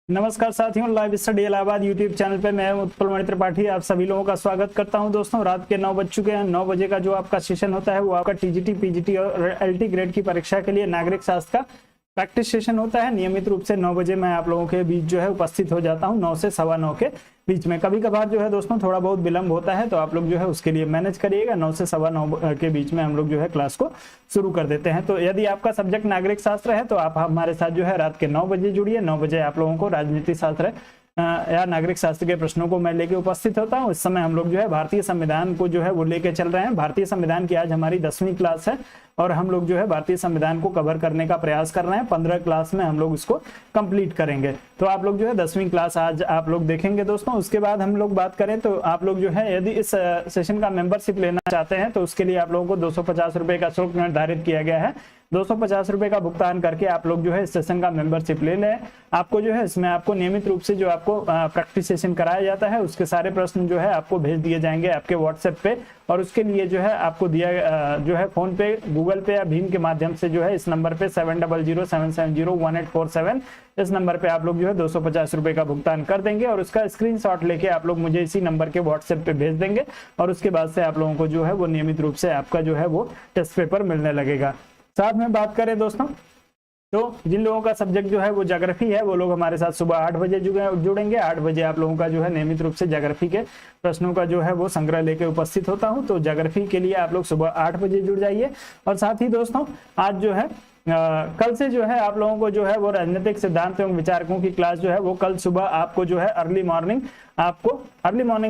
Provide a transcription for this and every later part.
नमस्कार साथियों, live study Allahabad YouTube channel पे मैं उत्पल मणि त्रिपाठी आप सभी लोगों का स्वागत करता हूं। दोस्तों, रात के 9 बज चुके हैं। 9 बजे का जो आपका सेशन होता है वो आपका टीजीटी, पीजीटी और एलटी ग्रेड की परीक्षा के लिए नागरिक शास्त्र का प्रैक्टिस सेशन होता है। नियमित रूप से 9 बजे मैं आप लोगों के बीच जो है उपस्थित हो जाता हूं, 9 से 9:15 के बीच में। कभी कभार जो है दोस्तों थोड़ा बहुत विलंब होता है, तो आप लोग जो है उसके लिए मैनेज करिएगा। 9 से 9:15 के बीच में हम लोग जो है क्लास को शुरू कर देते हैं। तो यदि आपका सब्जेक्ट नागरिक शास्त्र है तो आप हमारे साथ जो है रात के 9 बजे जुड़िए। 9 बजे आप लोगों को राजनीति शास्त्र या नागरिक शास्त्र के प्रश्नों को मैं लेके उपस्थित होता हूँ। इस समय हम लोग जो है भारतीय संविधान को जो है वो लेके चल रहे हैं। भारतीय संविधान की आज हमारी 10वीं क्लास है और हम लोग जो है भारतीय संविधान को कवर करने का प्रयास कर रहे हैं। 15 क्लास में हम लोग इसको कंप्लीट करेंगे। तो आप लोग जो है 10वीं क्लास आज आप लोग देखेंगे दोस्तों। उसके बाद हम लोग बात करें तो आप लोग जो है यदि इस सेशन का मेंबरशिप लेना चाहते हैं तो उसके लिए आप लोगों को 250 रुपए का शुल्क निर्धारित किया गया है। 250 रुपए का भुगतान करके आप लोग जो है इस सेशन का मेंबरशिप ले लें। आपको जो है इसमें आपको नियमित रूप से जो आपको प्रैक्टिस सेशन कराया जाता है उसके सारे प्रश्न जो है आपको भेज दिए जाएंगे आपके व्हाट्सएप पे। और उसके लिए जो है आपको दिया जो है फोन पे, गूगल पे या भीम के माध्यम से जो है इस नंबर पे 7007701847 इस नंबर पे आप लोग जो है 250 रुपए का भुगतान कर देंगे और उसका स्क्रीनशॉट लेके आप लोग मुझे इसी नंबर के व्हाट्सएप पे भेज देंगे। और उसके बाद से आप लोगों को जो है वो नियमित रूप से आपका जो है वो टेस्ट पेपर मिलने लगेगा। साथ में बात करें दोस्तों तो जिन लोगों का सब्जेक्ट जो है वो ज्योग्राफी है वो लोग हमारे साथ सुबह 8 बजे जुड़ेंगे। 8 बजे आप लोगों का जो है नियमित रूप से ज्योग्राफी के प्रश्नों का जो है वो संग्रह लेके उपस्थित होता हूं। तो ज्योग्राफी के लिए आप लोग सुबह 8 बजे जुड़ जाइए। और साथ ही दोस्तों आज जो है कल से जो है आप लोगों को जो है वो राजनीतिक सिद्धांत एवं विचारकों की क्लास जो है वो कल सुबह आपको जो है अर्ली मॉर्निंग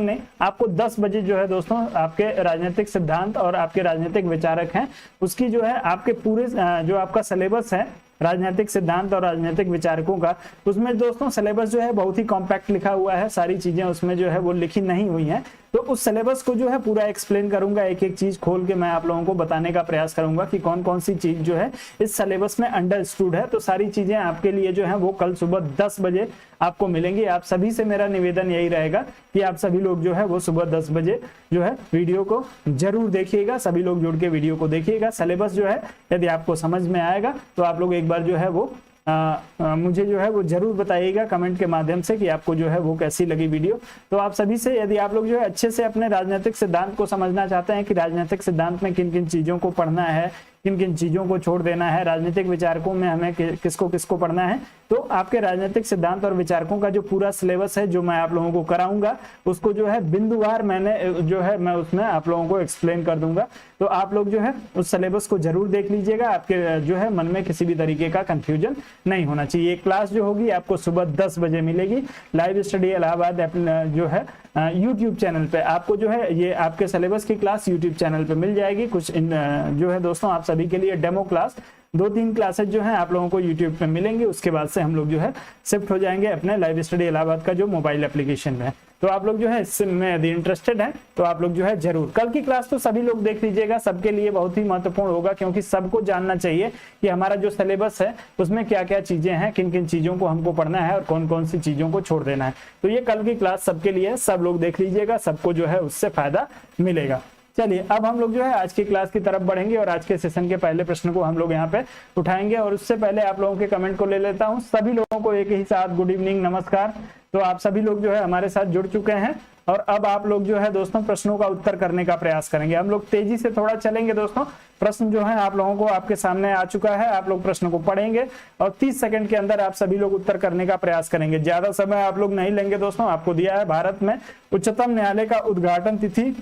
नहीं, आपको 10 बजे जो है दोस्तों आपके राजनीतिक सिद्धांत और आपके राजनीतिक विचारक हैं उसकी जो है आपके पूरे जो आपका सिलेबस है राजनीतिक सिद्धांत और राजनीतिक विचारकों का, उसमें दोस्तों सिलेबस जो है बहुत ही कॉम्पैक्ट लिखा हुआ है। सारी चीजें उसमें जो है वो लिखी नहीं हुई हैं। तो उस सिलेबस को जो है पूरा एक्सप्लेन करूंगा, एक एक चीज खोल के मैं आप लोगों को बताने का प्रयास करूंगा कि कौन कौन सी चीज जो है इस सिलेबस में अंडरस्टूड है। तो सारी चीजें आपके लिए जो है वो कल सुबह 10 बजे आपको मिलेंगी। आप सभी से मेरा निवेदन यही रहेगा कि आप सभी लोग जो है वो सुबह 10 बजे जो है वीडियो को जरूर देखिएगा। सभी लोग जुड़ के वीडियो को देखिएगा। सिलेबस जो है यदि आपको समझ में आएगा तो आप लोग एक बार जो है वो मुझे जो है वो जरूर बताइएगा कमेंट के माध्यम से कि आपको जो है वो कैसी लगी वीडियो। तो आप सभी से यदि आप लोग जो है अच्छे से अपने राजनीतिक सिद्धांत को समझना चाहते हैं कि राजनीतिक सिद्धांत में किन किन चीजों को पढ़ना है, किन किन चीजों को छोड़ देना है, राजनीतिक विचारकों में हमें किसको किसको पढ़ना है, तो आपके राजनीतिक सिद्धांत और विचारकों का जो पूरा सिलेबस है जो मैं आप लोगों को कराऊंगा उसको जो है बिंदुवार मैंने जो है मैं उसमें आप लोगों को एक्सप्लेन कर दूंगा। तो आप लोग जो है उस सिलेबस को जरूर देख लीजिएगा। आपके जो है मन में किसी भी तरीके का कंफ्यूजन नहीं होना चाहिए। क्लास जो होगी आपको सुबह 10 बजे मिलेगी। लाइव स्टडी इलाहाबाद जो है यूट्यूब चैनल पे आपको जो है ये आपके सिलेबस की क्लास यूट्यूब चैनल पे मिल जाएगी। कुछ जो है दोस्तों आप सभी के लिए डेमो क्लास 2-3 क्लासेज जो है आप लोगों को यूट्यूब पे मिलेंगी। उसके बाद से हम लोग जो है शिफ्ट हो जाएंगे अपने लाइव स्टडी इलाहाबाद का जो मोबाइल एप्लीकेशन में। तो आप लोग जो है इसमें यदि इंटरेस्टेड हैं तो आप लोग जो है जरूर कल की क्लास तो सभी लोग देख लीजिएगा। सबके लिए बहुत ही महत्वपूर्ण होगा क्योंकि सबको जानना चाहिए कि हमारा जो सिलेबस है उसमें क्या क्या चीजें हैं, किन किन चीजों को हमको पढ़ना है और कौन कौन सी चीजों को छोड़ देना है। तो ये कल की क्लास सबके लिए, सब लोग देख लीजिएगा, सबको जो है उससे फायदा मिलेगा। चलिए अब हम लोग जो है आज की क्लास की तरफ बढ़ेंगे और आज के सेशन के पहले प्रश्न को हम लोग यहाँ पे उठाएंगे। और उससे पहले आप लोगों के कमेंट को ले लेता हूँ। सभी लोगों को एक ही साथ गुड इवनिंग, नमस्कार। तो आप सभी लोग जो है हमारे साथ जुड़ चुके हैं और अब आप लोग जो है दोस्तों प्रश्नों का उत्तर करने का प्रयास करेंगे। हम लोग तेजी से थोड़ा चलेंगे दोस्तों। प्रश्न जो है आप लोगों को आपके सामने आ चुका है। आप लोग प्रश्न को पढ़ेंगे और 30 सेकंड के अंदर आप सभी लोग उत्तर करने का प्रयास करेंगे। ज्यादा समय आप लोग नहीं लेंगे दोस्तों। आपको दिया है भारत में उच्चतम न्यायालय का उद्घाटन तिथि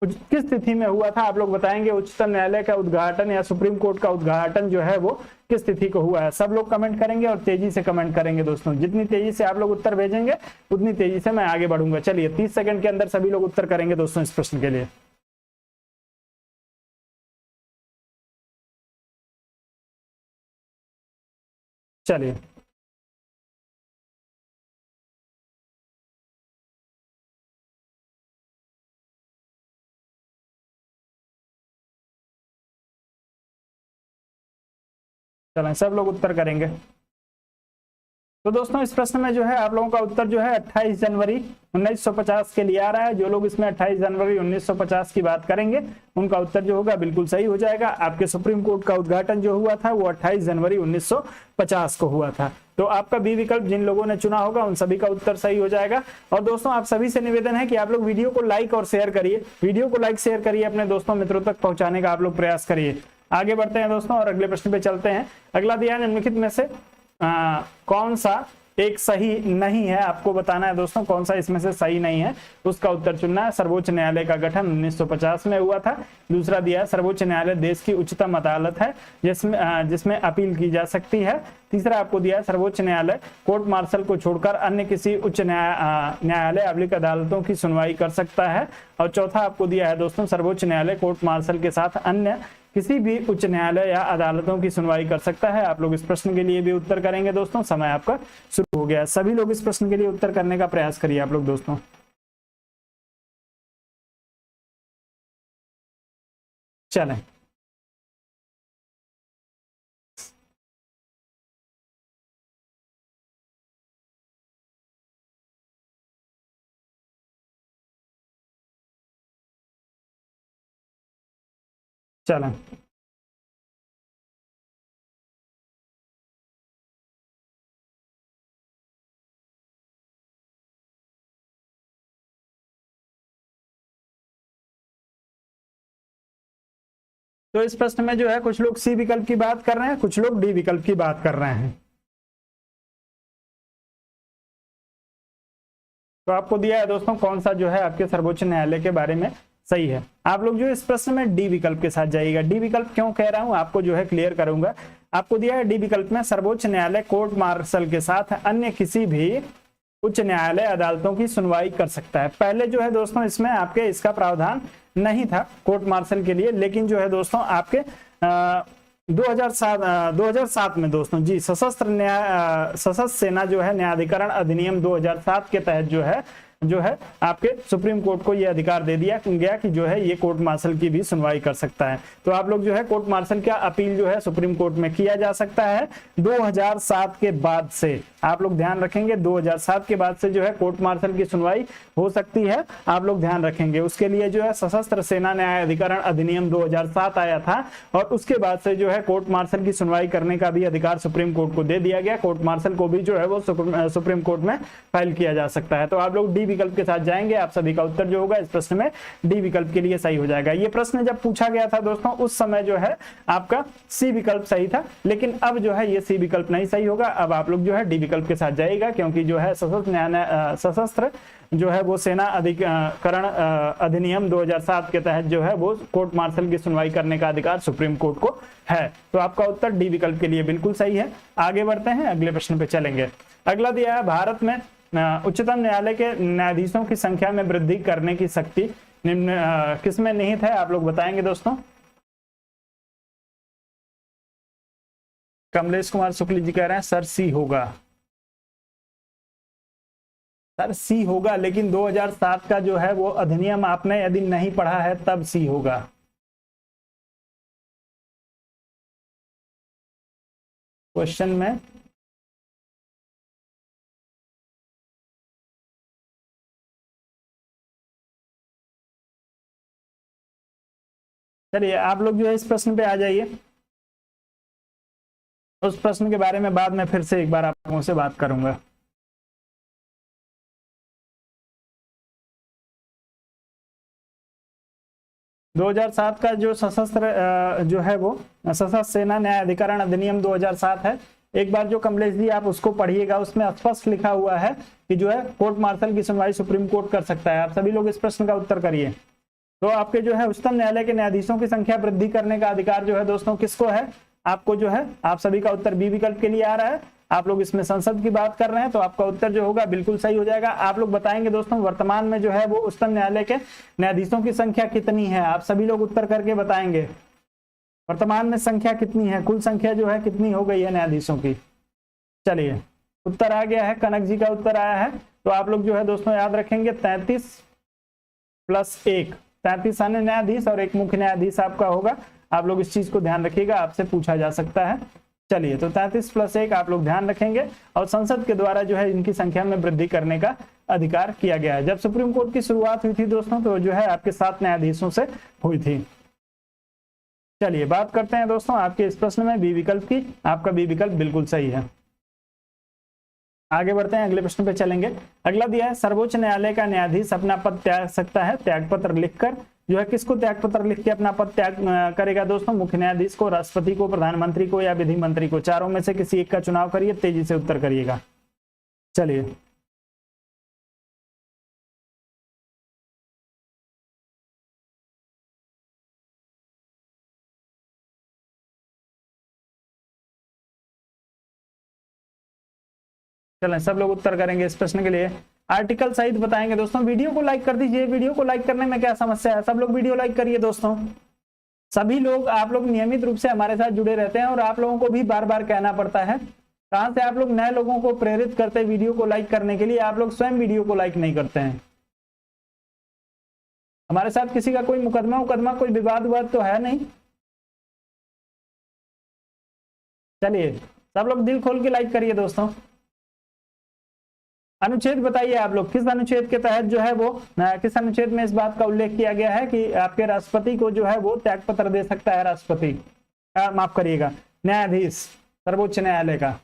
किस तिथि में हुआ था, आप लोग बताएंगे। उच्चतम न्यायालय का उद्घाटन या सुप्रीम कोर्ट का उद्घाटन जो है वो किस तिथि को हुआ है, सब लोग कमेंट करेंगे और तेजी से कमेंट करेंगे दोस्तों। जितनी तेजी से आप लोग उत्तर भेजेंगे उतनी तेजी से मैं आगे बढ़ूंगा। चलिए 30 सेकंड के अंदर सभी लोग उत्तर करेंगे दोस्तों इस प्रश्न के लिए। चलिए चलें, सब लोग उत्तर करेंगे। तो दोस्तों इस प्रश्न में जो है आप लोगों का उत्तर जो है 28 जनवरी 1950 के लिए आ रहा है। जो लोग इसमें 28 जनवरी 1950 की बात करेंगे उनका उत्तर जो होगा बिल्कुल सही हो जाएगा। आपके सुप्रीम कोर्ट का उद्घाटन जो हुआ था वो 28 जनवरी 1950 को हुआ था। तो आपका बी विकल्प जिन लोगों ने चुना होगा उन सभी का उत्तर सही हो जाएगा। और दोस्तों आप सभी से निवेदन है कि आप लोग वीडियो को लाइक और शेयर करिए, वीडियो को लाइक शेयर करिए, अपने दोस्तों मित्रों तक पहुंचाने का आप लोग प्रयास करिए। आगे बढ़ते हैं दोस्तों और अगले प्रश्न पे चलते हैं। अगला दिया है निम्नलिखित में से कौन सा एक सही नहीं है, आपको बताना है दोस्तों कौन सा इसमें से सही नहीं है, उसका उत्तर चुनना है। सर्वोच्च न्यायालय का गठन 1950 में हुआ था। दूसरा दिया है सर्वोच्च न्यायालय देश की उच्चतम अदालत है जिसमें अपील की जा सकती है। तीसरा आपको दिया है सर्वोच्च न्यायालय कोर्ट मार्शल को छोड़कर अन्य किसी उच्च न्यायालय अदालत अदालतों की सुनवाई कर सकता है। और चौथा आपको दिया है दोस्तों सर्वोच्च न्यायालय कोर्ट मार्शल के साथ अन्य किसी भी उच्च न्यायालय या अदालतों की सुनवाई कर सकता है। आप लोग इस प्रश्न के लिए भी उत्तर करेंगे दोस्तों। समय आपका शुरू हो गया। सभी लोग इस प्रश्न के लिए उत्तर करने का प्रयास करिए आप लोग दोस्तों। चलें चलें तो इस प्रश्न में जो है कुछ लोग सी विकल्प की बात कर रहे हैं, कुछ लोग डी विकल्प की बात कर रहे हैं। तो आपको दिया है दोस्तों कौन सा जो है आपके सर्वोच्च न्यायालय के बारे में सही है। आप लोग जो इस प्रश्न में डी विकल्प के साथ जाइएगा। डी विकल्प क्यों कह रहा हूं आपको जो है क्लियर करूंगा। आपको दिया है डी विकल्प में सर्वोच्च न्यायालय कोर्ट मार्शल के साथ अन्य किसी भी उच्च न्यायालय अदालतों की सुनवाई कर सकता है। पहले जो है दोस्तों इसमें आपके इसका प्रावधान नहीं था कोर्ट मार्शल के लिए, लेकिन जो है दोस्तों आपके 2007 में दोस्तों जी सशस्त्र सेना जो है न्यायाधिकरण अधिनियम 2007 के तहत जो है आपके सुप्रीम कोर्ट को यह अधिकार दे दिया गया कि जो है ये कोर्ट मार्शल की भी सुनवाई कर सकता है। तो आप लोग जो है कोर्ट मार्शल का अपील जो है सुप्रीम कोर्ट में किया जा सकता है 2007 के बाद से। आप लोग ध्यान रखेंगे 2007 के बाद से जो है कोर्ट मार्शल की सुनवाई हो सकती है। आप लोग ध्यान रखेंगे उसके लिए जो है सशस्त्र सेना न्यायाधिकरण अधिनियम 2007 आया था और उसके बाद से जो है कोर्ट मार्शल की सुनवाई करने का भी अधिकार सुप्रीम कोर्ट को दे दिया गया। कोर्ट मार्शल को भी जो है वो सुप्रीम कोर्ट में फाइल किया जा सकता है। तो आप लोग डी विकल्प के साथ जाएंगे। आप सभी का उत्तर जो होगा इस प्रश्न में डी विकल्प के लिए सही हो जाएगा। ये प्रश्न जब पूछा गया था दोस्तों उस समय जो है आपका सी विकल्प सही था, लेकिन अब जो है ये सी विकल्प नहीं सही होगा। अब आप लोग जो है डी विकल्प के साथ जाएगा क्योंकि जो है सशस्त्र जो है वो सेना अधिकरण अधिनियम 2007 के तहत जो है वो कोर्ट मार्शल की सुनवाई करने का अधिकार सुप्रीम कोर्ट को है। तो आपका उत्तर डी विकल्प के लिए बिल्कुल सही है। आगे बढ़ते हैं अगले प्रश्न पे चलेंगे। अगला दिया है भारत में उच्चतम न्यायालय के न्यायाधीशों की संख्या में वृद्धि करने की शक्ति निम्न किसमें निहित है, आप लोग बताएंगे दोस्तों। कमलेश कुमार शुक्ल जी कह रहे हैं सर सी होगा। सर सी होगा, लेकिन 2007 का जो है वो अधिनियम आपने यदि नहीं पढ़ा है तब सी होगा। क्वेश्चन में चलिए आप लोग जो है इस प्रश्न पे आ जाइए। उस प्रश्न के बारे में बाद में फिर से एक बार आप लोगों से बात करूंगा। दो 2007 का जो सशस्त्र जो है वो सशस्त्र सेना न्यायाधिकरण अधिनियम 2007 है। एक बार जो कमलेश जी आप उसको पढ़िएगा, उसमें स्पष्ट लिखा हुआ है कि जो है कोर्ट मार्शल की सुनवाई सुप्रीम कोर्ट कर सकता है। आप सभी लोग इस प्रश्न का उत्तर करिए। तो आपके जो है उच्चतम न्यायालय के न्यायाधीशों की संख्या वृद्धि करने का अधिकार जो है दोस्तों किसको है, आपको जो है आप सभी का उत्तर बी विकल्प के लिए आ रहा है। आप लोग इसमें संसद की बात कर रहे हैं तो आपका उत्तर जो होगा बिल्कुल सही हो जाएगा। आप लोग बताएंगे दोस्तों वर्तमान में जो है वो उच्चतम न्यायालय के न्यायाधीशों की संख्या कितनी है, आप सभी लोग उत्तर करके बताएंगे वर्तमान में संख्या कितनी है, कुल संख्या जो है कितनी हो गई है न्यायाधीशों की। चलिए उत्तर आ गया है, कनक जी का उत्तर आया है। तो आप लोग जो है दोस्तों याद रखेंगे 33 + 1, 33 अन्य न्यायाधीश और एक मुख्य न्यायाधीश आपका होगा। आप लोग इस चीज को ध्यान रखिएगा, आपसे पूछा जा सकता है। चलिए, तो 33 + 1 आप लोग ध्यान रखेंगे। और संसद के द्वारा जो है इनकी संख्या में वृद्धि करने का अधिकार किया गया है। जब सुप्रीम कोर्ट की शुरुआत हुई थी दोस्तों, तो जो है आपके 7 न्यायाधीशों से हुई थी। चलिए बात करते हैं दोस्तों आपके इस प्रश्न में बी विकल्प की। आपका बी विकल्प बिल्कुल सही है। आगे बढ़ते हैं, अगले प्रश्न पे चलेंगे। अगला दिया है, सर्वोच्च न्यायालय का न्यायाधीश अपना पद त्याग सकता है त्यागपत्र लिखकर। जो है किसको त्यागपत्र लिख के अपना पद त्याग करेगा दोस्तों? मुख्य न्यायाधीश को, राष्ट्रपति को, प्रधानमंत्री को या विधि मंत्री को। चारों में से किसी एक का चुनाव करिए, तेजी से उत्तर करिएगा। चलिए, चलें सब लोग उत्तर करेंगे इस प्रश्न के लिए। आर्टिकल सहित बताएंगे दोस्तों। वीडियो को लाइक कर दीजिए। वीडियो को लाइक करने में क्या समस्या है? सब लोग वीडियो लाइक करिए दोस्तों। सभी लोग, आप लोग नियमित रूप से हमारे साथ जुड़े रहते हैं और आप लोगों को भी बार बार कहना पड़ता है। कहां से आप लोग नए लोगों को प्रेरित करते हैं वीडियो को लाइक करने के लिए? आप लोग स्वयं वीडियो को लाइक नहीं करते हैं। हमारे साथ किसी का कोई मुकदमा कोई विवाद तो है नहीं। चलिए सब लोग दिल खोल के लाइक करिए दोस्तों। अनुच्छेद बताइए आप लोग, किस अनुच्छेद के तहत जो है वो, किस अनुच्छेद में इस बात का उल्लेख किया गया है कि आपके राष्ट्रपति को जो है वो त्यागपत्र दे सकता है राष्ट्रपति, माफ करिएगा, न्यायाधीश सर्वोच्च न्यायालय का।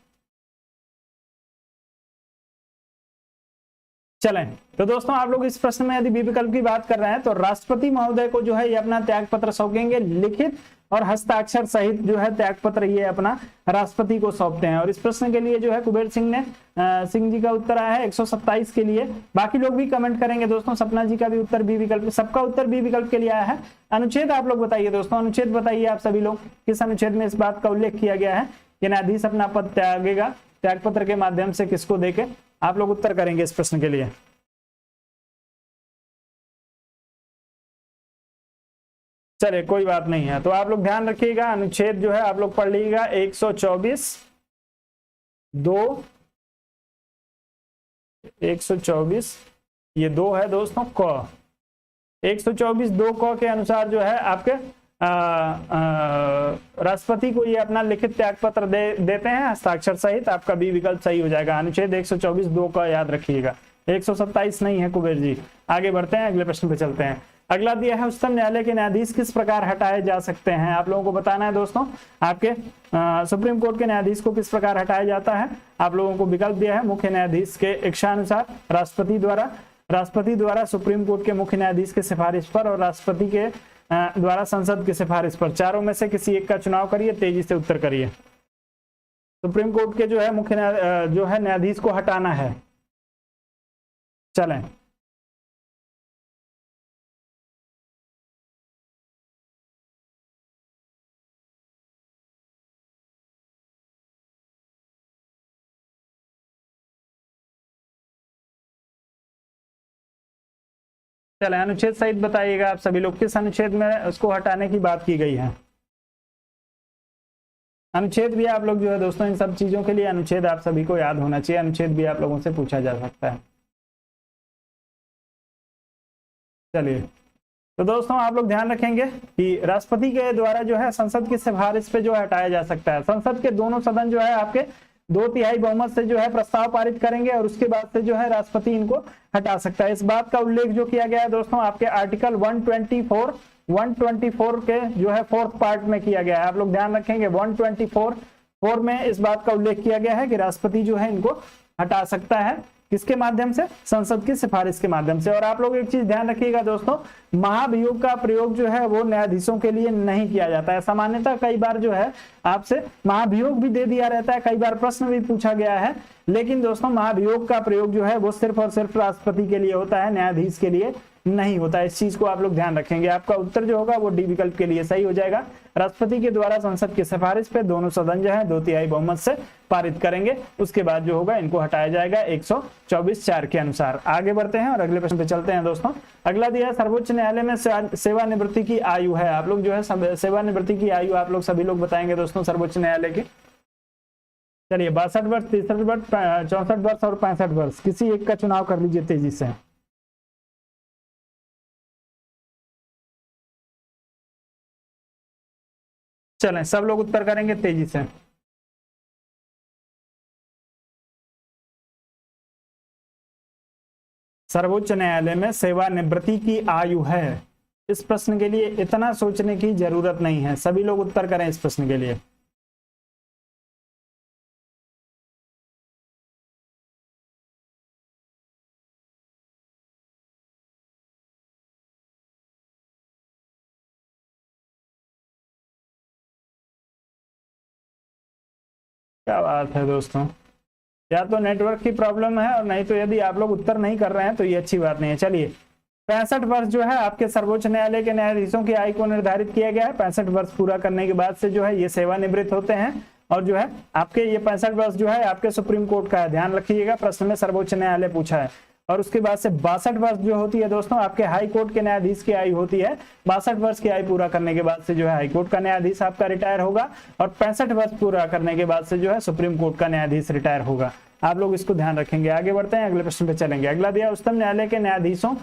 चलें, तो दोस्तों आप लोग इस प्रश्न में यदि बी विकल्प की बात कर रहे हैं तो राष्ट्रपति महोदय को जो है ये अपना त्यागपत्र सौंपेंगे। लिखित और हस्ताक्षर सहित जो है त्यागपत्र ये अपना राष्ट्रपति को सौंपते हैं। और इस प्रश्न के लिए जो है कुबेर सिंह जी का उत्तर आया है 127 के लिए। बाकी लोग भी कमेंट करेंगे दोस्तों। सपना जी का भी उत्तर बी विकल्प, सबका उत्तर बी विकल्प के लिए आया है। अनुच्छेद आप लोग बताइए दोस्तों, अनुच्छेद बताइए आप सभी लोग, किस अनुच्छेद में इस बात का उल्लेख किया गया है कि न्यायाधीश अपना पद त्यागेगा त्यागपत्र के माध्यम से, किसको देके? आप लोग उत्तर करेंगे इस प्रश्न के लिए। चलिए कोई बात नहीं है, तो आप लोग ध्यान रखिएगा। अनुच्छेद जो है आप लोग पढ़ लीजिएगा 124 2, 124 ये 2 है दोस्तों क। 124 2 क के अनुसार जो है आपके राष्ट्रपति को ये अपना लिखित त्यागपत्र देते हैं हस्ताक्षर सहित। आपका बी विकल्प सही हो जाएगा। अनुच्छेद 124 2 का याद रखिएगा, 127 नहीं है कुबेर जी। आगे बढ़ते हैं, अगले प्रश्न पे चलते हैं। अगला दिया है, उच्चतम न्यायालय के न्यायाधीश किस प्रकार हटाए जा सकते हैं? आप लोगों को बताना है दोस्तों। आपके सुप्रीम कोर्ट के न्यायाधीश को किस प्रकार हटाया जाता है? आप लोगों को विकल्प दिया है, मुख्य न्यायाधीश के इच्छानुसार, राष्ट्रपति द्वारा, सुप्रीम कोर्ट के मुख्य न्यायाधीश के सिफारिश पर, और राष्ट्रपति के द्वारा संसद की सिफारिश पर। चारों में से किसी एक का चुनाव करिए, तेजी से उत्तर करिए। सुप्रीम कोर्ट के जो है मुख्य जो है न्यायाधीश को हटाना है। चलें, चलें अनुच्छेद सहित बताइएगा आप सभी लोग, किस अनुच्छेद में उसको हटाने की बात की गई है? अनुच्छेद भी आप लोग जो है दोस्तों, इन सब चीजों के लिए अनुच्छेद आप सभी को याद होना चाहिए। अनुच्छेद भी आप लोगों से पूछा जा सकता है। चलिए, तो दोस्तों आप लोग ध्यान रखेंगे कि राष्ट्रपति के द्वारा जो है संसद की सिफारिश पे जो हटाया जा सकता है। संसद के दोनों सदन जो है आपके 2/3 बहुमत से जो है प्रस्ताव पारित करेंगे और उसके बाद से जो है राष्ट्रपति इनको हटा सकता है। इस बात का उल्लेख जो किया गया है दोस्तों आपके आर्टिकल 124 के जो है 4th पार्ट में किया गया है। आप लोग ध्यान रखेंगे 124 में इस बात का उल्लेख किया गया है कि राष्ट्रपति जो है इनको हटा सकता है। किसके माध्यम से? संसद की सिफारिश के माध्यम से। और आप लोग एक चीज ध्यान रखिएगा दोस्तों, महाभियोग का प्रयोग जो है वो न्यायाधीशों के लिए नहीं किया जाता है। सामान्यतः कई बार जो है आपसे महाभियोग भी दे दिया रहता है, कई बार प्रश्न भी पूछा गया है, लेकिन दोस्तों महाभियोग का प्रयोग जो है वो सिर्फ और सिर्फ राष्ट्रपति के लिए होता है, न्यायाधीश के लिए नहीं होता। इस चीज को आप लोग ध्यान रखेंगे। आपका उत्तर जो होगा वो डी विकल्प के लिए सही हो जाएगा। राष्ट्रपति के द्वारा संसद की सिफारिश पे दोनों सदन जो है 2/3 बहुमत से पारित करेंगे। उसके बाद जो होगा इनको हटाया जाएगा 124(4) के अनुसार। आगे बढ़ते हैं और अगले प्रश्न पे चलते हैं दोस्तों। अगला दिया है, सर्वोच्च न्यायालय में सेवानिवृत्ति की आयु है। आप लोग जो है सेवानिवृत्ति की आयु आप लोग सभी लोग बताएंगे दोस्तों सर्वोच्च न्यायालय की। चलिए 62 वर्ष, 63 वर्ष, 64 वर्ष और 65 वर्ष, किसी एक का चुनाव कर लीजिए तेजी से। चलें सब लोग उत्तर करेंगे तेजी से। सर्वोच्च न्यायालय में सेवानिवृत्ति की आयु है? इस प्रश्न के लिए इतना सोचने की जरूरत नहीं है, सभी लोग उत्तर करें इस प्रश्न के लिए। क्या बात है दोस्तों, या तो नेटवर्क की प्रॉब्लम है और नहीं तो यदि आप लोग उत्तर नहीं कर रहे हैं तो ये अच्छी बात नहीं है। चलिए 65 वर्ष जो है आपके सर्वोच्च न्यायालय के न्यायाधीशों की आयु को निर्धारित किया गया है। 65 वर्ष पूरा करने के बाद से जो है ये सेवानिवृत्त होते हैं और जो है आपके ये 65 वर्ष जो है आपके सुप्रीम कोर्ट का है, ध्यान रखिएगा, प्रश्न में सर्वोच्च न्यायालय पूछा है। और उसके बाद से 62 वर्ष जो होती है दोस्तों आपके हाई कोर्ट के न्यायाधीश की आयु होती है। 62 वर्ष की आयु पूरा करने के बाद से जो है हाई कोर्ट का न्यायाधीश आपका रिटायर होगा और 65 वर्ष पूरा करने के बाद से जो है सुप्रीम कोर्ट का न्यायाधीश रिटायर होगा। आप लोग इसको ध्यान रखेंगे। आगे बढ़ते हैं, अगले प्रश्न पे चलेंगे। अगला दिया, उच्चतम न्यायालय के न्यायाधीशों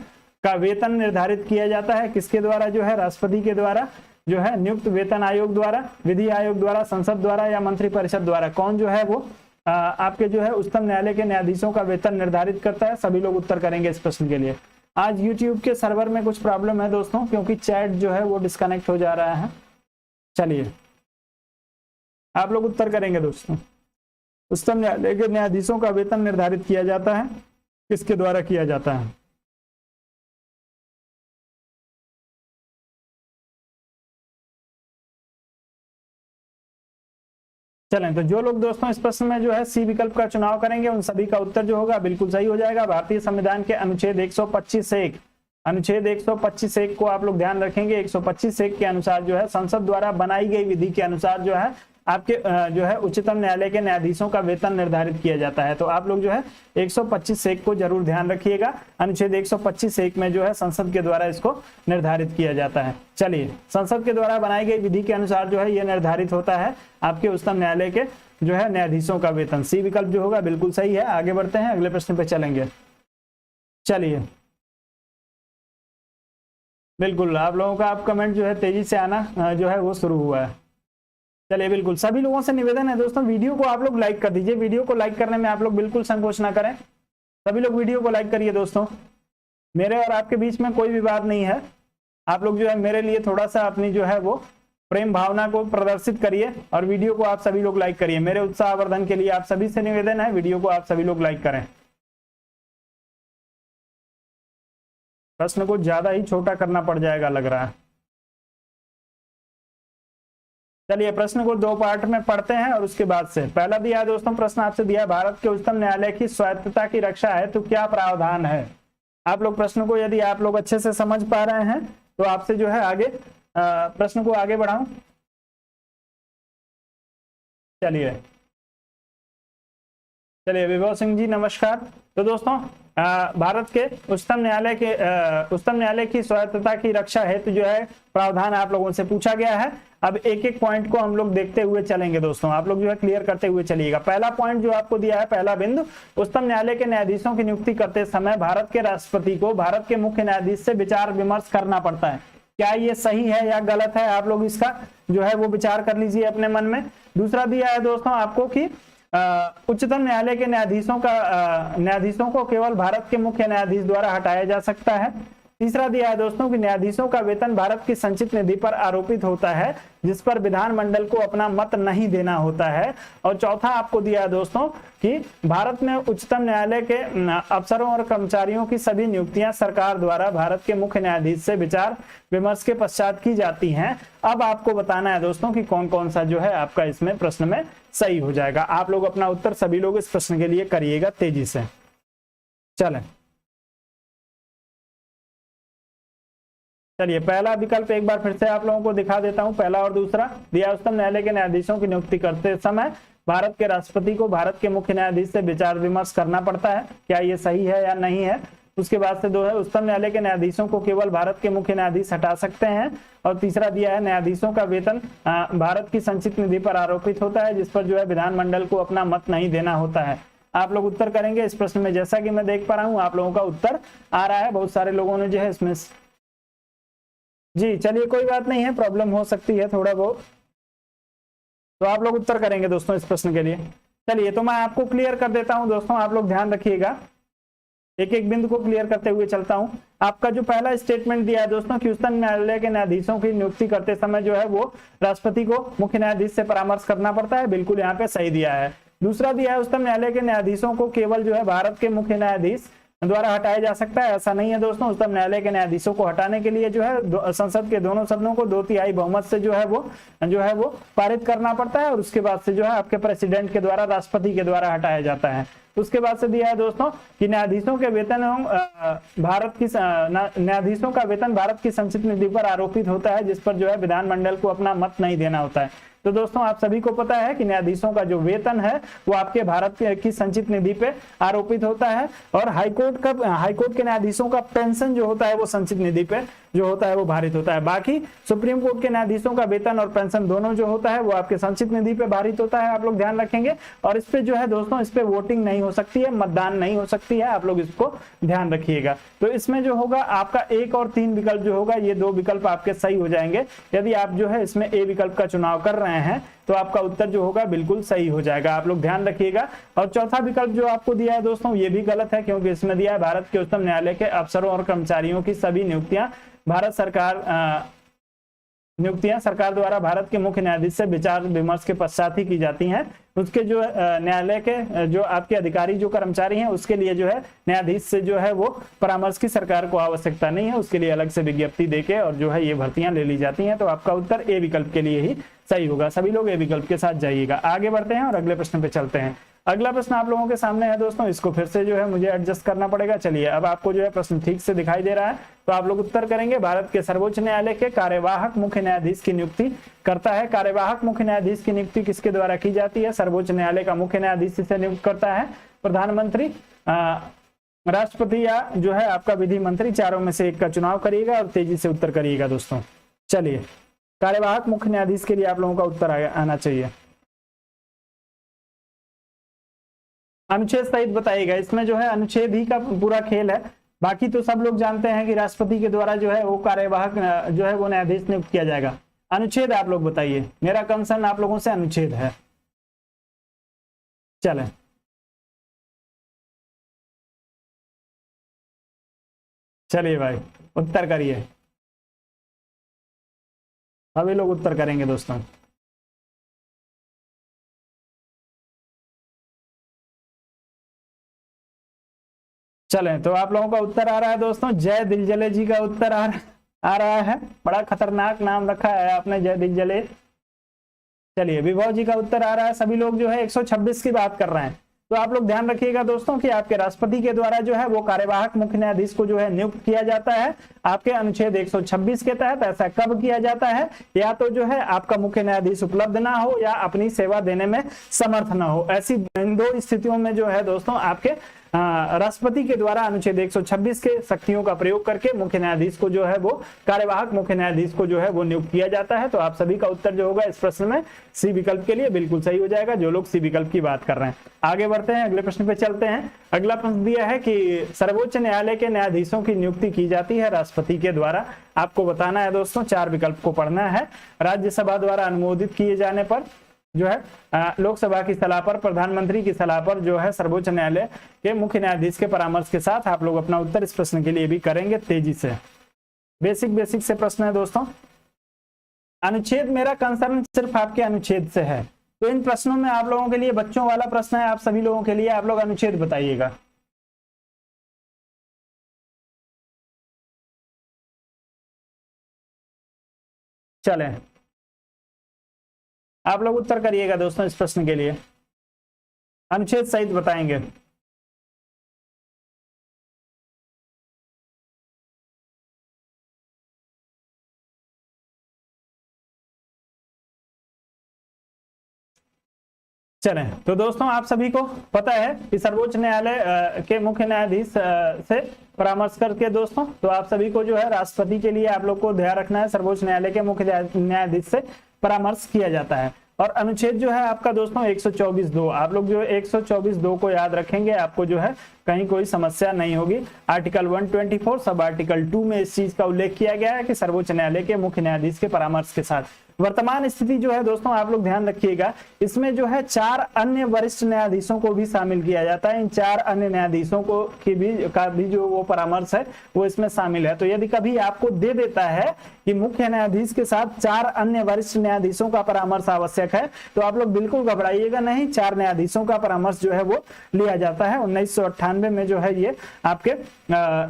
का वेतन निर्धारित किया जाता है किसके द्वारा? जो है राष्ट्रपति के द्वारा, जो है नियुक्त वेतन आयोग द्वारा, विधि आयोग द्वारा, संसद द्वारा या मंत्रिपरिषद द्वारा। कौन जो है वो आपके जो है उच्चतम न्यायालय के न्यायाधीशों का वेतन निर्धारित करता है? सभी लोग उत्तर करेंगे इस प्रश्न के लिए। आज YouTube के सर्वर में कुछ प्रॉब्लम है दोस्तों, क्योंकि चैट जो है वो डिस्कनेक्ट हो जा रहा है। चलिए आप लोग उत्तर करेंगे दोस्तों। उच्चतम न्यायालय के न्यायाधीशों का वेतन निर्धारित किया जाता है किसके द्वारा किया जाता है? चलें, तो जो लोग दोस्तों इस प्रश्न में जो है सी विकल्प का चुनाव करेंगे उन सभी का उत्तर जो होगा बिल्कुल सही हो जाएगा। भारतीय संविधान के अनुच्छेद 125(1) अनुच्छेद 125(1) को आप लोग ध्यान रखेंगे। 125(1) के अनुसार जो है संसद द्वारा बनाई गई विधि के अनुसार जो है आपके जो है उच्चतम न्यायालय के न्यायाधीशों का वेतन निर्धारित किया जाता है। तो आप लोग जो है 125(1) को जरूर ध्यान रखिएगा। अनुच्छेद 125(1) में जो है संसद के द्वारा इसको निर्धारित किया जाता है। चलिए, संसद के द्वारा बनाई गई विधि के अनुसार जो है ये निर्धारित होता है आपके उच्चतम न्यायालय के जो है न्यायाधीशों का वेतन। सी विकल्प जो होगा बिल्कुल सही है। आगे बढ़ते हैं, अगले प्रश्न पे चलेंगे। चलिए बिल्कुल, आप लोगों का आप कमेंट जो है तेजी से आना जो है वो शुरू हुआ है। चलिए बिल्कुल, सभी लोगों से निवेदन है दोस्तों, वीडियो को आप लोग लाइक कर दीजिए। वीडियो को लाइक करने में आप लोग बिल्कुल संकोच ना करें। सभी लोग वीडियो को लाइक करिए दोस्तों। मेरे और आपके बीच में कोई विवाद नहीं है। आप लोग जो है मेरे लिए थोड़ा सा अपनी जो है वो प्रेम भावना को प्रदर्शित करिए और वीडियो को आप सभी लोग लाइक करिए। मेरे उत्साहवर्धन के लिए आप सभी से निवेदन है, वीडियो को आप सभी लोग लाइक करें। प्रश्न को ज्यादा ही छोटा करना पड़ जाएगा लग रहा है। चलिए प्रश्न को दो पार्ट में पढ़ते हैं और उसके बाद से पहला दिया है दोस्तों, प्रश्न आपसे दिया, भारत के उच्चतम न्यायालय की स्वायत्तता की रक्षा है तो क्या प्रावधान है? आप लोग प्रश्न को यदि आप लोग अच्छे से समझ पा रहे हैं तो आपसे जो है आगे प्रश्न को आगे बढ़ाऊं। चलिए विभव सिंह जी नमस्कार। तो दोस्तों भारत के उच्चतम न्यायालय की स्वायत्तता की रक्षा हेतु जो है प्रावधान आप लोगों से पूछा गया है। अब एक एक पॉइंट को हम लोग देखते हुए चलेंगे दोस्तों, आप लोग जो है क्लियर करते हुए चलिएगा। पहला पॉइंट जो आपको दिया है, पहला बिंदु, उच्चतम न्यायालय के न्यायाधीशों की नियुक्ति करते समय भारत के राष्ट्रपति को भारत के मुख्य न्यायाधीश से विचार विमर्श करना पड़ता है। क्या ये सही है या गलत है? आप लोग इसका जो है वो विचार कर लीजिए अपने मन में। दूसरा दिया है दोस्तों आपको कि उच्चतम न्यायालय के न्यायाधीशों को केवल भारत के मुख्य न्यायाधीश द्वारा हटाया जा सकता है। तीसरा दिया है दोस्तों कि न्यायाधीशों का वेतन भारत की संचित निधि पर आरोपित होता है जिस पर विधानमंडल को अपना मत नहीं देना होता है। और चौथा आपको दिया है दोस्तों कि भारत में उच्चतम न्यायालय के अफसरों और कर्मचारियों की सभी नियुक्तियां सरकार द्वारा भारत के मुख्य न्यायाधीश से विचार विमर्श के पश्चात की जाती हैं। अब आपको बताना है दोस्तों कि कौन कौन सा जो है आपका इसमें प्रश्न में सही हो जाएगा। आप लोग अपना उत्तर सभी लोग इस प्रश्न के लिए करिएगा तेजी से। चलें, चलिए पहला विकल्प एक बार फिर से आप लोगों को दिखा देता हूं। पहला और दूसरा दिया, उच्चतम न्यायालय के न्यायाधीशों की नियुक्ति करते समय भारत के राष्ट्रपति को भारत के मुख्य न्यायाधीश से विचार विमर्श करना पड़ता है। क्या ये सही है या नहीं है? उसके बाद से दो है, उच्चतम न्यायालय के न्यायाधीशों को केवल भारत के मुख्य न्यायाधीश हटा सकते हैं। और तीसरा दिया है, न्यायाधीशों का वेतन भारत की संचित निधि पर आरोपित होता है जिस पर जो है विधानमंडल को अपना मत नहीं देना होता है। आप लोग उत्तर करेंगे इस प्रश्न में। जैसा कि मैं देख पा रहा हूं आप लोगों का उत्तर आ रहा है, बहुत सारे लोगों ने जो है इसमें जी। चलिए कोई बात नहीं है, प्रॉब्लम हो सकती है थोड़ा बहुत, तो आप लोग उत्तर करेंगे दोस्तों इस प्रश्न के लिए। चलिए तो मैं आपको क्लियर कर देता हूं दोस्तों, आप लोग ध्यान रखिएगा। एक एक बिंदु को क्लियर करते हुए चलता हूं। आपका जो पहला स्टेटमेंट दिया है दोस्तों कि उच्चतम न्यायालय के न्यायाधीशों की नियुक्ति करते समय जो है वो राष्ट्रपति को मुख्य न्यायाधीश से परामर्श करना पड़ता है, बिल्कुल यहाँ पे सही दिया है। दूसरा दिया है उच्चतम न्यायालय के न्यायाधीशों को केवल जो है भारत के मुख्य न्यायाधीश द्वारा हटाया जा सकता है, ऐसा नहीं है दोस्तों। उच्चतम न्यायालय के न्यायाधीशों को हटाने के लिए जो है संसद के दोनों सदनों को 2/3 बहुमत से जो है वो पारित करना पड़ता है और उसके बाद से जो है आपके प्रेसिडेंट के द्वारा, राष्ट्रपति के द्वारा हटाया जाता है। उसके बाद से दिया है दोस्तों कि न्यायाधीशों के वेतन न्यायाधीशों का वेतन भारत की संचित निधि पर आरोपित होता है, जिस पर जो है विधानमंडल को अपना मत नहीं देना होता है। तो दोस्तों आप सभी को पता है कि न्यायाधीशों का जो वेतन है वो आपके भारत की संचित निधि पे आरोपित होता है, और हाईकोर्ट के न्यायाधीशों का पेंशन जो होता है वो संचित निधि पे जो होता है वो भारित होता है। बाकी सुप्रीम कोर्ट के न्यायाधीशों का वेतन और पेंशन दोनों जो होता है वो आपके संचित निधि पे भारित होता है, आप लोग ध्यान रखेंगे। और इस पे जो है दोस्तों इस पे वोटिंग नहीं हो सकती है, मतदान नहीं हो सकती है, आप लोग इसको ध्यान रखिएगा। तो इसमें जो होगा आपका 1 और 3 विकल्प जो होगा, ये 2 विकल्प आपके सही हो जाएंगे। यदि आप जो है इसमें ए विकल्प का चुनाव कर रहे हैं तो आपका उत्तर जो होगा बिल्कुल सही हो जाएगा, आप लोग ध्यान रखिएगा। और चौथा विकल्प जो आपको दिया है दोस्तों ये भी गलत है, क्योंकि इसमें दिया है भारत के उच्चतम न्यायालय के अफसरों और कर्मचारियों की सभी नियुक्तियां भारत सरकार द्वारा भारत के मुख्य न्यायाधीश से विचार विमर्श के पश्चात ही की जाती हैं। उसके जो न्यायालय के जो आपके अधिकारी जो कर्मचारी हैं उसके लिए जो है न्यायाधीश से जो है वो परामर्श की सरकार को आवश्यकता नहीं है, उसके लिए अलग से विज्ञप्ति देके और जो है ये भर्तियां ले ली जाती हैं। तो आपका उत्तर ए विकल्प के लिए ही सही होगा, सभी लोग ए विकल्प के साथ जाइएगा। आगे बढ़ते हैं और अगले प्रश्न पे चलते हैं। अगला प्रश्न आप लोगों के सामने है दोस्तों, इसको फिर से जो है मुझे एडजस्ट करना पड़ेगा। चलिए अब आपको जो है प्रश्न ठीक से दिखाई दे रहा है, तो आप लोग उत्तर करेंगे। भारत के सर्वोच्च न्यायालय के कार्यवाहक मुख्य न्यायाधीश की नियुक्ति करता है। कार्यवाहक मुख्य न्यायाधीश की नियुक्ति किसके द्वारा की जाती है? सर्वोच्च न्यायालय का मुख्य न्यायाधीश इसे नियुक्त करता है। प्रधानमंत्री, राष्ट्रपति या जो है आपका विधि मंत्री, चारों में से एक का चुनाव करिएगा और तेजी से उत्तर करिएगा दोस्तों। चलिए कार्यवाहक मुख्य न्यायाधीश के लिए आप लोगों का उत्तर आना चाहिए। अनुच्छेद सहित बताइएगा, इसमें जो है अनुच्छेद ही का पूरा खेल है, बाकी तो सब लोग जानते हैं कि राष्ट्रपति के द्वारा जो है वो कार्यवाहक जो है वो न्यायाधीश नियुक्त किया जाएगा। अनुच्छेद आप लोग बताइए, मेरा कंसर्न आप लोगों से अनुच्छेद है। चलें चलिए भाई उत्तर करिए, सभी लोग उत्तर करेंगे दोस्तों। चलें तो आप लोगों का उत्तर आ रहा है दोस्तों, जय दिलजले जी का उत्तर आ रहा है। बड़ा खतरनाक नाम रखा है आपने, जय दिलजले। चलिए विभव जी का उत्तर आ रहा है। सभी लोग जो है 126 की बात कर रहे हैं। तो आप लोग ध्यान रखिएगा दोस्तों कि आपके राष्ट्रपति के द्वारा जो है वो कार्यवाहक मुख्य न्यायाधीश को जो है नियुक्त किया जाता है आपके अनुच्छेद 126 के तहत। ऐसा कब किया जाता है? या तो जो है आपका मुख्य न्यायाधीश उपलब्ध ना हो या अपनी सेवा देने में समर्थ ना हो, ऐसी इन 2 स्थितियों में जो है दोस्तों आपके राष्ट्रपति के द्वारा अनुच्छेद 126 के शक्तियों का प्रयोग करके मुख्य न्यायाधीश को जो है वो कार्यवाहक मुख्य न्यायाधीश को जो है वो नियुक्त किया जाता है। तो आप सभी का उत्तर जो होगा इस प्रश्न में सी विकल्प के लिए बिल्कुल सही हो जाएगा, जो लोग सी विकल्प की बात कर रहे हैं। आगे बढ़ते हैं, अगले प्रश्न पे चलते हैं। अगला प्रश्न दिया है कि सर्वोच्च न्यायालय के न्यायाधीशों की नियुक्ति की जाती है राष्ट्रपति के द्वारा। आपको बताना है दोस्तों, 4 विकल्प को पढ़ना है। राज्यसभा द्वारा अनुमोदित किए जाने पर, जो है लोकसभा की सलाह पर, प्रधानमंत्री की सलाह पर, जो है सर्वोच्च न्यायालय के मुख्य न्यायाधीश के परामर्श के साथ। आप लोग अपना उत्तर इस प्रश्न के लिए भी करेंगे तेजी से। बेसिक से प्रश्न है दोस्तों। अनुच्छेद, मेरा कंसर्न सिर्फ आपके अनुच्छेद से है, तो इन प्रश्नों में आप लोगों के लिए बच्चों वाला प्रश्न है, आप सभी लोगों के लिए। आप लोग अनुच्छेद बताइएगा। चलें आप लोग उत्तर करिएगा दोस्तों इस प्रश्न के लिए, अनुच्छेद सहित बताएंगे। चलें तो दोस्तों आप सभी को पता है कि सर्वोच्च न्यायालय के मुख्य न्यायाधीश से परामर्श करके दोस्तों, तो आप सभी को जो है राष्ट्रपति के लिए आप लोग को ध्यान रखना है, सर्वोच्च न्यायालय के मुख्य न्यायाधीश से परामर्श किया जाता है। और अनुच्छेद जो है आपका दोस्तों 124(2), आप लोग जो 124(2) को याद रखेंगे, आपको जो है कहीं कोई समस्या नहीं होगी। आर्टिकल 124 सब आर्टिकल 2 में इस चीज का उल्लेख किया गया है कि सर्वोच्च न्यायालय के मुख्य न्यायाधीश के परामर्श के साथ। वर्तमान स्थिति जो है दोस्तों आप लोग ध्यान रखिएगा, इसमें जो है 4 अन्य वरिष्ठ न्यायाधीशों को भी शामिल किया जाता है। इन 4 अन्य न्यायाधीशों को का भी जो वो परामर्श है वो इसमें शामिल है। तो यदि कभी आपको दे देता है कि मुख्य न्यायाधीश के साथ 4 अन्य वरिष्ठ न्यायाधीशों का परामर्श आवश्यक है, तो आप लोग बिल्कुल घबराइएगा नहीं, 4 न्यायाधीशों का परामर्श जो है वो लिया जाता है। 1998 में जो है ये आपके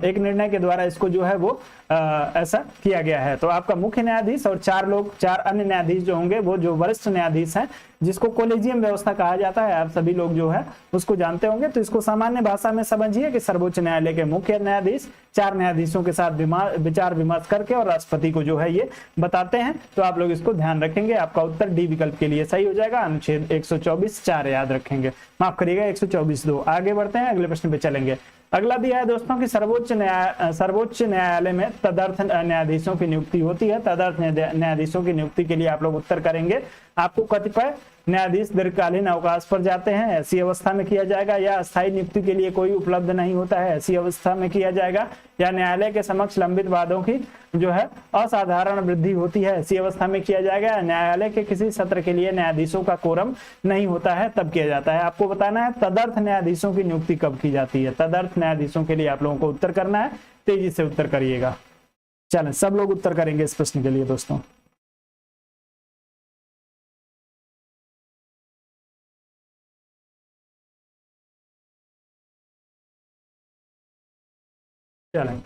एक निर्णय के द्वारा इसको जो है वो ऐसा किया गया है। तो आपका मुख्य न्यायाधीश और 4 अन्य न्यायाधीश जो होंगे वो जो वरिष्ठ न्यायाधीश हैं, जिसको कोलेजियम व्यवस्था कहा जाता है, आप सभी लोग जो है उसको जानते होंगे। तो इसको सामान्य भाषा में समझिए कि सर्वोच्च न्यायालय के मुख्य न्यायाधीश 4 न्यायाधीशों के साथ विचार विमर्श करके और राष्ट्रपति को जो है ये बताते हैं। तो आप लोग इसको ध्यान रखेंगे, आपका उत्तर डी विकल्प के लिए सही हो जाएगा। अनुच्छेद 124(4) याद रखेंगे, माफ करिएगा 124(2). आगे बढ़ते हैं, अगले प्रश्न पे चलेंगे। अगला दिया है दोस्तों कि सर्वोच्च न्यायालय में तदर्थ न्यायाधीशों की नियुक्ति होती है। तदर्थ न्यायाधीशों की नियुक्ति के लिए आप लोग उत्तर करेंगे, आपको कतिपय न्यायाधीश दीर्घकालीन अवकाश पर जाते हैं, ऐसी अवस्था में किया जाएगा, या अस्थायी नियुक्ति के लिए कोई उपलब्ध नहीं होता है, ऐसी अवस्था में किया जाएगा, या न्यायालय के समक्ष लंबित वादों की जो है असाधारण वृद्धि होती है, ऐसी अवस्था में किया जाएगा, न्यायालय के किसी सत्र के लिए न्यायाधीशों का कोरम नहीं होता है तब किया जाता है। आपको बताना है तदर्थ न्यायाधीशों की नियुक्ति कब की जाती है। तदर्थ न्यायाधीशों के लिए आप लोगों को उत्तर करना है, तेजी से उत्तर करिएगा। चलें, सब लोग उत्तर करेंगे इस प्रश्न के लिए दोस्तों। चलें,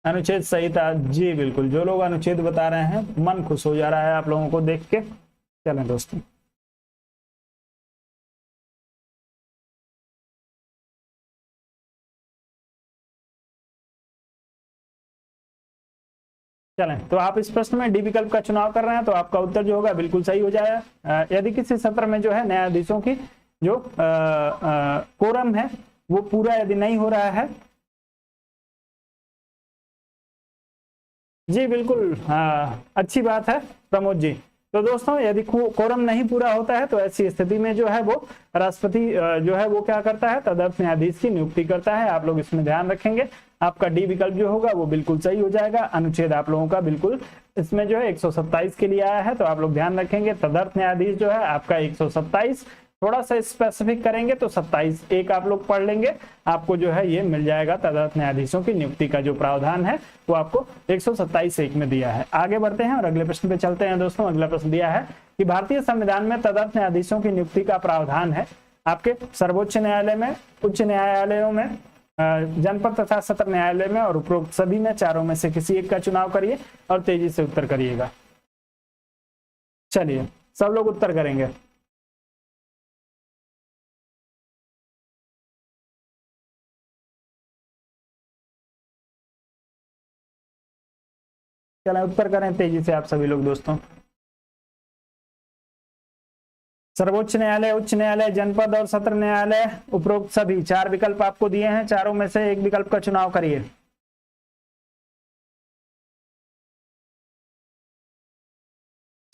अनुच्छेद संहिता, जी बिल्कुल, जो लोग अनुच्छेद बता रहे हैं मन खुश हो जा रहा है आप लोगों को देख के। चलें दोस्तों, चलें, तो आप इस प्रश्न में डी विकल्प का चुनाव कर रहे हैं, तो आपका उत्तर जो होगा बिल्कुल सही हो जाएगा। यदि किसी सत्र में जो है न्यायाधीशों की जो कोरम है वो पूरा यदि नहीं हो रहा है, जी बिल्कुल, अच्छी बात है प्रमोद जी। तो दोस्तों यदि कोरम नहीं पूरा होता है तो ऐसी स्थिति में जो है वो राष्ट्रपति जो है वो क्या करता है, तदर्थ न्यायाधीश की नियुक्ति करता है। आप लोग इसमें ध्यान रखेंगे, आपका डी विकल्प जो होगा वो बिल्कुल सही हो जाएगा। अनुच्छेद आप लोगों का बिल्कुल इसमें जो है 127 के लिए आया है, तो आप लोग ध्यान रखेंगे तदर्थ न्यायाधीश जो है आपका 127, थोड़ा सा स्पेसिफिक करेंगे तो 27(1) आप लोग पढ़ लेंगे, आपको जो है ये मिल जाएगा। तदर्थ न्यायाधीशों की नियुक्ति का जो प्रावधान है वो आपको 127(1) में दिया है। आगे बढ़ते हैं और अगले प्रश्न पे चलते हैं दोस्तों। अगला प्रश्न दिया है कि भारतीय संविधान में तदर्थ न्यायाधीशों की नियुक्ति का प्रावधान है आपके सर्वोच्च न्यायालय में, उच्च न्यायालयों में, जनपद तथा सत्र न्यायालय में और उपरोक्त सभी में चारों में से किसी एक का चुनाव करिए और तेजी से उत्तर करिएगा। चलिए, सब लोग उत्तर करेंगे। चलें, उत्तर करें तेजी से आप सभी लोग दोस्तों। सर्वोच्च न्यायालय, उच्च न्यायालय, जनपद और सत्र न्यायालय, उपरोक्त सभी, 4 विकल्प आपको दिए हैं, चारों में से एक विकल्प का चुनाव करिए।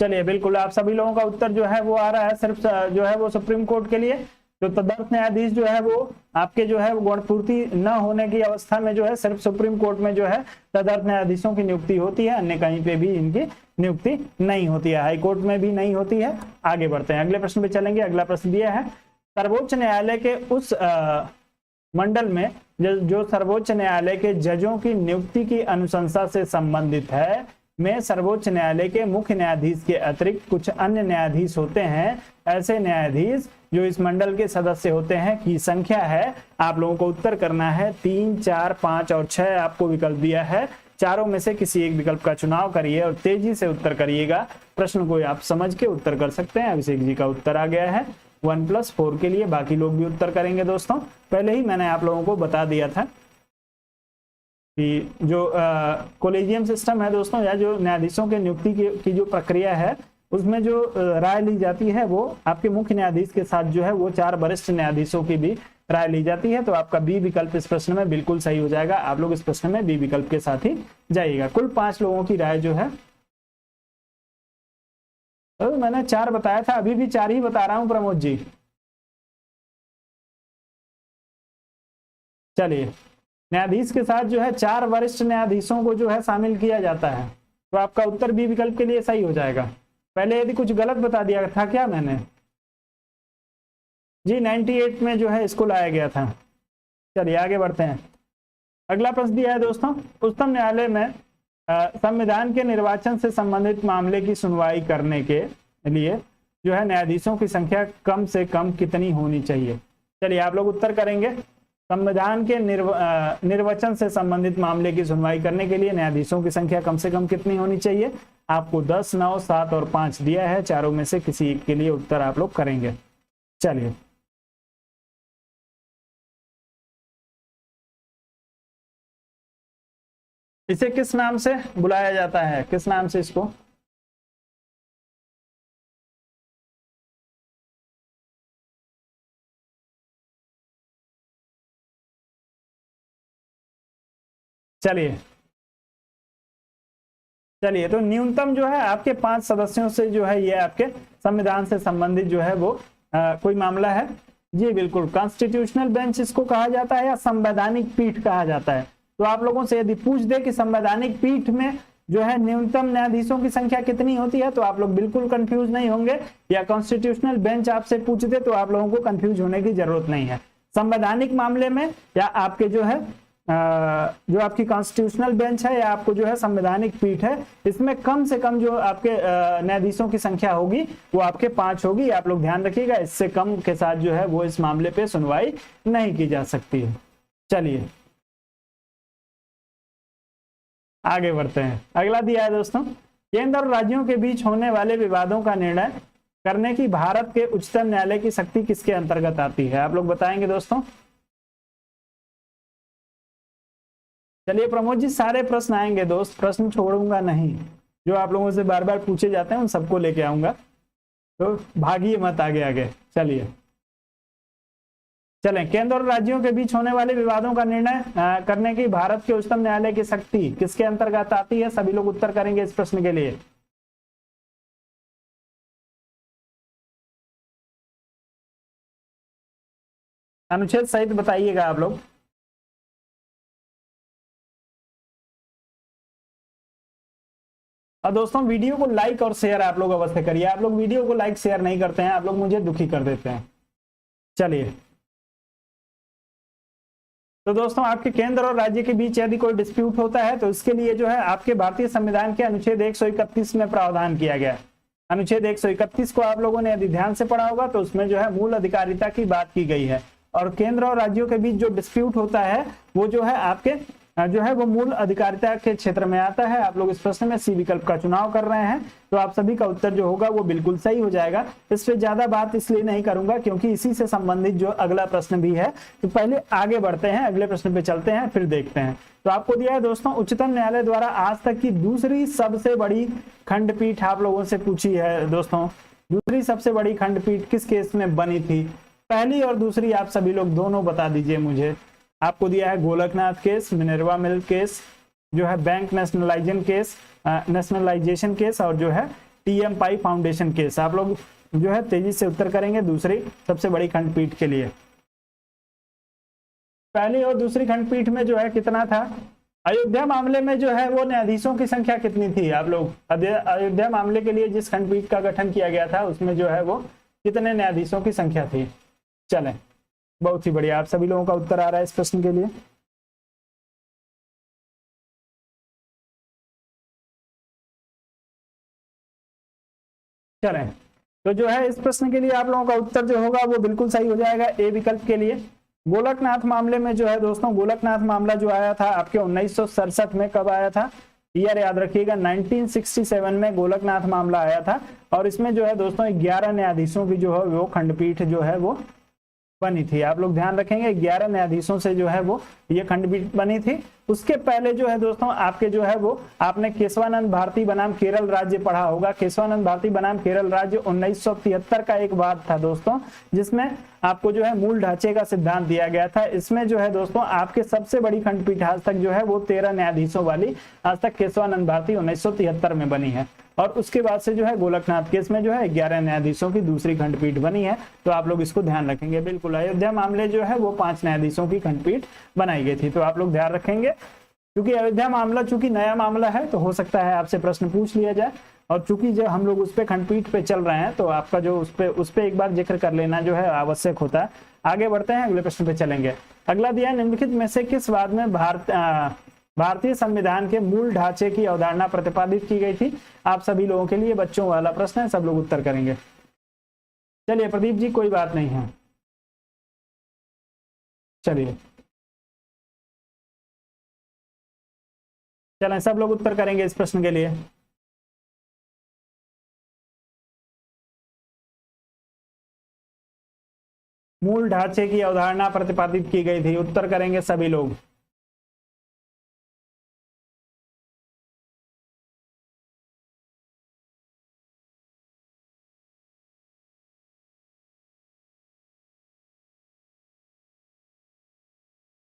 चलिए, बिल्कुल आप सभी लोगों का उत्तर जो है वो आ रहा है, सिर्फ जो है वो सुप्रीम कोर्ट के लिए जो तदर्थ न्यायाधीश जो है वो आपके जो है गुणपूर्ति न होने की अवस्था में जो है सिर्फ सुप्रीम कोर्ट में जो है तदर्थ न्यायाधीशों की नियुक्ति होती है, अन्य कहीं पे भी इनकी नियुक्ति नहीं होती है, हाई कोर्ट में भी नहीं होती है। आगे बढ़ते हैं, अगले प्रश्न पे चलेंगे। अगला प्रश्न दिया है सर्वोच्च न्यायालय के उस मंडल में जो सर्वोच्च न्यायालय के जजों की नियुक्ति की अनुशंसा से संबंधित है में सर्वोच्च न्यायालय के मुख्य न्यायाधीश के अतिरिक्त कुछ अन्य न्यायाधीश होते हैं, ऐसे न्यायाधीश जो इस मंडल के सदस्य होते हैं की संख्या है। आप लोगों को उत्तर करना है 3, 4, 5 और 6 आपको विकल्प दिया है, चारों में से किसी एक विकल्प का चुनाव करिए और तेजी से उत्तर करिएगा। प्रश्न को आप समझ के उत्तर कर सकते हैं। अभिषेक जी का उत्तर आ गया है 1+4 के लिए, बाकी लोग भी उत्तर करेंगे दोस्तों। पहले ही मैंने आप लोगों को बता दिया था कि जो कोलेजियम सिस्टम है दोस्तों, या जो न्यायाधीशों के नियुक्ति की जो प्रक्रिया है उसमें जो राय ली जाती है वो आपके मुख्य न्यायाधीश के साथ जो है वो 4 वरिष्ठ न्यायाधीशों की भी राय ली जाती है। तो आपका बी विकल्प इस प्रश्न में बिल्कुल सही हो जाएगा। आप लोग इस प्रश्न में बी विकल्प के साथ ही जाइएगा। कुल 5 लोगों की राय जो है, तो मैंने 4 बताया था, अभी भी 4 ही बता रहा हूं प्रमोद जी। चलिए, न्यायाधीश के साथ जो है 4 वरिष्ठ न्यायाधीशों को जो है शामिल किया जाता है। तो आपका उत्तर बी विकल्प के लिए सही हो जाएगा। पहले यदि कुछ गलत बता दिया था क्या मैंने जी, 98 में जो है इसको लाया गया था। चलिए आगे बढ़ते हैं। अगला प्रश्न दिया है दोस्तों, उच्चतम न्यायालय में संविधान के निर्वाचन से संबंधित मामले की सुनवाई करने के लिए जो है न्यायाधीशों की संख्या कम से कम कितनी होनी चाहिए। चलिए आप लोग उत्तर करेंगे। संविधान के निर्वाचन से संबंधित मामले की सुनवाई करने के लिए न्यायाधीशों की संख्या कम से कम कितनी होनी चाहिए। आपको 10, 9, 7 और 5 दिया है, चारों में से किसी एक के लिए उत्तर आप लोग करेंगे। चलिए इसे किस नाम से बुलाया जाता है, किस नाम से इसको? चलिए तो न्यूनतम जो है आपके 5 सदस्यों से जो है ये आपके संविधान से संबंधित जो है वो कोई मामला है। जी बिल्कुल, कॉन्स्टिट्यूशनल बेंच इसको कहा जाता है या संवैधानिक पीठ कहा जाता है। तो आप लोगों से यदि पूछ दे कि संवैधानिक पीठ में जो है न्यूनतम न्यायाधीशों की संख्या कितनी होती है, तो आप लोग बिल्कुल कंफ्यूज नहीं होंगे। या कॉन्स्टिट्यूशनल बेंच आपसे पूछ दे तो आप लोगों को कंफ्यूज होने की जरूरत नहीं है। संवैधानिक मामले में या आपके जो है जो आपकी कॉन्स्टिट्यूशनल बेंच है या आपको जो है संवैधानिक पीठ है, इसमें कम से कम जो आपके न्यायाधीशों की संख्या होगी वो आपके 5 होगी। आप लोग ध्यान रखिएगा, इससे कम के साथ जो है वो इस मामले पे सुनवाई नहीं की जा सकती है। चलिए आगे बढ़ते हैं। अगला दिया है दोस्तों, केंद्र और राज्यों के बीच होने वाले विवादों का निर्णय करने की भारत के उच्चतम न्यायालय की शक्ति किसके अंतर्गत आती है। आप लोग बताएंगे दोस्तों। चलिए प्रमोद जी, सारे प्रश्न आएंगे दोस्त, प्रश्न छोड़ूंगा नहीं। जो आप लोगों से बार बार पूछे जाते हैं उन सबको लेके आऊंगा, तो भागिए मत आगे आगे। चलिए चलें, केंद्र और राज्यों के बीच होने वाले विवादों का निर्णय करने की भारत के उच्चतम न्यायालय की शक्ति किसके अंतर्गत आती है। सभी लोग उत्तर करेंगे इस प्रश्न के लिए। अनुच्छेद सहित बताइएगा आप लोग। और दोस्तों वीडियो को लाइक और शेयर आप लोग अवश्य करिए। आप लोग वीडियो को लाइक शेयर नहीं करते हैं, आप लोग मुझे दुखी कर देते हैं। चलिए तो दोस्तों, आपके केंद्र और राज्य के बीच यदि कोई डिस्प्यूट होता है तो इसके लिए जो है आपके भारतीय संविधान के अनुच्छेद 131 में प्रावधान किया गया है। अनुच्छेद 131 को आप लोगों ने यदि ध्यान से पढ़ा होगा तो उसमें जो है मूल अधिकारिता की बात की गई है। और केंद्र और राज्यों के बीच जो डिस्प्यूट होता है वो जो है आपके जो है वो मूल अधिकारिता के क्षेत्र में आता है। आप लोग इस प्रश्न में सी विकल्प का चुनाव कर रहे हैं, तो आप सभी का उत्तर जो होगा वो बिल्कुल सही हो जाएगा। इस पे ज्यादा बात इसलिए नहीं करूंगा क्योंकि इसी से संबंधित जो अगला प्रश्न भी है। तो पहले आगे बढ़ते हैं, अगले प्रश्न पे चलते हैं, फिर देखते हैं। तो आपको दिया है दोस्तों, उच्चतम न्यायालय द्वारा आज तक की दूसरी सबसे बड़ी खंडपीठ आप लोगों से पूछी है दोस्तों। दूसरी सबसे बड़ी खंडपीठ किस केस में बनी थी? पहली और दूसरी आप सभी लोग दोनों बता दीजिए मुझे। आपको दिया है Golaknath case, Minerva milk case, जो है बैंक नेशनलाइजेशन केस और जो है टीएम पाई फाउंडेशन केस। आप लोग जो है तेजी से उत्तर करेंगे दूसरी सबसे बड़ी खंडपीठ के लिए। पहली और दूसरी खंडपीठ में जो है कितना था? अयोध्या मामले में जो है वो न्यायाधीशों की संख्या कितनी थी? आप लोग अयोध्या मामले के लिए जिस खंडपीठ का गठन किया गया था उसमें जो है वो कितने न्यायाधीशों की संख्या थी? चलें, बहुत ही बढ़िया, आप सभी लोगों का उत्तर आ रहा है इस प्रश्न के लिए। चलें, तो जो है इस प्रश्न के लिए आप लोगों का उत्तर जो होगा वो बिल्कुल सही हो जाएगा ए विकल्प के लिए। गोलकनाथ मामले में जो है दोस्तों, गोलकनाथ मामला जो आया था आपके 1967 में, कब आया था? ईयर याद रखिएगा, 1967 में गोलकनाथ मामला आया था। और इसमें जो है दोस्तों 11 न्यायाधीशों की जो है वो खंडपीठ जो है वो बनी थी। आप लोग ध्यान रखेंगे 11 न्यायाधीशों से जो है वो ये खंडपीठ बनी थी। उसके पहले जो है दोस्तों आपके जो है वो आपने केशवानंद भारती बनाम केरल राज्य पढ़ा होगा। केशवानंद भारती बनाम केरल राज्य 1973 का एक वाद था दोस्तों, जिसमें आपको जो है मूल ढांचे का सिद्धांत दिया गया था। इसमें जो है दोस्तों आपके सबसे बड़ी खंडपीठ आज तक जो है वो 13 न्यायाधीशों वाली आज तक केशवानंद भारती 1973 में बनी है। और उसके बाद से जो है गोलकनाथ केस में जो है 11 न्यायाधीशों की दूसरी खंडपीठ बनी है, तो आप लोग इसको ध्यान रखेंगे। बिल्कुल, अयोध्या मामले जो है वो 5 न्यायाधीशों की खंडपीठ बनाई गई थी, तो आप लोग ध्यान रखेंगे। क्योंकि अयोध्या मामला चूंकि नया मामला है तो हो सकता है आपसे प्रश्न पूछ लिया जाए, और चूंकि जो हम लोग उस पे खंडपीठ पे चल रहे हैं तो आपका जो उस पे एक बार जिक्र कर लेना जो है आवश्यक होता है। आगे बढ़ते हैं, अगले प्रश्न पे चलेंगे। अगला दिया है, निम्नलिखित में से किस वाद में भारतीय संविधान के मूल ढांचे की अवधारणा प्रतिपादित की गई थी? आप सभी लोगों के लिए बच्चों वाला प्रश्न है, सब लोग उत्तर करेंगे। चलिए प्रदीप जी, कोई बात नहीं है, चलिए चलें, सब लोग उत्तर करेंगे इस प्रश्न के लिए। मूल ढांचे की अवधारणा प्रतिपादित की गई थी, उत्तर करेंगे सभी लोग।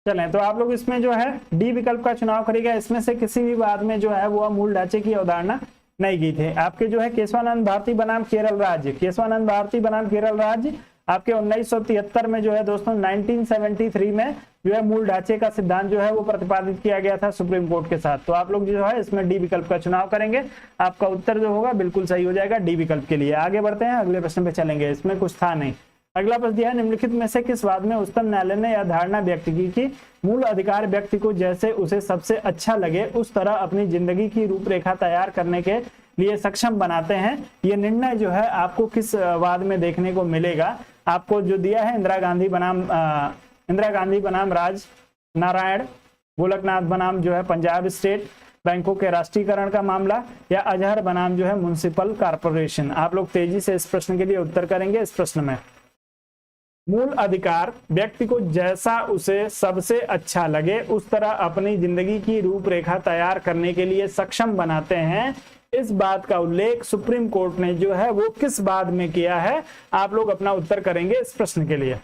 चलें, तो आप लोग इसमें जो है डी विकल्प का चुनाव करेगा। इसमें से किसी भी वाद में जो है वो मूल ढांचे की अवधारणा नहीं की थी। आपके जो है केशवानंद भारती बनाम केरल राज्य, केशवानंद भारती बनाम केरल राज्य आपके 1973 में जो है दोस्तों 1973 में जो है मूल ढांचे का सिद्धांत जो है वो प्रतिपादित किया गया था सुप्रीम कोर्ट के साथ। तो आप लोग जो है इसमें डी विकल्प का चुनाव करेंगे, आपका उत्तर जो होगा बिल्कुल सही हो जाएगा डी विकल्प के लिए। आगे बढ़ते हैं, अगले प्रश्न पे चलेंगे, इसमें कुछ था नहीं। अगला प्रश्न दिया है, निम्नलिखित में से किस वाद में उच्चतम न्यायालय ने यह धारणा व्यक्त की कि मूल अधिकार व्यक्ति को जैसे उसे सबसे अच्छा लगे उस तरह अपनी जिंदगी की रूपरेखा तैयार करने के लिए सक्षम बनाते हैं? ये निर्णय जो है आपको किस वाद में देखने को मिलेगा? आपको जो दिया है इंदिरा गांधी बनाम राज नारायण, गोलकनाथ बनाम जो है पंजाब स्टेट बैंकों के राष्ट्रीयकरण का मामला, या अजहर बनाम जो है म्युनिसिपल कॉर्पोरेशन। आप लोग तेजी से इस प्रश्न के लिए उत्तर करेंगे। इस प्रश्न में मूल अधिकार व्यक्ति को जैसा उसे सबसे अच्छा लगे उस तरह अपनी जिंदगी की रूपरेखा तैयार करने के लिए सक्षम बनाते हैं, इस बात का उल्लेख सुप्रीम कोर्ट ने जो है वो किस बात में किया है? आप लोग अपना उत्तर करेंगे इस प्रश्न के लिए।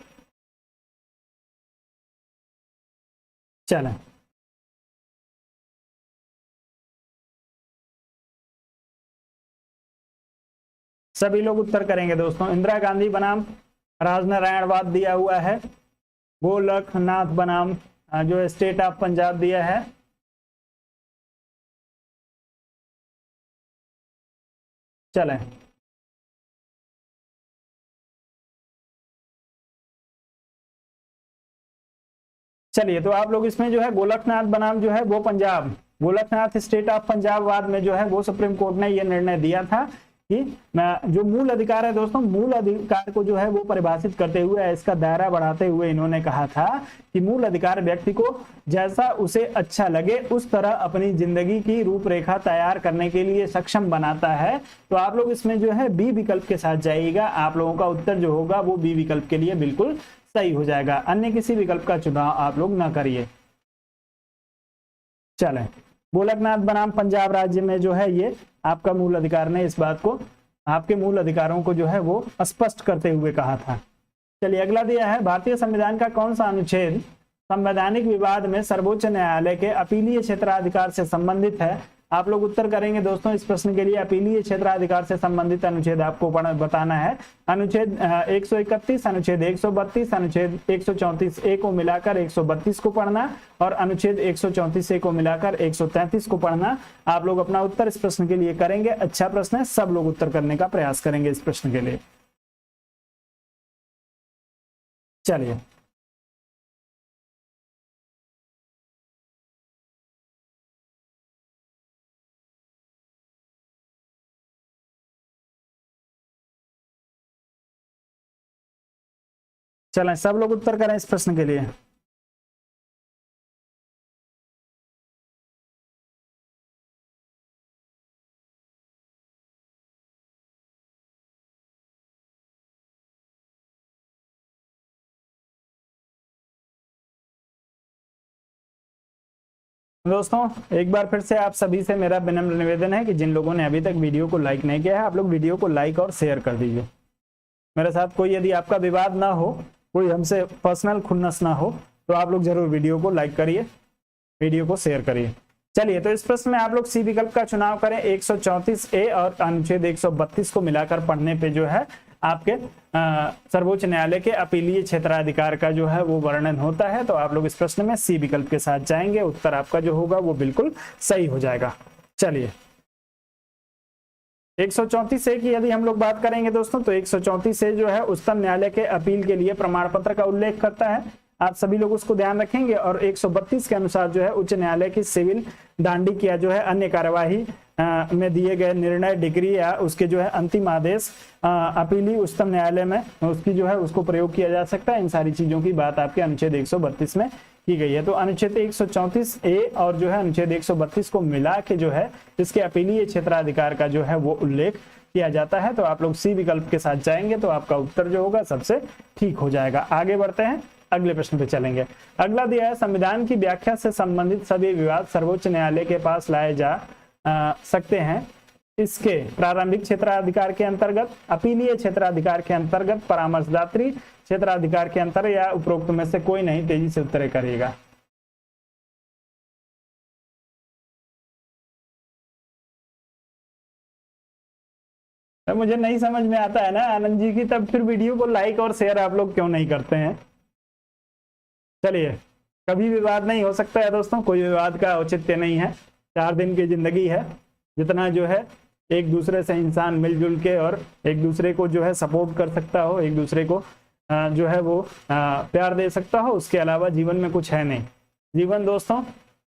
चलें, सभी लोग उत्तर करेंगे दोस्तों। इंदिरा गांधी बनाम राजनारायण वाद दिया हुआ है, गोलकनाथ बनाम जो स्टेट ऑफ पंजाब दिया है। चलें, चलिए, तो आप लोग इसमें जो है गोलकनाथ बनाम जो है वो पंजाब, गोलकनाथ स्टेट ऑफ पंजाब वाद में जो है वो सुप्रीम कोर्ट ने ये निर्णय दिया था कि जो मूल अधिकार है दोस्तों, मूल अधिकार को जो है वो परिभाषित करते हुए, इसका दायरा बढ़ाते हुए इन्होंने कहा था कि मूल अधिकार व्यक्ति को जैसा उसे अच्छा लगे उस तरह अपनी जिंदगी की रूपरेखा तैयार करने के लिए सक्षम बनाता है। तो आप लोग इसमें जो है बी विकल्प के साथ जाइएगा, आप लोगों का उत्तर जो होगा वो बी विकल्प के लिए बिल्कुल सही हो जाएगा। अन्य किसी विकल्प का चुनाव आप लोग ना करिए। चलें, गोलकनाथ बनाम पंजाब राज्य में जो है ये आपका मूल अधिकार ने इस बात को, आपके मूल अधिकारों को जो है वो स्पष्ट करते हुए कहा था। चलिए, अगला दिया है, भारतीय संविधान का कौन सा अनुच्छेद संवैधानिक विवाद में सर्वोच्च न्यायालय के अपीलीय क्षेत्राधिकार से संबंधित है? आप लोग उत्तर करेंगे दोस्तों इस प्रश्न के लिए। अपीलीय क्षेत्राधिकार से संबंधित अनुच्छेद आपको बताना है। अनुच्छेद 131, अनुच्छेद 132, अनुच्छेद 134 ए को मिलाकर 132 को पढ़ना, और अनुच्छेद 134 ए को मिलाकर 133 को पढ़ना। आप लोग अपना उत्तर इस प्रश्न के लिए करेंगे। अच्छा प्रश्न है, सब लोग उत्तर करने का प्रयास करेंगे इस प्रश्न के लिए। चलिए, चलें, सब लोग उत्तर करें इस प्रश्न के लिए। दोस्तों एक बार फिर से आप सभी से मेरा विनम्र निवेदन है कि जिन लोगों ने अभी तक वीडियो को लाइक नहीं किया है, आप लोग वीडियो को लाइक और शेयर कर दीजिए। मेरे साथ कोई यदि आपका विवाद ना हो, कोई हमसे पर्सनल खुन्नस ना हो, तो आप लोग जरूर वीडियो को लाइक करिए, वीडियो को शेयर करिए। चलिए, तो इस प्रश्न में आप लोग सी विकल्प का चुनाव करें। 134A और अनुच्छेद 132 को मिलाकर पढ़ने पे जो है आपके सर्वोच्च न्यायालय के अपीलीय क्षेत्राधिकार का जो है वो वर्णन होता है। तो आप लोग इस प्रश्न में सी विकल्प के साथ जाएंगे, उत्तर आपका जो होगा वो बिल्कुल सही हो जाएगा। चलिए, 134A की यदि हम लोग बात करेंगे दोस्तों, तो 134A जो है उच्चतम न्यायालय के अपील के लिए प्रमाण पत्र का उल्लेख करता है। आप सभी लोग उसको ध्यान रखेंगे। और 132 के अनुसार जो है उच्च न्यायालय की सिविल, दांडिक या जो है अन्य कार्यवाही में दिए गए निर्णय, डिग्री या उसके जो है अंतिम आदेश अपीली उच्चतम न्यायालय में उसकी जो है उसको प्रयोग किया जा सकता है। इन सारी चीजों की बात आपके अनुच्छेद 132 में की गई है। तो अनुच्छेद 134A और जो है अनुच्छेद 132 को मिला के जो है इसके अपीलीय क्षेत्राधिकार का जो है वो उल्लेख किया जाता है। तो आप लोग सी विकल्प के साथ जाएंगे तो आपका उत्तर जो होगा सबसे ठीक हो जाएगा। आगे बढ़ते हैं, अगले प्रश्न पे चलेंगे। अगला दिया है, संविधान की व्याख्या से संबंधित सभी विवाद सर्वोच्च न्यायालय के पास लाए जा सकते हैं। इसके प्रारंभिक क्षेत्राधिकार के अंतर्गत, अपीलीय क्षेत्राधिकार के अंतर्गत, परामर्शदात्री क्षेत्राधिकार के अंतर्गत या उपरोक्त में से कोई नहीं। तेजी से उत्तर करिएगा। तो मुझे नहीं समझ में आता है ना आनंद जी की, तब फिर वीडियो को लाइक और शेयर आप लोग क्यों नहीं करते हैं? चलिए, कभी विवाद नहीं हो सकता है दोस्तों, कोई विवाद का औचित्य नहीं है। 4 दिन की जिंदगी है, जितना जो है एक दूसरे से इंसान मिलजुल के और एक दूसरे को जो है सपोर्ट कर सकता हो, एक दूसरे को जो है वो प्यार दे सकता हो, उसके अलावा जीवन में कुछ है नहीं। जीवन दोस्तों,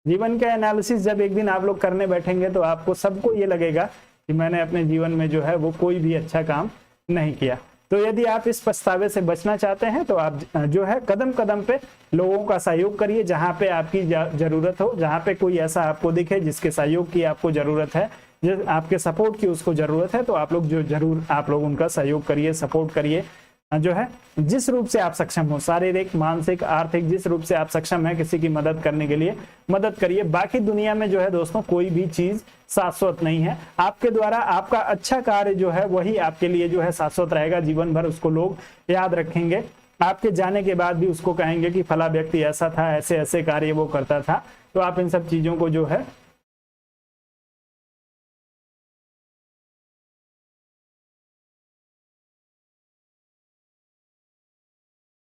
जीवन का एनालिसिस जब एक दिन आप लोग करने बैठेंगे तो आपको सबको ये लगेगा कि मैंने अपने जीवन में जो है वो कोई भी अच्छा काम नहीं किया। तो यदि आप इस पछतावे से बचना चाहते हैं तो आप जो है कदम कदम पे लोगों का सहयोग करिए। जहां पे आपकी जरूरत हो, जहां पे कोई ऐसा आपको दिखे जिसके सहयोग की आपको जरूरत है, जिस आपके सपोर्ट की उसको जरूरत है, तो आप लोग जो जरूर आप लोग उनका सहयोग करिए, सपोर्ट करिए। जो है जिस रूप से आप सक्षम हो, शारीरिक, मानसिक, आर्थिक, जिस रूप से आप सक्षम है किसी की मदद करने के लिए मदद करिए। बाकी दुनिया में जो है दोस्तों कोई भी चीज शाश्वत नहीं है। आपके द्वारा आपका अच्छा कार्य जो है वही आपके लिए जो है शाश्वत रहेगा। जीवन भर उसको लोग याद रखेंगे। आपके जाने के बाद भी उसको कहेंगे कि फला व्यक्ति ऐसा था, ऐसे ऐसे कार्य वो करता था। तो आप इन सब चीजों को जो है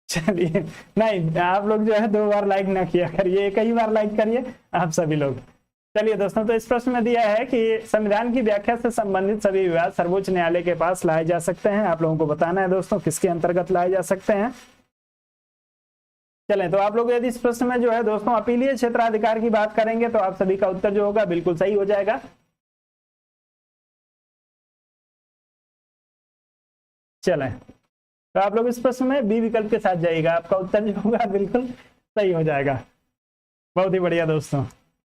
चलिए, नहीं आप लोग जो है 2 बार लाइक ना किया करिए, कई बार लाइक करिए आप सभी लोग। चलिए दोस्तों, तो इस प्रश्न में दिया है कि संविधान की व्याख्या से संबंधित सभी विवाद सर्वोच्च न्यायालय के पास लाए जा सकते हैं। आप लोगों को बताना है दोस्तों किसके अंतर्गत लाए जा सकते हैं। चलें, तो आप लोग यदि इस प्रश्न में जो है दोस्तों अपीलीय क्षेत्राधिकार की बात करेंगे तो आप सभी का उत्तर जो होगा बिल्कुल सही हो जाएगा। चलें, तो आप लोग इस प्रश्न में बी विकल्प के साथ जाइएगा, आपका उत्तर जो होगा बिल्कुल सही हो जाएगा। बहुत ही बढ़िया दोस्तों,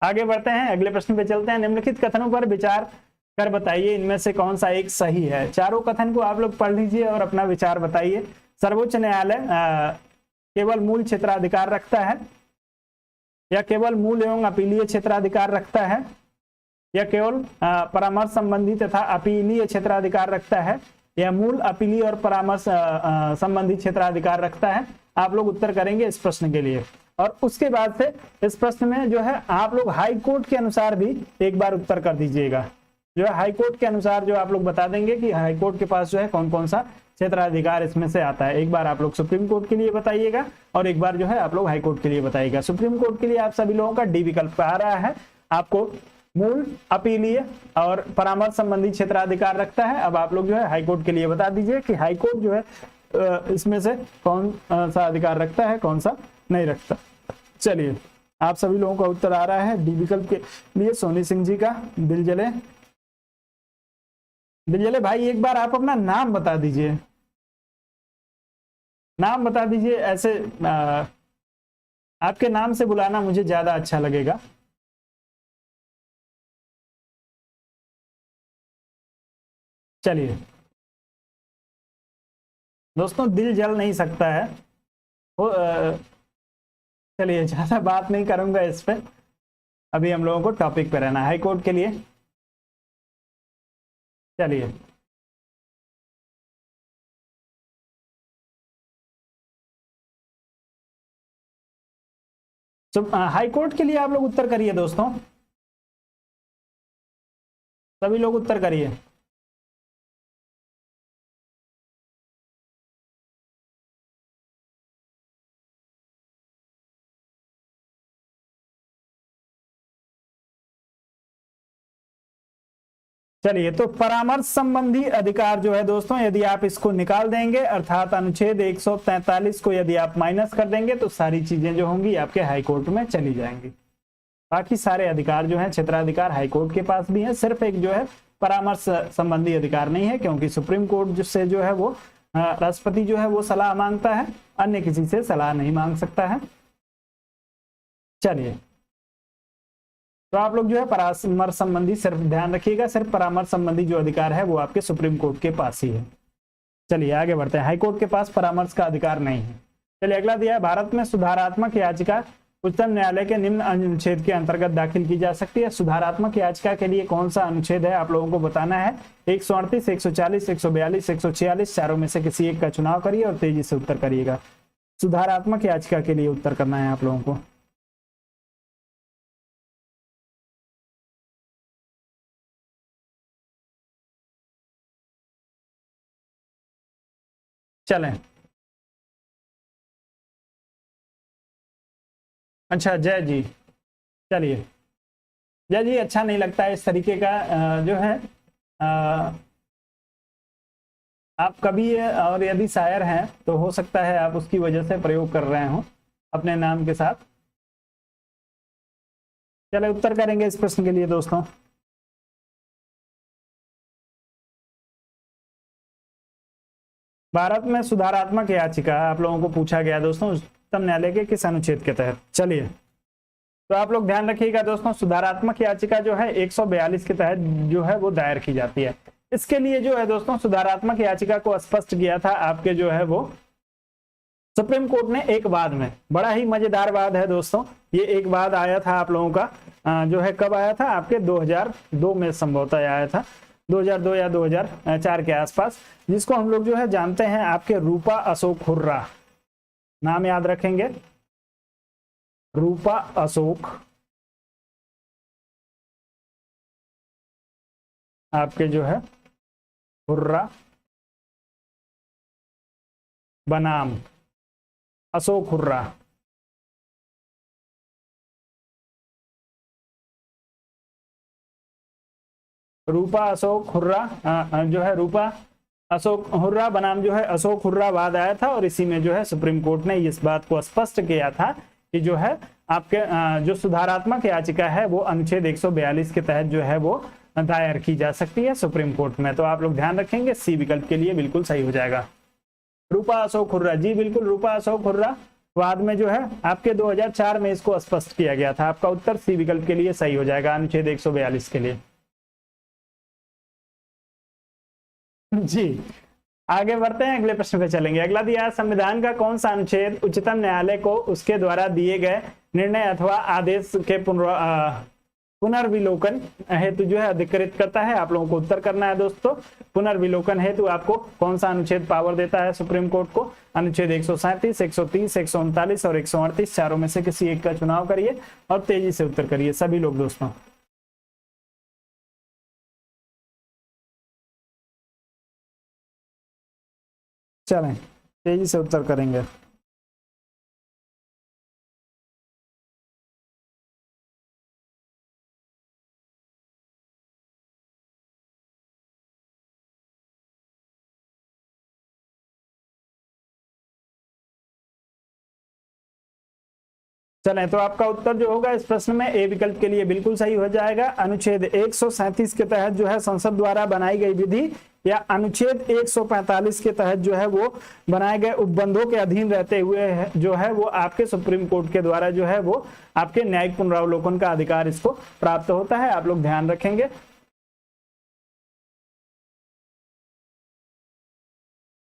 आगे बढ़ते हैं, अगले प्रश्न पे चलते हैं। निम्नलिखित कथनों पर विचार कर बताइए इनमें से कौन सा एक सही है। चारों कथन को आप लोग पढ़ लीजिए और अपना विचार बताइए। सर्वोच्च न्यायालय केवल मूल क्षेत्राधिकार रखता है, या केवल मूल एवं अपीलीय क्षेत्राधिकार रखता है, या केवल परामर्श संबंधी तथा अपीलीय क्षेत्राधिकार रखता है, या मूल, अपीलीय और परामर्श संबंधी क्षेत्राधिकार रखता है। आप लोग उत्तर करेंगे इस प्रश्न के लिए। और उसके बाद से इस प्रश्न में जो है आप लोग हाई कोर्ट के अनुसार भी एक बार उत्तर कर दीजिएगा। जो है हाई कोर्ट के अनुसार जो आप लोग बता देंगे कि हाई कोर्ट के पास जो है कौन कौन सा क्षेत्राधिकार इसमें से आता है। एक बार आप लोग सुप्रीम कोर्ट के लिए बताइएगा और एक बार जो है आप लोग हाई कोर्ट के लिए बताइएगा। सुप्रीम कोर्ट के लिए आप सभी लोगों का डी विकल्प आ रहा है। आपको मूल, अपीलीय और परामर्श संबंधी क्षेत्राधिकार रखता है। अब आप लोग जो है हाईकोर्ट के लिए बता दीजिए कि हाईकोर्ट जो है इसमें से कौन सा अधिकार रखता है, कौन सा नहीं रखता। चलिए, आप सभी लोगों का उत्तर आ रहा है डी विकल्प के लिए। सोनी सिंह जी का दिल जले, दिल जले भाई एक बार आप अपना नाम बता दीजिए, नाम बता दीजिए। ऐसे आपके नाम से बुलाना मुझे ज्यादा अच्छा लगेगा। चलिए दोस्तों, दिल जल नहीं सकता है वो। चलिए, ज्यादा बात नहीं करूंगा इस पे, अभी हम लोगों को टॉपिक पे रहना है हाई कोर्ट के लिए। चलिए, तो हाई कोर्ट के लिए आप लोग उत्तर करिए दोस्तों। सभी लोग उत्तर करिए। चलिए, तो परामर्श संबंधी अधिकार जो है दोस्तों, यदि आप इसको निकाल देंगे अर्थात अनुच्छेद 143 को यदि आप माइनस कर देंगे तो सारी चीजें जो होंगी आपके हाईकोर्ट में चली जाएंगी। बाकी सारे अधिकार जो है क्षेत्राधिकार हाईकोर्ट के पास भी है, सिर्फ एक जो है परामर्श संबंधी अधिकार नहीं है, क्योंकि सुप्रीम कोर्ट से जो है वो राष्ट्रपति जो है वो सलाह मांगता है, अन्य किसी से सलाह नहीं मांग सकता है। चलिए, तो आप लोग जो है परामर्श संबंधी सिर्फ ध्यान रखिएगा, सिर्फ परामर्श संबंधी जो अधिकार है वो आपके सुप्रीम कोर्ट के पास ही है। चलिए आगे बढ़ते हैं, हाईकोर्ट के पास परामर्श का अधिकार नहीं है। चलिए अगला दिया है, भारत में सुधारात्मक याचिका उच्चतम न्यायालय के निम्न अनुच्छेद के अंतर्गत दाखिल की जा सकती है। सुधारात्मक याचिका के लिए कौन सा अनुच्छेद है आप लोगों को बताना है। 138, 140, 142, 146 चारों में से किसी एक का चुनाव करिए और तेजी से उत्तर करिएगा। सुधारात्मक याचिका के लिए उत्तर करना है आप लोगों को। चलें, अच्छा जय जी, चलिए जय जी, अच्छा नहीं लगता है इस तरीके का जो है आप कभी और यदि शायर हैं तो हो सकता है आप उसकी वजह से प्रयोग कर रहे हो अपने नाम के साथ। चलिए उत्तर करेंगे इस प्रश्न के लिए दोस्तों। भारत में सुधारात्मक याचिका आप लोगों को पूछा गया दोस्तों उच्चतम न्यायालय के किस अनुच्छेद के तहत। चलिए, तो आप लोग ध्यान रखिएगा दोस्तों, सुधारात्मक याचिका जो है 142 के तहत जो है वो दायर की जाती है। इसके लिए जो है दोस्तों सुधारात्मक याचिका को स्पष्ट किया था आपके जो है वो सुप्रीम कोर्ट ने एक वाद में। बड़ा ही मजेदार वाद है दोस्तों, ये एक वाद आया था आप लोगों का जो है कब आया था, आपके 2002 में संभवतः आया था, 2002 या 2004 के आसपास, जिसको हम लोग जो है जानते हैं आपके रूपा अशोक हुर्रा, नाम याद रखेंगे, रूपा अशोक आपके जो है हुर्रा बनाम अशोक हुर्रा। रूपा अशोक हुर्रा जो है रूपा अशोक हुर्रा बनाम जो है अशोक हुर्रा वाद आया था, और इसी में जो है सुप्रीम कोर्ट ने इस बात को स्पष्ट किया था कि जो है आपके जो सुधारात्मक याचिका है वो अनुच्छेद 142 के तहत जो है वो दायर की जा सकती है सुप्रीम कोर्ट में। तो आप लोग ध्यान रखेंगे, सी विकल्प के लिए बिल्कुल सही हो जाएगा। रूपा अशोक हुर्रा, जी बिल्कुल, रूपा अशोक हुर्रा वाद में जो है आपके 2004 में इसको स्पष्ट किया गया था। आपका उत्तर सी विकल्प के लिए सही हो जाएगा, अनुच्छेद 142 के लिए। जी आगे बढ़ते हैं, अगले प्रश्न पे चलेंगे। अगला दिया, संविधान का कौन सा अनुच्छेद उच्चतम न्यायालय को उसके द्वारा दिए गए निर्णय अथवा आदेश के पुनर्विलोकन हेतु जो है अधिकृत करता है। आप लोगों को उत्तर करना है दोस्तों। पुनर्विलोकन हेतु आपको कौन सा अनुच्छेद पावर देता है सुप्रीम कोर्ट को। अनुच्छेद 137, 130, 139 और 138 चारों में से किसी एक का चुनाव करिए और तेजी से उत्तर करिए सभी लोग दोस्तों। चलें तेजी से उत्तर करेंगे। चलें, तो आपका उत्तर जो होगा इस प्रश्न में ए विकल्प के लिए बिल्कुल सही हो जाएगा। अनुच्छेद 137 के तहत जो है संसद द्वारा बनाई गई विधि या अनुच्छेद 145 के तहत जो है वो बनाए गए उपबंधों के अधीन रहते हुए जो है वो आपके सुप्रीम कोर्ट के द्वारा जो है वो आपके न्यायिक पुनरावलोकन का अधिकार इसको प्राप्त होता है। आप लोग ध्यान रखेंगे।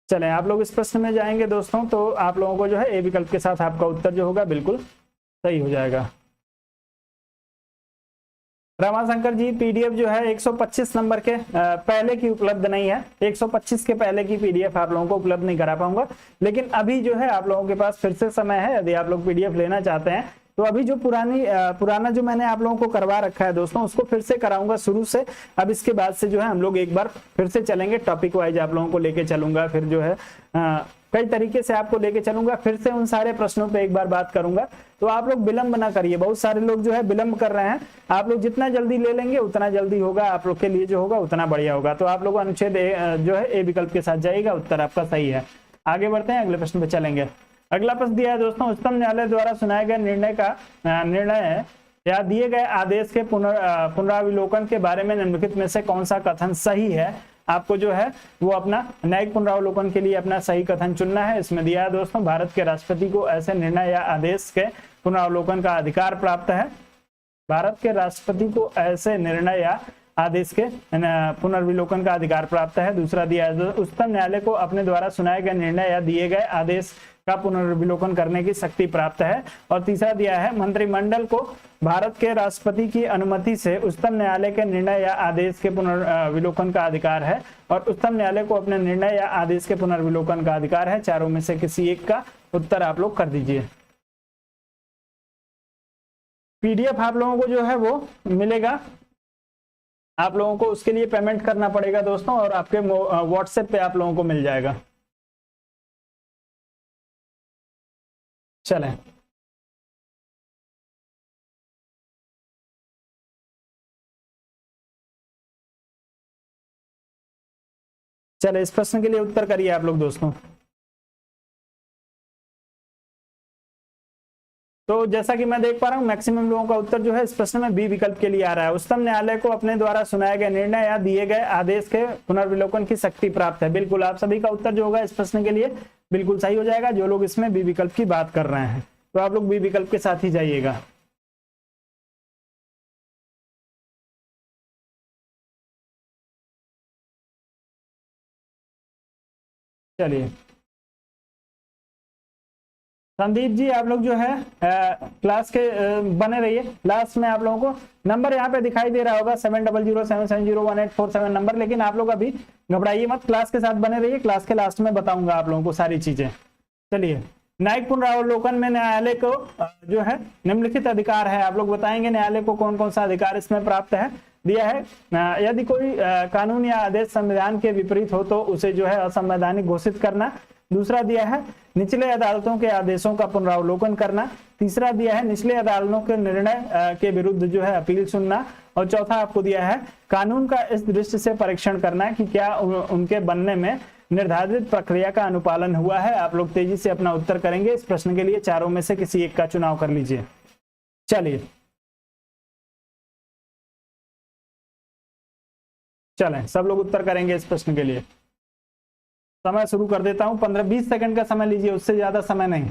चलें, आप लोग इस प्रश्न में जाएंगे दोस्तों, तो आप लोगों को जो है ए विकल्प के साथ आपका उत्तर जो होगा बिल्कुल सही हो जाएगा। रमाशंकर जी, पीडीएफ जो है 125 नंबर के पहले की उपलब्ध नहीं है। 125 के पहले की पीडीएफ आप लोगों को उपलब्ध नहीं करा पाऊंगा, लेकिन अभी जो है आप लोगों के पास फिर से समय है। यदि आप लोग पीडीएफ लेना चाहते हैं तो अभी जो पुराना जो मैंने आप लोगों को करवा रखा है दोस्तों, उसको फिर से कराऊंगा शुरू से। अब इसके बाद से जो है हम लोग एक बार फिर से चलेंगे, टॉपिक वाइज आप लोगों को लेके चलूंगा, फिर जो है कई तरीके से आपको लेके चलूंगा, फिर से उन सारे प्रश्नों पे एक बार बात करूंगा। तो आप लोग विलंब ना करिए, बहुत सारे लोग जो है विलंब कर रहे हैं। आप लोग जितना जल्दी ले लेंगे उतना जल्दी होगा, आप लोग के लिए जो होगा उतना बढ़िया होगा। तो आप लोग अनुच्छेद जो है ए विकल्प के साथ जाइएगा, उत्तर आपका सही है। आगे बढ़ते हैं, अगले प्रश्न पे चलेंगे। अगला प्रश्न दिया है दोस्तों, उच्चतम न्यायालय द्वारा सुनाए गए निर्णय या दिए गए आदेश के पुनरावलोकन के बारे में निम्नलिखित में से कौन सा कथन सही है। आपको जो है वो अपना न्यायिक पुनरावलोकन के लिए अपना सही कथन चुनना है। इसमें दिया है दोस्तों, भारत के राष्ट्रपति को ऐसे निर्णय या आदेश के पुनरावलोकन का अधिकार प्राप्त है। भारत के राष्ट्रपति को ऐसे निर्णय या आदेश के पुनर्विलोकन का अधिकार प्राप्त है। दूसरा दिया है, उच्चतम न्यायालय को अपने द्वारा सुनाए गए निर्णय या दिए गए आदेश का पुनर्विलोकन करने की शक्ति प्राप्त है। और तीसरा दिया है, मंत्रिमंडल को भारत के राष्ट्रपति की अनुमति से उच्चतम न्यायालय के निर्णय या आदेश के पुनर्विलोकन का अधिकार है। और उच्चतम न्यायालय को अपने निर्णय या आदेश के पुनर्विलोकन का अधिकार है। चारों में से किसी एक का उत्तर आप लोग कर दीजिए। पीडीएफ आप लोगों को जो है वो मिलेगा, आप लोगों को उसके लिए पेमेंट करना पड़ेगा दोस्तों, और आपके व्हाट्सएप पे आप लोगों को मिल जाएगा। चलें, चले इस प्रश्न के लिए उत्तर करिए आप लोग दोस्तों। तो जैसा कि मैं देख पा रहा हूं, मैक्सिमम लोगों का उत्तर जो है इस प्रश्न में बी विकल्प के लिए आ रहा है। उच्चतम न्यायालय को अपने द्वारा सुनाए गए निर्णय या दिए गए आदेश के पुनर्विलोकन की शक्ति प्राप्त है। बिल्कुल आप सभी का उत्तर जो होगा इस प्रश्न के लिए बिल्कुल सही हो जाएगा, जो लोग इसमें बी विकल्प की बात कर रहे हैं। तो आप लोग बी विकल्प के साथ ही जाइएगा। चलिए संदीप जी, आप लोग जो है क्लास के बने रहिए। लास्ट में आप लोगों को नंबर यहाँ पे दिखाई दे रहा होगा 7007701847 नंबर, लेकिन आप लोग अभी घबराइए मत, क्लास के साथ बने रहिए। क्लास के लास्ट में बताऊंगा आप लोगों को सारी चीजें। चलिए, न्यायिक पुनरावलोकन में न्यायालय को जो है निम्नलिखित अधिकार है। आप लोग बताएंगे न्यायालय को कौन कौन सा अधिकार इसमें प्राप्त है। दिया है, यदि कोई कानून या आदेश संविधान के विपरीत हो तो उसे जो है असंवैधानिक घोषित करना। दूसरा दिया है, निचले अदालतों के आदेशों का पुनरावलोकन करना। तीसरा दिया है, निचले अदालतों के निर्णय के विरुद्ध जो है अपील सुनना। और चौथा आपको दिया है, कानून का इस दृष्टि से परीक्षण करना कि क्या उनके बनने में निर्धारित प्रक्रिया का अनुपालन हुआ है। आप लोग तेजी से अपना उत्तर करेंगे इस प्रश्न के लिए, चारों में से किसी एक का चुनाव कर लीजिए। चलिए चलें, सब लोग उत्तर करेंगे इस प्रश्न के लिए। समय शुरू कर देता हूं, 15-20 सेकंड का समय लीजिए, उससे ज्यादा समय नहीं।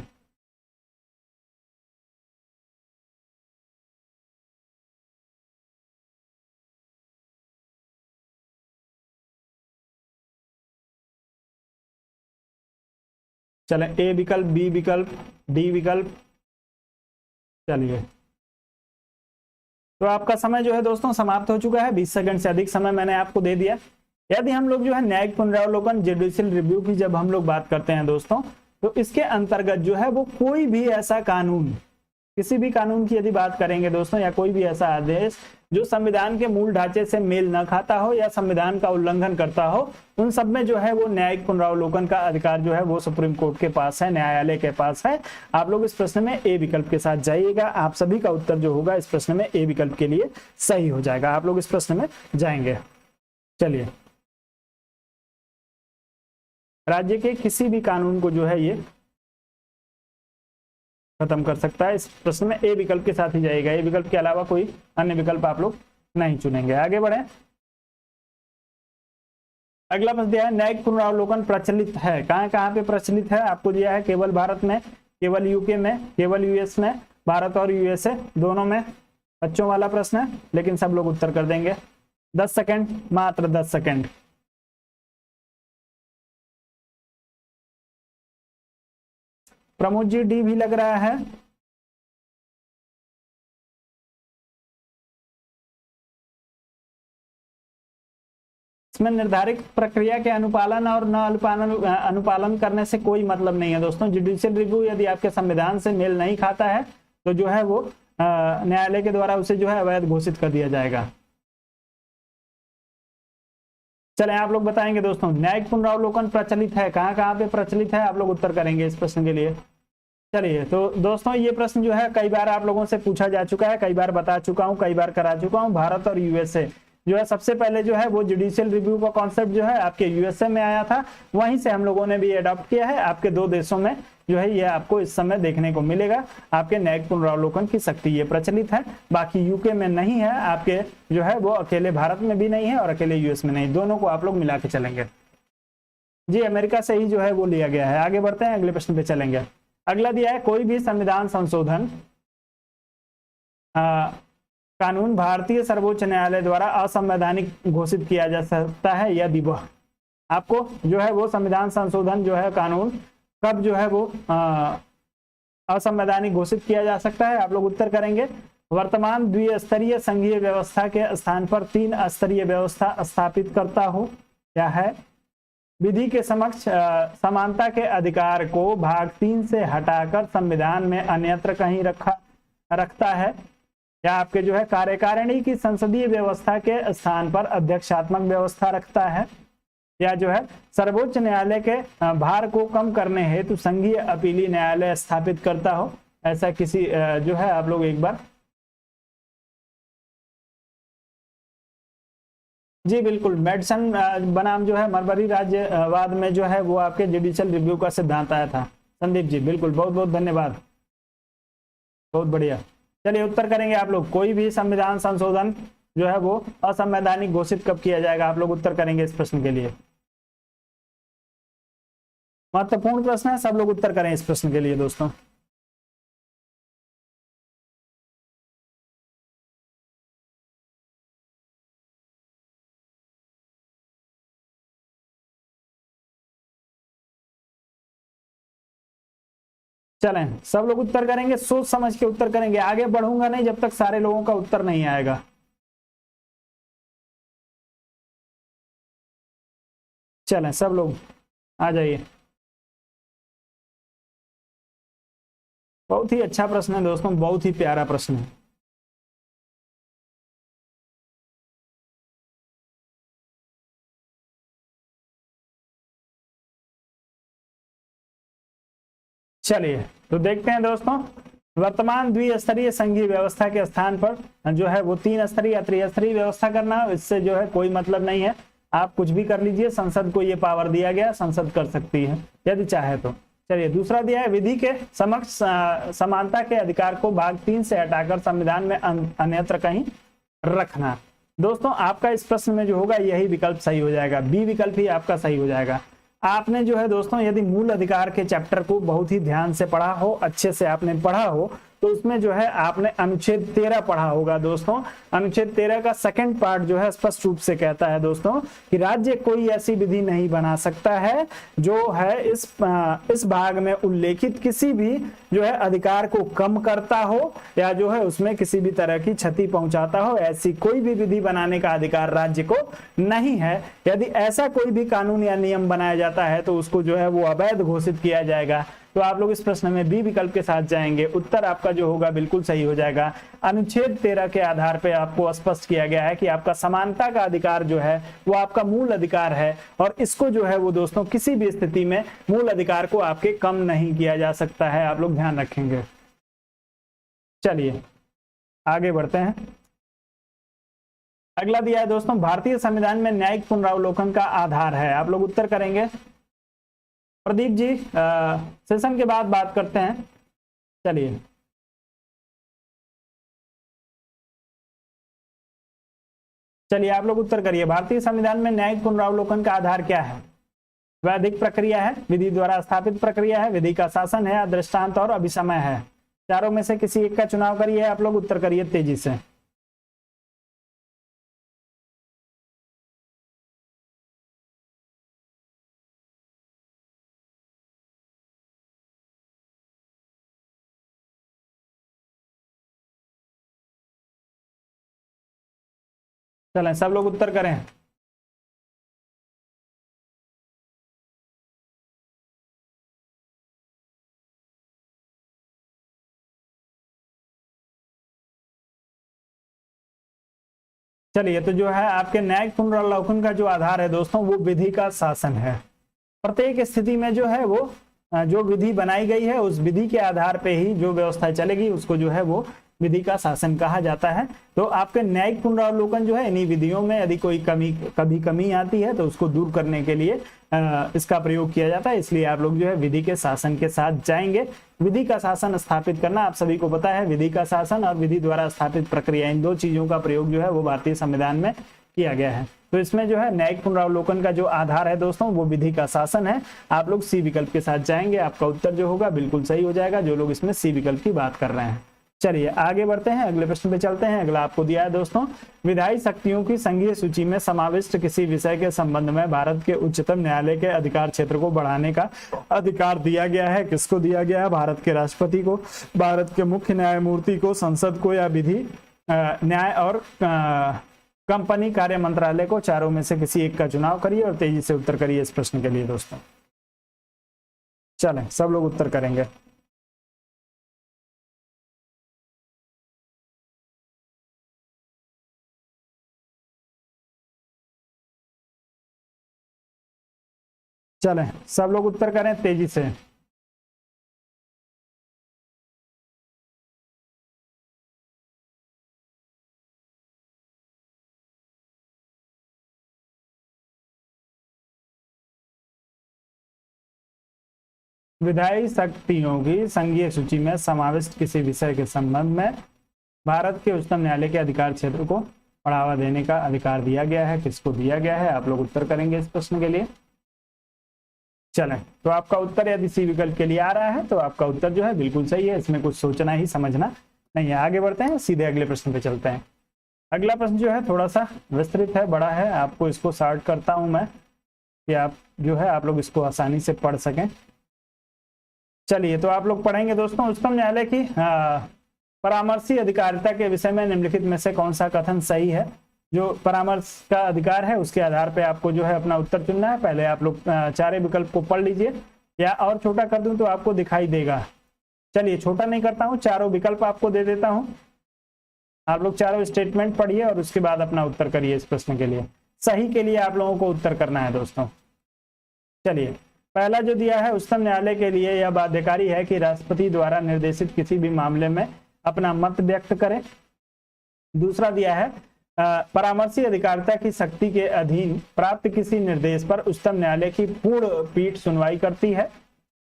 चलें, ए विकल्प, बी विकल्प, डी विकल्प। चलिए, तो आपका समय जो है दोस्तों समाप्त हो चुका है। 20 सेकंड से अधिक समय मैंने आपको दे दिया। यदि हम लोग जो है न्यायिक पुनरावलोकन जुडिशियल रिव्यू की जब हम लोग बात करते हैं दोस्तों, तो इसके अंतर्गत जो है वो कोई भी ऐसा कानून, किसी भी कानून की यदि बात करेंगे दोस्तों, या कोई भी ऐसा आदेश जो संविधान के मूल ढांचे से मेल न खाता हो या संविधान का उल्लंघन करता हो, उन सब में जो है वो न्यायिक पुनरावलोकन का अधिकार जो है वो सुप्रीम कोर्ट के पास है, न्यायालय के पास है। आप लोग इस प्रश्न में ए विकल्प के साथ जाइएगा। आप सभी का उत्तर जो होगा इस प्रश्न में ए विकल्प के लिए सही हो जाएगा। आप लोग इस प्रश्न में जाएंगे। चलिए, राज्य के किसी भी कानून को जो है ये खत्म कर सकता है। इस प्रश्न में ए विकल्प के साथ ही जाएगा। ए विकल्प के अलावा कोई अन्य विकल्प आप लोग नहीं चुनेंगे। आगे बढ़े, अगला प्रश्न दिया है, न्यायिक पुनरावलोकन प्रचलित है। कहां कहां पे प्रचलित है आपको दिया है, केवल भारत में, केवल यूके में, केवल यूएस में, भारत और यूएसए दोनों में। बच्चों वाला प्रश्न है, लेकिन सब लोग उत्तर कर देंगे। 10 सेकंड, मात्र 10 सेकंड। प्रमोद जी, डी भी लग रहा है। इसमें निर्धारित प्रक्रिया के अनुपालन और न अनुपालन करने से कोई मतलब नहीं है दोस्तों। जुडिशियल रिव्यू यदि आपके संविधान से मेल नहीं खाता है तो जो है वो न्यायालय के द्वारा उसे जो है अवैध घोषित कर दिया जाएगा। चले आप लोग बताएंगे दोस्तों, न्यायिक पुनरावलोकन प्रचलित है, कहाँ कहाँ पे प्रचलित है, आप लोग उत्तर करेंगे इस प्रश्न के लिए। चलिए तो दोस्तों ये प्रश्न जो है कई बार आप लोगों से पूछा जा चुका है, कई बार बता चुका हूं, कई बार करा चुका हूं। भारत और यूएसए जो है सबसे पहले जो है वो जुडिशियल रिव्यू का कॉन्सेप्ट जो है आपके यूएसए में आया था, वहीं से हम लोगों ने भी अडॉप्ट किया है। आपके दो देशों में जो है ये आपको इस समय देखने को मिलेगा। आपके न्यायिक पुनरावलोकन की शक्ति ये प्रचलित है, बाकी यूके में नहीं है, आपके जो है वो अकेले भारत में भी नहीं है और अकेले यूएस में नहीं, दोनों को आप लोग मिला के चलेंगे। जी अमेरिका से ही जो है वो लिया गया है। आगे बढ़ते हैं, अगले प्रश्न पे चलेंगे। अगला दिया है, कोई भी संविधान संशोधन कानून भारतीय सर्वोच्च न्यायालय द्वारा असंवैधानिक घोषित किया जा सकता है यदि वह, आपको जो है वो संविधान संशोधन जो है कानून कब जो है वो असंवैधानिक घोषित किया जा सकता है, आप लोग उत्तर करेंगे। वर्तमान द्विस्तरीय संघीय व्यवस्था के स्थान पर 3 स्तरीय व्यवस्था स्थापित करता हो, क्या है? विधि के समक्ष समानता के अधिकार को भाग 3 से हटाकर संविधान में अन्यत्र कहीं रखता है, या आपके जो है कार्यकारिणी की संसदीय व्यवस्था के स्थान पर अध्यक्षात्मक व्यवस्था रखता है, या जो है सर्वोच्च न्यायालय के भार को कम करने हेतु संघीय अपीली न्यायालय स्थापित करता हो। ऐसा किसी जो है आप लोग एक बार, जी बिल्कुल, मेडिसन बनाम जो है मरबरी राज्यवाद में जो है वो आपके जुडिशियल रिव्यू का सिद्धांत आया था। संदीप जी बिल्कुल, बहुत बहुत धन्यवाद, बहुत बढ़िया। चलिए उत्तर करेंगे आप लोग, कोई भी संविधान संशोधन जो है वो असंवैधानिक घोषित कब किया जाएगा, आप लोग उत्तर करेंगे इस प्रश्न के लिए। महत्वपूर्ण प्रश्न है, सब लोग उत्तर करें इस प्रश्न के लिए दोस्तों। चलें सब लोग उत्तर करेंगे, सोच समझ के उत्तर करेंगे, आगे बढ़ूंगा नहीं जब तक सारे लोगों का उत्तर नहीं आएगा। चलें सब लोग आ जाइए। बहुत ही अच्छा प्रश्न है दोस्तों, बहुत ही प्यारा प्रश्न है। चलिए तो देखते हैं दोस्तों, वर्तमान द्विस्तरीय संघीय व्यवस्था के स्थान पर जो है वो 3 स्तरीय या त्रिस्तरीय व्यवस्था करना, इससे जो है कोई मतलब नहीं है, आप कुछ भी कर लीजिए, संसद को ये पावर दिया गया, संसद कर सकती है यदि चाहे तो। चलिए दूसरा दिया है, विधि के समक्ष समानता के अधिकार को भाग 3 से हटाकर संविधान में अन्यत्र कहीं रखना। दोस्तों आपका इस प्रश्न में जो होगा यही विकल्प सही हो जाएगा, बी विकल्प ही आपका सही हो जाएगा। आपने जो है दोस्तों यदि मूल अधिकार के चैप्टर को बहुत ही ध्यान से पढ़ा हो, अच्छे से आपने पढ़ा हो, तो उसमें जो है आपने अनुच्छेद 13 पढ़ा होगा दोस्तों। अनुच्छेद 13 का सेकंड पार्ट जो है स्पष्ट रूप से कहता है दोस्तों कि राज्य कोई ऐसी विधि नहीं बना सकता है जो है इस भाग में उल्लेखित किसी भी जो है अधिकार को कम करता हो या जो है उसमें किसी भी तरह की क्षति पहुंचाता हो, ऐसी कोई भी विधि बनाने का अधिकार राज्य को नहीं है। यदि ऐसा कोई भी कानून या नियम बनाया जाता है तो उसको जो है वो अवैध घोषित किया जाएगा। तो आप लोग इस प्रश्न में बी विकल्प के साथ जाएंगे, उत्तर आपका जो होगा बिल्कुल सही हो जाएगा। अनुच्छेद 13 के आधार पर आपको स्पष्ट किया गया है कि आपका समानता का अधिकार जो है वो आपका मूल अधिकार है और इसको जो है वो दोस्तों किसी भी स्थिति में मूल अधिकार को आपके कम नहीं किया जा सकता है, आप लोग ध्यान रखेंगे। चलिए आगे बढ़ते हैं। अगला दिया है दोस्तों, भारतीय संविधान में न्यायिक पुनरावलोकन का आधार है, आप लोग उत्तर करेंगे। प्रदीप जी सेशन के बाद बात करते हैं। चलिए चलिए आप लोग उत्तर करिए, भारतीय संविधान में न्यायिक पुनरावलोकन का आधार क्या है? वैधिक प्रक्रिया है, विधि द्वारा स्थापित प्रक्रिया है, विधि का शासन है, दृष्टांत और अभिसमय है। चारों में से किसी एक का चुनाव करिए, आप लोग उत्तर करिए तेजी से। चलें सब लोग उत्तर करें। चलिए, तो जो है आपके न्यायिक पुनरावलोकन का जो आधार है दोस्तों वो विधि का शासन है। प्रत्येक स्थिति में जो है वो जो विधि बनाई गई है उस विधि के आधार पे ही जो व्यवस्था चलेगी उसको जो है वो विधि का शासन कहा जाता है। तो आपके न्यायिक पुनरावलोकन जो है इन्हीं विधियों में यदि कोई कमी आती है तो उसको दूर करने के लिए इसका प्रयोग किया जाता है। इसलिए आप लोग जो है विधि के शासन के साथ जाएंगे। विधि का शासन स्थापित करना आप सभी को पता है। विधि का शासन और विधि द्वारा स्थापित प्रक्रिया, इन दो चीजों का प्रयोग जो है वो भारतीय संविधान में किया गया है। तो इसमें जो है न्यायिक पुनरावलोकन का जो आधार है दोस्तों वो विधि का शासन है। आप लोग सी विकल्प के साथ जाएंगे, आपका उत्तर जो होगा बिल्कुल सही हो जाएगा, जो लोग इसमें सी विकल्प की बात कर रहे हैं। चलिए आगे बढ़ते हैं, अगले प्रश्न पे चलते हैं। अगला आपको दिया है दोस्तों, विधायी शक्तियों की संघीय सूची में समाविष्ट किसी विषय के संबंध में भारत के उच्चतम न्यायालय के अधिकार क्षेत्र को बढ़ाने का अधिकार दिया गया है। किसको दिया गया है? भारत के राष्ट्रपति को, भारत के मुख्य न्यायमूर्ति को, संसद को, या विधि न्याय और कंपनी कार्य मंत्रालय को। चारों में से किसी एक का चुनाव करिए और तेजी से उत्तर करिए इस प्रश्न के लिए दोस्तों। चलें, सब लोग उत्तर करेंगे। चलें, सब लोग उत्तर करें तेजी से। विधायी शक्तियों की संघीय सूची में समाविष्ट किसी विषय के संबंध में भारत के उच्चतम न्यायालय के अधिकार क्षेत्र को बढ़ावा देने का अधिकार दिया गया है। किसको दिया गया है? आप लोग उत्तर करेंगे इस प्रश्न के लिए। चलें, तो आपका उत्तर यदि सी विकल्प के लिए आ रहा है तो आपका उत्तर जो है बिल्कुल सही है। इसमें कुछ सोचना ही समझना नहीं है। आगे बढ़ते हैं, सीधे अगले प्रश्न पे चलते हैं। अगला प्रश्न जो है थोड़ा सा विस्तृत है, बड़ा है। आपको इसको शॉर्ट करता हूं मैं कि आप जो है आप लोग इसको आसानी से पढ़ सकें। चलिए, तो आप लोग पढ़ेंगे दोस्तों, उच्चतम न्यायालय की परामर्शी अधिकारिता के विषय में निम्नलिखित में से कौन सा कथन सही है? जो परामर्श का अधिकार है उसके आधार पे आपको जो है अपना उत्तर चुनना है। पहले आप लोग चारे विकल्प को पढ़ लीजिए, या और छोटा कर दूं तो आपको दिखाई देगा। चलिए, छोटा नहीं करता हूं, चारों विकल्प आपको दे देता हूं। आप लोग चारों स्टेटमेंट पढ़िए और उसके बाद अपना उत्तर करिए इस प्रश्न के लिए। सही के लिए आप लोगों को उत्तर करना है दोस्तों। चलिए, पहला जो दिया है, उच्चतम न्यायालय के लिए यह बाध्यकारी है कि राष्ट्रपति द्वारा निर्देशित किसी भी मामले में अपना मत व्यक्त करें। दूसरा दिया है, परामर्शी अधिकारिता की शक्ति के अधीन प्राप्त किसी निर्देश पर उच्चतम न्यायालय की पूर्ण पीठ सुनवाई करती है।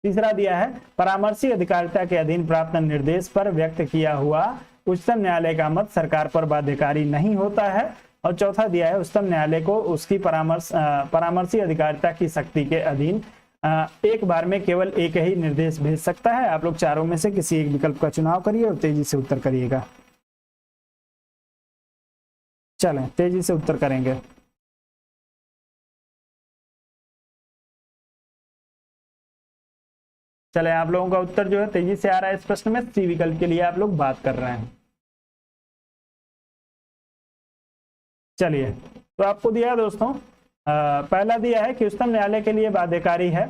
तीसरा दिया है, परामर्शी अधिकारिता के अधीन प्राप्त निर्देश पर व्यक्त किया हुआ उच्चतम न्यायालय का मत सरकार पर बाध्यकारी नहीं होता है। और चौथा दिया है, उच्चतम न्यायालय को उसकी परामर्शी अधिकारिता की शक्ति के अधीन एक बार में केवल एक ही निर्देश भेज सकता है। आप लोग चारों में से किसी एक विकल्प का चुनाव करिए और तेजी से उत्तर करिएगा। चलें, तेजी से उत्तर करेंगे। चलें, आप लोगों का उत्तर जो है तेजी से आ रहा है इस प्रश्न में। सी विकल्प के लिए आप लोग बात कर रहे हैं। चलिए, तो आपको दिया दोस्तों, पहला दिया है कि उच्चतम न्यायालय के लिए बाध्यकारी है।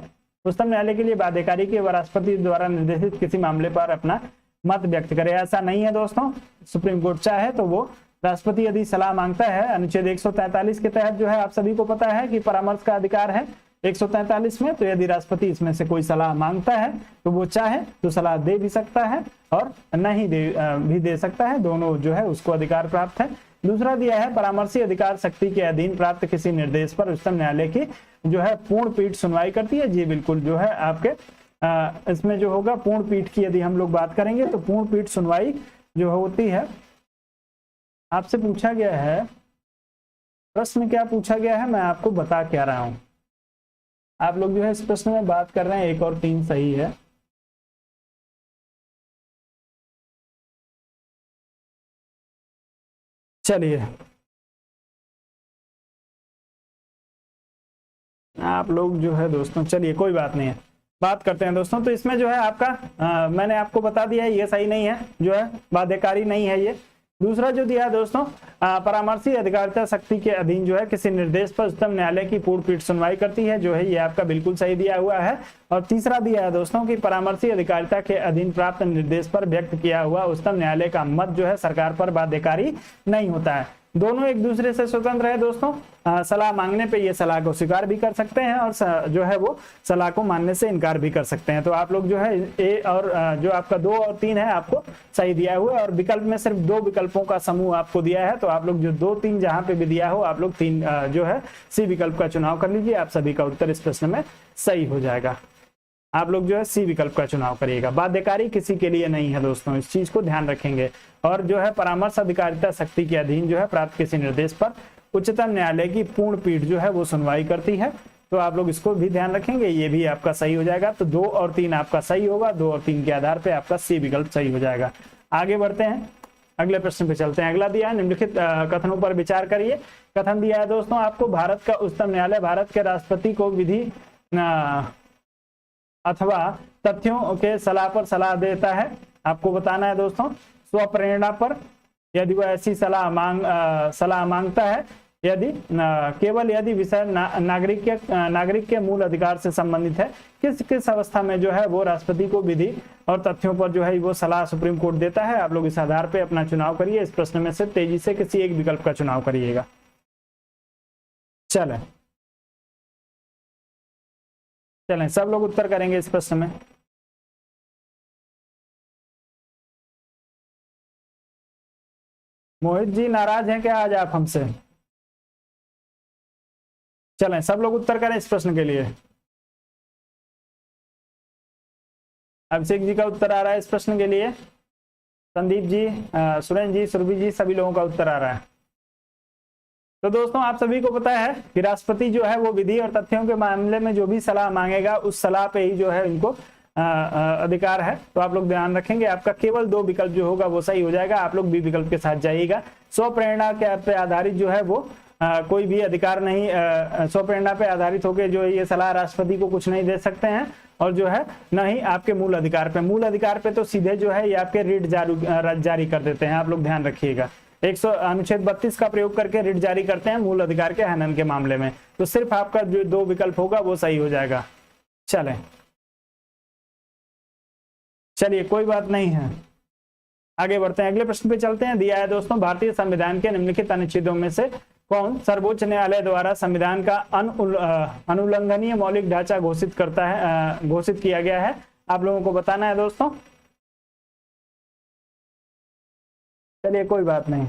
उच्चतम न्यायालय के लिए बाध्यकारी के राष्ट्रपति द्वारा निर्देशित किसी मामले पर अपना मत व्यक्त करे। ऐसा नहीं है दोस्तों। सुप्रीम कोर्ट चाहे तो वो राष्ट्रपति यदि सलाह मांगता है, अनुच्छेद 143 के तहत जो है आप सभी को पता है कि परामर्श का अधिकार है 143 में। तो यदि राष्ट्रपति इसमें से कोई सलाह मांगता है तो वो चाहे तो सलाह दे भी सकता है और नहीं भी दे सकता है, दोनों जो है उसको अधिकार प्राप्त है। दूसरा दिया है, परामर्शी अधिकार शक्ति के अधीन प्राप्त किसी निर्देश पर उच्चतम न्यायालय की जो है पूर्ण पीठ सुनवाई करती है। जी बिल्कुल, जो है आपके इसमें जो होगा पूर्ण पीठ की यदि हम लोग बात करेंगे तो पूर्ण पीठ सुनवाई जो होती है। आपसे पूछा गया है प्रश्न, क्या पूछा गया है मैं आपको बता क्या रहा हूं। आप लोग जो है इस प्रश्न में बात कर रहे हैं 1 और 3 सही है। चलिए, आप लोग जो है दोस्तों, चलिए कोई बात नहीं है, बात करते हैं दोस्तों। तो इसमें जो है आपका मैंने आपको बता दिया है, ये सही नहीं है, जो है बाध्यकारी नहीं है ये। दूसरा जो दिया है दोस्तों, परामर्शी अधिकारिता शक्ति के अधीन जो है किसी निर्देश पर उच्चतम न्यायालय की पूर्ण पीठ सुनवाई करती है, जो है ये आपका बिल्कुल सही दिया हुआ है। और तीसरा दिया है दोस्तों कि परामर्शी अधिकारिता के अधीन प्राप्त निर्देश पर व्यक्त किया हुआ उच्चतम न्यायालय का मत जो है सरकार पर बाध्यकारी नहीं होता है। दोनों एक दूसरे से स्वतंत्र है दोस्तों। सलाह मांगने पे ये सलाह को स्वीकार भी कर सकते हैं और जो है वो सलाह को मानने से इनकार भी कर सकते हैं। तो आप लोग जो है ए और जो आपका 2 और 3 है आपको सही दिया हुआ है, और विकल्प में सिर्फ 2 विकल्पों का समूह आपको दिया है। तो आप लोग जो 2 3 जहां पे भी दिया हो आप लोग 3 जो है सी विकल्प का चुनाव कर लीजिए। आप सभी का उत्तर इस प्रश्न में सही हो जाएगा। आप लोग जो है सी विकल्प का चुनाव करिएगा। बाध्यकारी किसी के लिए नहीं है दोस्तों, इस चीज को ध्यान रखेंगे। और जो है परामर्श अधिकारिता शक्ति के अधीन जो है प्राप्त किसी निर्देश पर उच्चतम न्यायालय की पूर्ण पीठ जो है वो सुनवाई करती है। तो आप लोग इसको भी ध्यान रखेंगे, ये भी आपका सही हो जाएगा। तो 2 और 3 आपका सही होगा, 2 और 3 के आधार पर आपका सी विकल्प सही हो जाएगा। आगे बढ़ते हैं, अगले प्रश्न पे चलते हैं। अगला दिया है निम्नलिखित कथनों पर विचार करिए। कथन दिया है दोस्तों आपको, भारत का उच्चतम न्यायालय भारत के राष्ट्रपति को विधि अथवा तथ्यों के सलाह पर सलाह देता है। आपको बताना है दोस्तों स्वप्रेरणा पर, यदि वो ऐसी सलाह मांगता है, यदि केवल यदि विषय नागरिक के मूल अधिकार से संबंधित है। किस अवस्था में जो है वो राष्ट्रपति को विधि और तथ्यों पर जो है वो सलाह सुप्रीम कोर्ट देता है। आप लोग इस आधार पे अपना चुनाव करिए। इस प्रश्न में से तेजी से किसी एक विकल्प का चुनाव करिएगा। चलें सब लोग उत्तर करेंगे इस प्रश्न में। मोहित जी नाराज हैं क्या आज आप हमसे? चलें सब लोग उत्तर करें इस प्रश्न के लिए। अभिषेक जी का उत्तर आ रहा है इस प्रश्न के लिए, संदीप जी, सुरेंद्र जी, सुरभि जी, सभी लोगों का उत्तर आ रहा है। तो दोस्तों आप सभी को पता है कि राष्ट्रपति जो है वो विधि और तथ्यों के मामले में जो भी सलाह मांगेगा उस सलाह पे ही जो है इनको अधिकार है। तो आप लोग ध्यान रखेंगे, आपका केवल 2 विकल्प जो होगा वो सही हो जाएगा। आप लोग बी विकल्प के साथ जाइएगा। स्वप्रेरणा के पे आधारित जो है वो कोई भी अधिकार नहीं, स्वप्रेरणा पे आधारित होकर जो ये सलाह राष्ट्रपति को कुछ नहीं दे सकते हैं, और जो है न ही आपके मूल अधिकार पे तो सीधे जो है ये आपके रिट जारी कर देते हैं। आप लोग ध्यान रखिएगा, अनुच्छेद 32 का प्रयोग करके रिट जारी करते हैं मूल अधिकार के हनन के मामले में। तो सिर्फ आपका जो 2 विकल्प होगा वो सही हो जाएगा। चलिए कोई बात नहीं है, आगे बढ़ते हैं, अगले प्रश्न पे चलते हैं। दिया है दोस्तों, भारतीय संविधान के निम्नलिखित अनुच्छेदों में से कौन सर्वोच्च न्यायालय द्वारा संविधान का अनुल्लंघनीय मौलिक ढांचा घोषित किया गया है। आप लोगों को बताना है दोस्तों। चलिए कोई बात नहीं,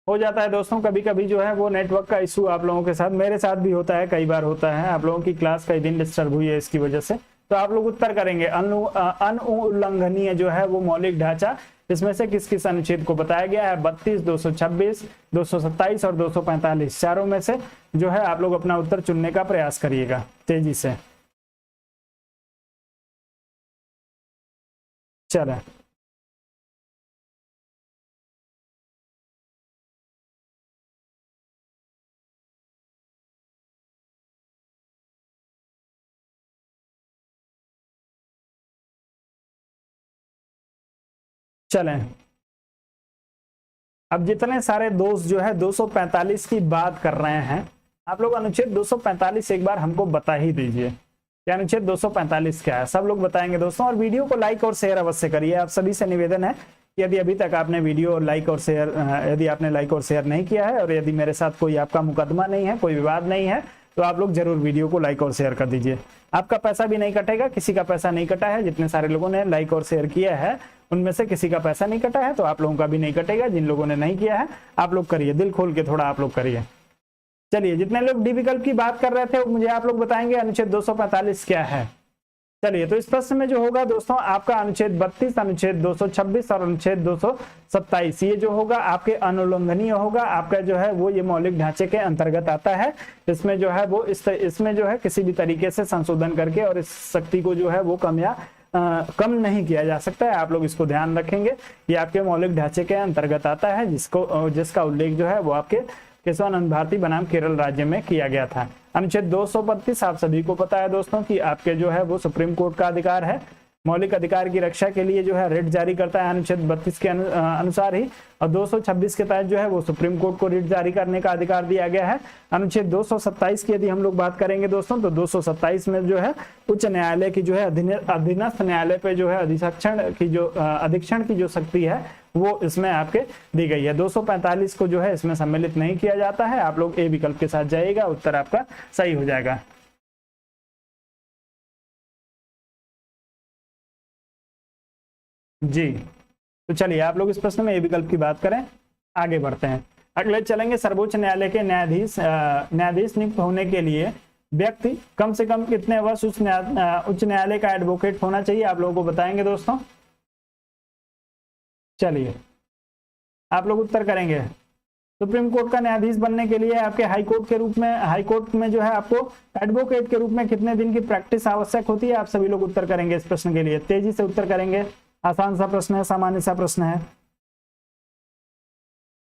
हो जाता है दोस्तों कभी कभी जो है वो नेटवर्क का इशू आप लोगों के साथ, मेरे साथ भी होता है, कई बार होता है। आप लोगों की क्लास कई दिन डिस्टर्ब हुई है इसकी वजह से। तो आप लोग उत्तर करेंगे अनुल्लंघनीय जो है वो मौलिक ढांचा, इसमें से किस किस अनुच्छेद को बताया गया है? 32, 226, 227 और 245, चारों में से जो है आप लोग अपना उत्तर चुनने का प्रयास करिएगा तेजी से। चलें अब जितने सारे दोस्त जो है 245 की बात कर रहे हैं, आप लोग अनुच्छेद 245 एक बार हमको बता ही दीजिए कि अनुच्छेद 245 क्या है। सब लोग बताएंगे दोस्तों, और वीडियो को लाइक और शेयर अवश्य करिए। आप सभी से निवेदन है कि यदि अभी तक आपने वीडियो लाइक और शेयर यदि आपने लाइक और शेयर नहीं किया है, और यदि मेरे साथ कोई आपका मुकदमा नहीं है, कोई विवाद नहीं है, तो आप लोग जरूर वीडियो को लाइक और शेयर कर दीजिए। आपका पैसा भी नहीं कटेगा, किसी का पैसा नहीं कटा है। जितने सारे लोगों ने लाइक और शेयर किया है उनमें से किसी का पैसा नहीं कटा है, तो आप लोगों का भी नहीं कटेगा। जिन लोगों ने नहीं किया है आप लोग करिए, दिल खोल के थोड़ा आप लोग करिए। चलिए जितने लोग डी विकल्प की बात कर रहे थे मुझे आप लोग बताएंगे अनुच्छेद 245 क्या है। चलिए तो इस प्रश्न में जो होगा दोस्तों आपका अनुच्छेद 32, अनुच्छेद 226 और अनुच्छेद 227 ये जो होगा आपके अनुल्लंघनीय होगा। आपका जो है वो ये मौलिक ढांचे के अंतर्गत आता है। इसमें जो है वो इसमें जो है किसी भी तरीके से संशोधन करके और इस शक्ति को जो है वो कम नहीं किया जा सकता है। आप लोग इसको ध्यान रखेंगे, ये आपके मौलिक ढांचे के अंतर्गत आता है, जिसका उल्लेख जो है वो आपके केशवानंद भारती बनाम केरल राज्य में किया गया था। अनुच्छेद 232 आप सभी को पता है दोस्तों कि आपके जो है वो सुप्रीम कोर्ट का अधिकार है। मौलिक अधिकार की रक्षा के लिए जो है रिट जारी करता है अनुच्छेद 32 के अनुसार ही, और 226 के तहत जो है वो सुप्रीम कोर्ट को रिट जारी करने का अधिकार दिया गया है। अनुच्छेद 227 की यदि हम लोग बात करेंगे दोस्तों, तो 227 में जो है उच्च न्यायालय की जो है अधीनस्थ न्यायालय पे जो है अधीक्षण की जो शक्ति है वो इसमें आपके दी गई है। 245 को जो है इसमें सम्मिलित नहीं किया जाता है। आप लोग ए विकल्प के साथ जाइएगा, उत्तर आपका सही हो जाएगा। जी, तो चलिए आप लोग इस प्रश्न में ए विकल्प की बात करें, आगे बढ़ते हैं। अगले चलेंगे, सर्वोच्च न्यायालय के न्यायाधीश नियुक्त होने के लिए व्यक्ति कम से कम कितने वर्ष उच्च न्यायालय का एडवोकेट होना चाहिए, आप लोगों को बताएंगे दोस्तों। चलिए आप लोग उत्तर करेंगे। सुप्रीम कोर्ट का न्यायाधीश बनने के लिए आपके हाई कोर्ट में जो है आपको एडवोकेट के रूप में कितने दिन की प्रैक्टिस आवश्यक होती है, आप सभी लोग उत्तर करेंगे इस प्रश्न के लिए। तेजी से उत्तर करेंगे, आसान सा प्रश्न है, सामान्य सा प्रश्न है।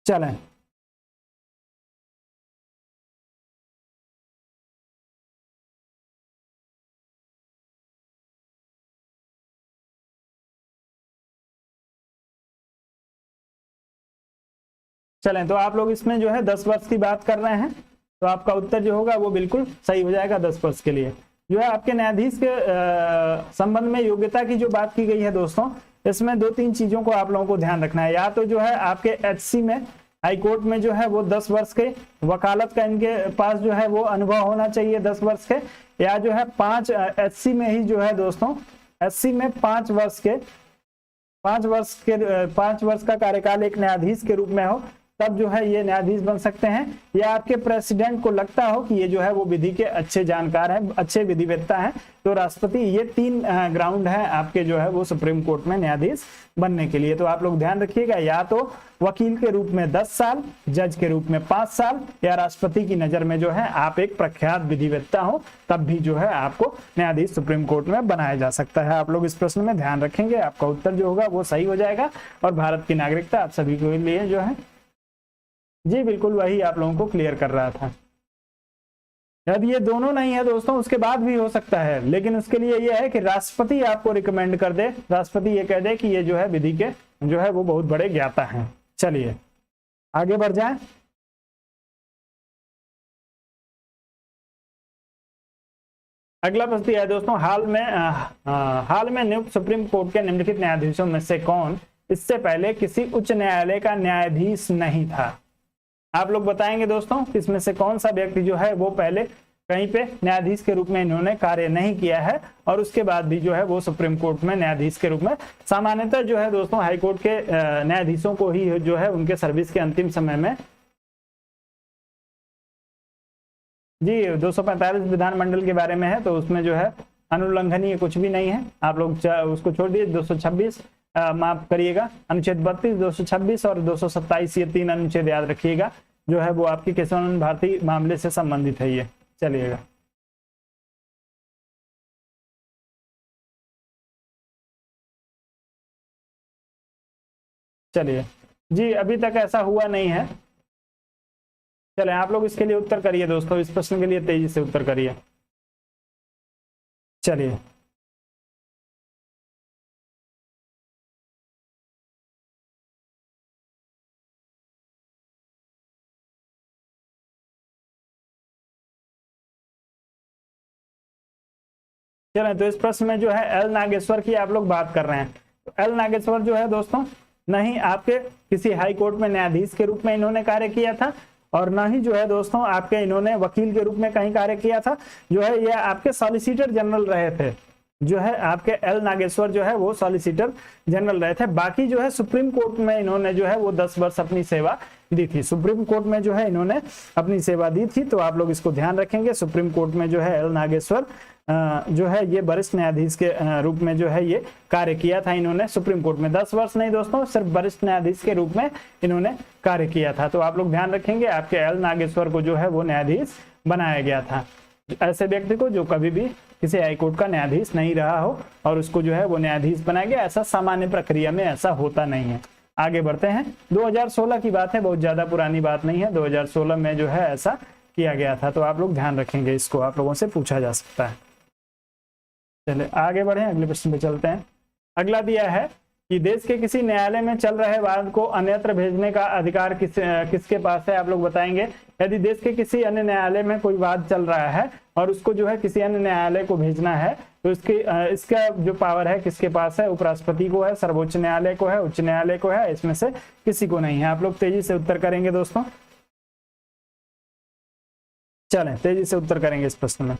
चलें, चलें, तो आप लोग इसमें जो है 10 वर्ष की बात कर रहे हैं, तो आपका उत्तर जो होगा वो बिल्कुल सही हो जाएगा। 10 वर्ष के लिए जो है आपके न्यायाधीश के संबंध में योग्यता की जो बात की गई है दोस्तों, इसमें 2-3 चीजों को आप लोगों को ध्यान रखना है। या तो जो है आपके एचसी में, हाई कोर्ट में जो है वो 10 वर्ष के वकालत का इनके पास जो है वो अनुभव होना चाहिए 10 वर्ष के, या जो है 5 एचसी में ही जो है दोस्तों, एचसी में 5 वर्ष का कार्यकाल एक न्यायाधीश के रूप में हो, तब जो है ये न्यायाधीश बन सकते हैं। या आपके प्रेसिडेंट को लगता हो कि ये जो है वो विधि के अच्छे जानकार हैं, अच्छे विधिवेत्ता हैं, तो राष्ट्रपति। ये 3 ग्राउंड है आपके जो है वो सुप्रीम कोर्ट में न्यायाधीश बनने के लिए। तो आप लोग ध्यान रखिएगा, या तो वकील के रूप में 10 साल, जज के रूप में 5 साल, या राष्ट्रपति की नजर में जो है आप एक प्रख्यात विधिवेत्ता हो, तब भी जो है आपको न्यायाधीश सुप्रीम कोर्ट में बनाया जा सकता है। आप लोग इस प्रश्न में ध्यान रखेंगे, आपका उत्तर जो होगा वो सही हो जाएगा। और भारत की नागरिकता आप सभी के लिए जो है, जी बिल्कुल वही आप लोगों को क्लियर कर रहा था। यदि ये दोनों नहीं है दोस्तों, उसके बाद भी हो सकता है, लेकिन उसके लिए ये है कि राष्ट्रपति आपको रिकमेंड कर दे, राष्ट्रपति ये कह दे कि ये जो है विधि के जो है वो बहुत बड़े ज्ञाता हैं। चलिए आगे बढ़ जाएं। अगला प्रश्न है दोस्तों, हाल में नियुक्त सुप्रीम कोर्ट के निम्नलिखित न्यायाधीशों में से कौन इससे पहले किसी उच्च न्यायालय का न्यायाधीश नहीं था। आप लोग बताएंगे दोस्तों, इसमें से कौन सा व्यक्ति जो है वो पहले कहीं पे न्यायाधीश के रूप में इन्होंने कार्य नहीं किया है, और उसके बाद भी जो है वो सुप्रीम कोर्ट में न्यायाधीश के रूप में। सामान्यतः जो है दोस्तों हाई कोर्ट के न्यायाधीशों को ही जो है उनके सर्विस के अंतिम समय में, जी 245 विधानमंडल के बारे में है, तो उसमें जो है अनुल्लंघनीय कुछ भी नहीं है, आप लोग उसको छोड़ दिए। 226 माफ करिएगा, अनुच्छेद 32, 226 और 227, ये 3 अनुच्छेद याद रखिएगा, जो है वो आपकी केशवानंद भारती मामले से संबंधित है ये। चलिएगा चलिए, जी अभी तक ऐसा हुआ नहीं है। चले आप लोग इसके लिए उत्तर करिए दोस्तों, इस प्रश्न के लिए तेजी से उत्तर करिए। चलिए चलें, तो इस प्रश्न में जो है एल नागेश्वर की आप लोग बात कर रहे हैं। तो एल नागेश्वर जो है दोस्तों, नहीं आपके किसी हाई कोर्ट में न्यायाधीश के रूप में इन्होंने कार्य किया था, और ना ही जो है दोस्तों आपके इन्होंने वकील के रूप में कहीं कार्य किया था। जो है ये आपके सॉलिसिटर जनरल रहे थे, जो है आपके एल नागेश्वर जो है वो सॉलिसिटर जनरल रहे थे। बाकी जो है सुप्रीम कोर्ट में इन्होंने जो है वो 10 वर्ष अपनी सेवा दी थी, सुप्रीम कोर्ट में जो है इन्होंने अपनी सेवा दी थी। तो आप लोग इसको ध्यान रखेंगे, सुप्रीम कोर्ट में जो है एल नागेश्वर जो है ये वरिष्ठ न्यायाधीश के रूप में जो है ये कार्य किया था इन्होंने सुप्रीम कोर्ट में। 10 वर्ष नहीं दोस्तों, सिर्फ वरिष्ठ न्यायाधीश के रूप में इन्होंने कार्य किया था। तो आप लोग ध्यान रखेंगे, आपके एल नागेश्वर को जो है वो न्यायाधीश बनाया गया था। ऐसे व्यक्ति को जो कभी भी किसी हाईकोर्ट का न्यायाधीश नहीं रहा हो और उसको जो है वो न्यायाधीश बनाया गया, ऐसा सामान्य प्रक्रिया में ऐसा होता नहीं है। आगे बढ़ते हैं, 2016 की बात है, बहुत ज्यादा पुरानी बात नहीं है, 2016 में जो है ऐसा किया गया था। तो आप लोग ध्यान रखेंगे, इसको आप लोगों से पूछा जा सकता है। चलिए आगे बढ़े, अगले प्रश्न पे चलते हैं। अगला दिया है कि देश के किसी न्यायालय में चल रहे वाद को अन्यत्र भेजने का अधिकार किसके पास है, आप लोग बताएंगे। यदि देश के किसी अन्य न्यायालय में कोई वाद चल रहा है और उसको जो है किसी अन्य न्यायालय को भेजना है, तो इसका जो पावर है किसके पास है, उपराष्ट्रपति को है, सर्वोच्च न्यायालय को है, उच्च न्यायालय को है, इसमें से किसी को नहीं है। आप लोग तेजी से उत्तर करेंगे दोस्तों, चलें तेजी से उत्तर करेंगे इस प्रश्न में।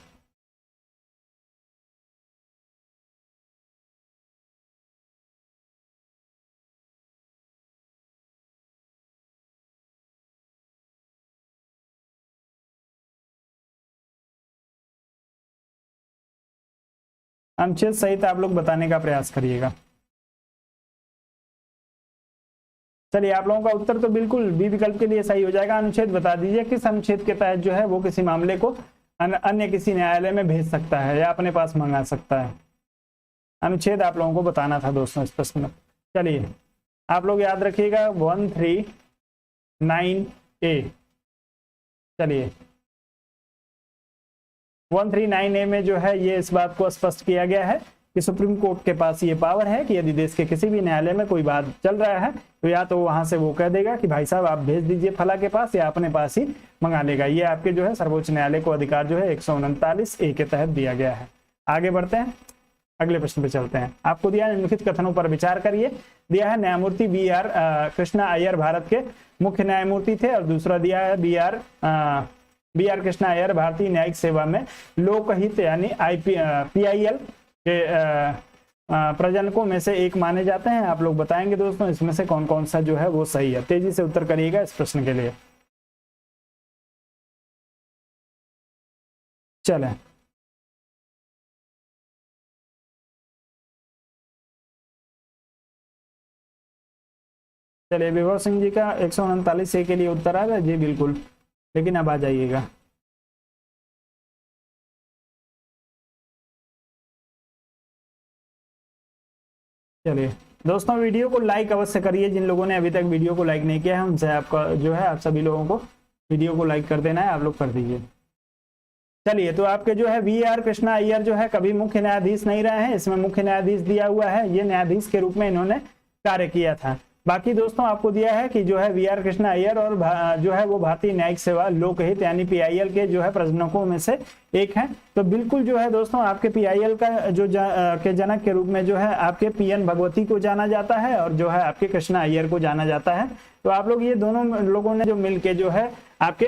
अनुच्छेद सहित आप लोग बताने का प्रयास करिएगा। चलिए आप लोगों का उत्तर तो बिल्कुल बी विकल्प के लिए सही हो जाएगा। अनुच्छेद बता दीजिए किस अनुच्छेद के तहत जो है वो किसी मामले को अन्य किसी न्यायालय में भेज सकता है या अपने पास मंगा सकता है। अनुच्छेद आप लोगों को बताना था दोस्तों इस प्रश्न में। चलिए आप लोग याद रखिएगा 139A। चलिए 139A में जो है ये इस बात को स्पष्ट किया गया है कि सुप्रीम कोर्ट के पास ये पावर है कि यदि देश के किसी भी न्यायालय में कोई बात चल रहा है तो या तो वहां से वो कह देगा कि भाई साहब आप भेज दीजिए फला के पास, या अपने पास ही मंगा लेगा। ये आपके जो है सर्वोच्च न्यायालय को अधिकार जो है 139A के तहत दिया गया है। आगे बढ़ते हैं, अगले प्रश्न पे चलते हैं। आपको दिया निम्नलिखित कथनों पर विचार करिए। दिया है न्यायमूर्ति BR कृष्णा अय्यर भारत के मुख्य न्यायमूर्ति थे, और दूसरा दिया है BR कृष्णा अय्यर भारतीय न्यायिक सेवा में लोकहित यानी PIL के प्रजनकों में से एक माने जाते हैं। आप लोग बताएंगे दोस्तों इसमें से कौन कौन सा जो है वो सही है। तेजी से उत्तर करिएगा इस प्रश्न के लिए। चलें चलिए विभव सिंह जी का 139A के लिए उत्तर आ गया जी, बिल्कुल, लेकिन अब आ जाइएगा। चलिए दोस्तों वीडियो को लाइक अवश्य करिए। जिन लोगों ने अभी तक वीडियो को लाइक नहीं किया है उनसे आपका जो है आप सभी लोगों को वीडियो को लाइक कर देना है, आप लोग कर दीजिए। चलिए तो आपके जो है BR कृष्णा अय्यर जो है कभी मुख्य न्यायाधीश नहीं रहे हैं, इसमें मुख्य न्यायाधीश दिया हुआ है, ये न्यायाधीश के रूप में इन्होंने कार्य किया था। बाकी दोस्तों आपको दिया है कि जो है BR कृष्णा अय्यर और जो है वो भारतीय न्यायिक सेवा लोकहित यानी PIL के जो है प्रजनकों में से एक है। तो बिल्कुल जो है दोस्तों आपके PIL का जो के जनक के रूप में जो है आपके PN भगवती को जाना जाता है और जो है आपके कृष्णा अय्यर को जाना जाता है। तो आप लोग ये दोनों लोगों ने जो मिलके जो है आपके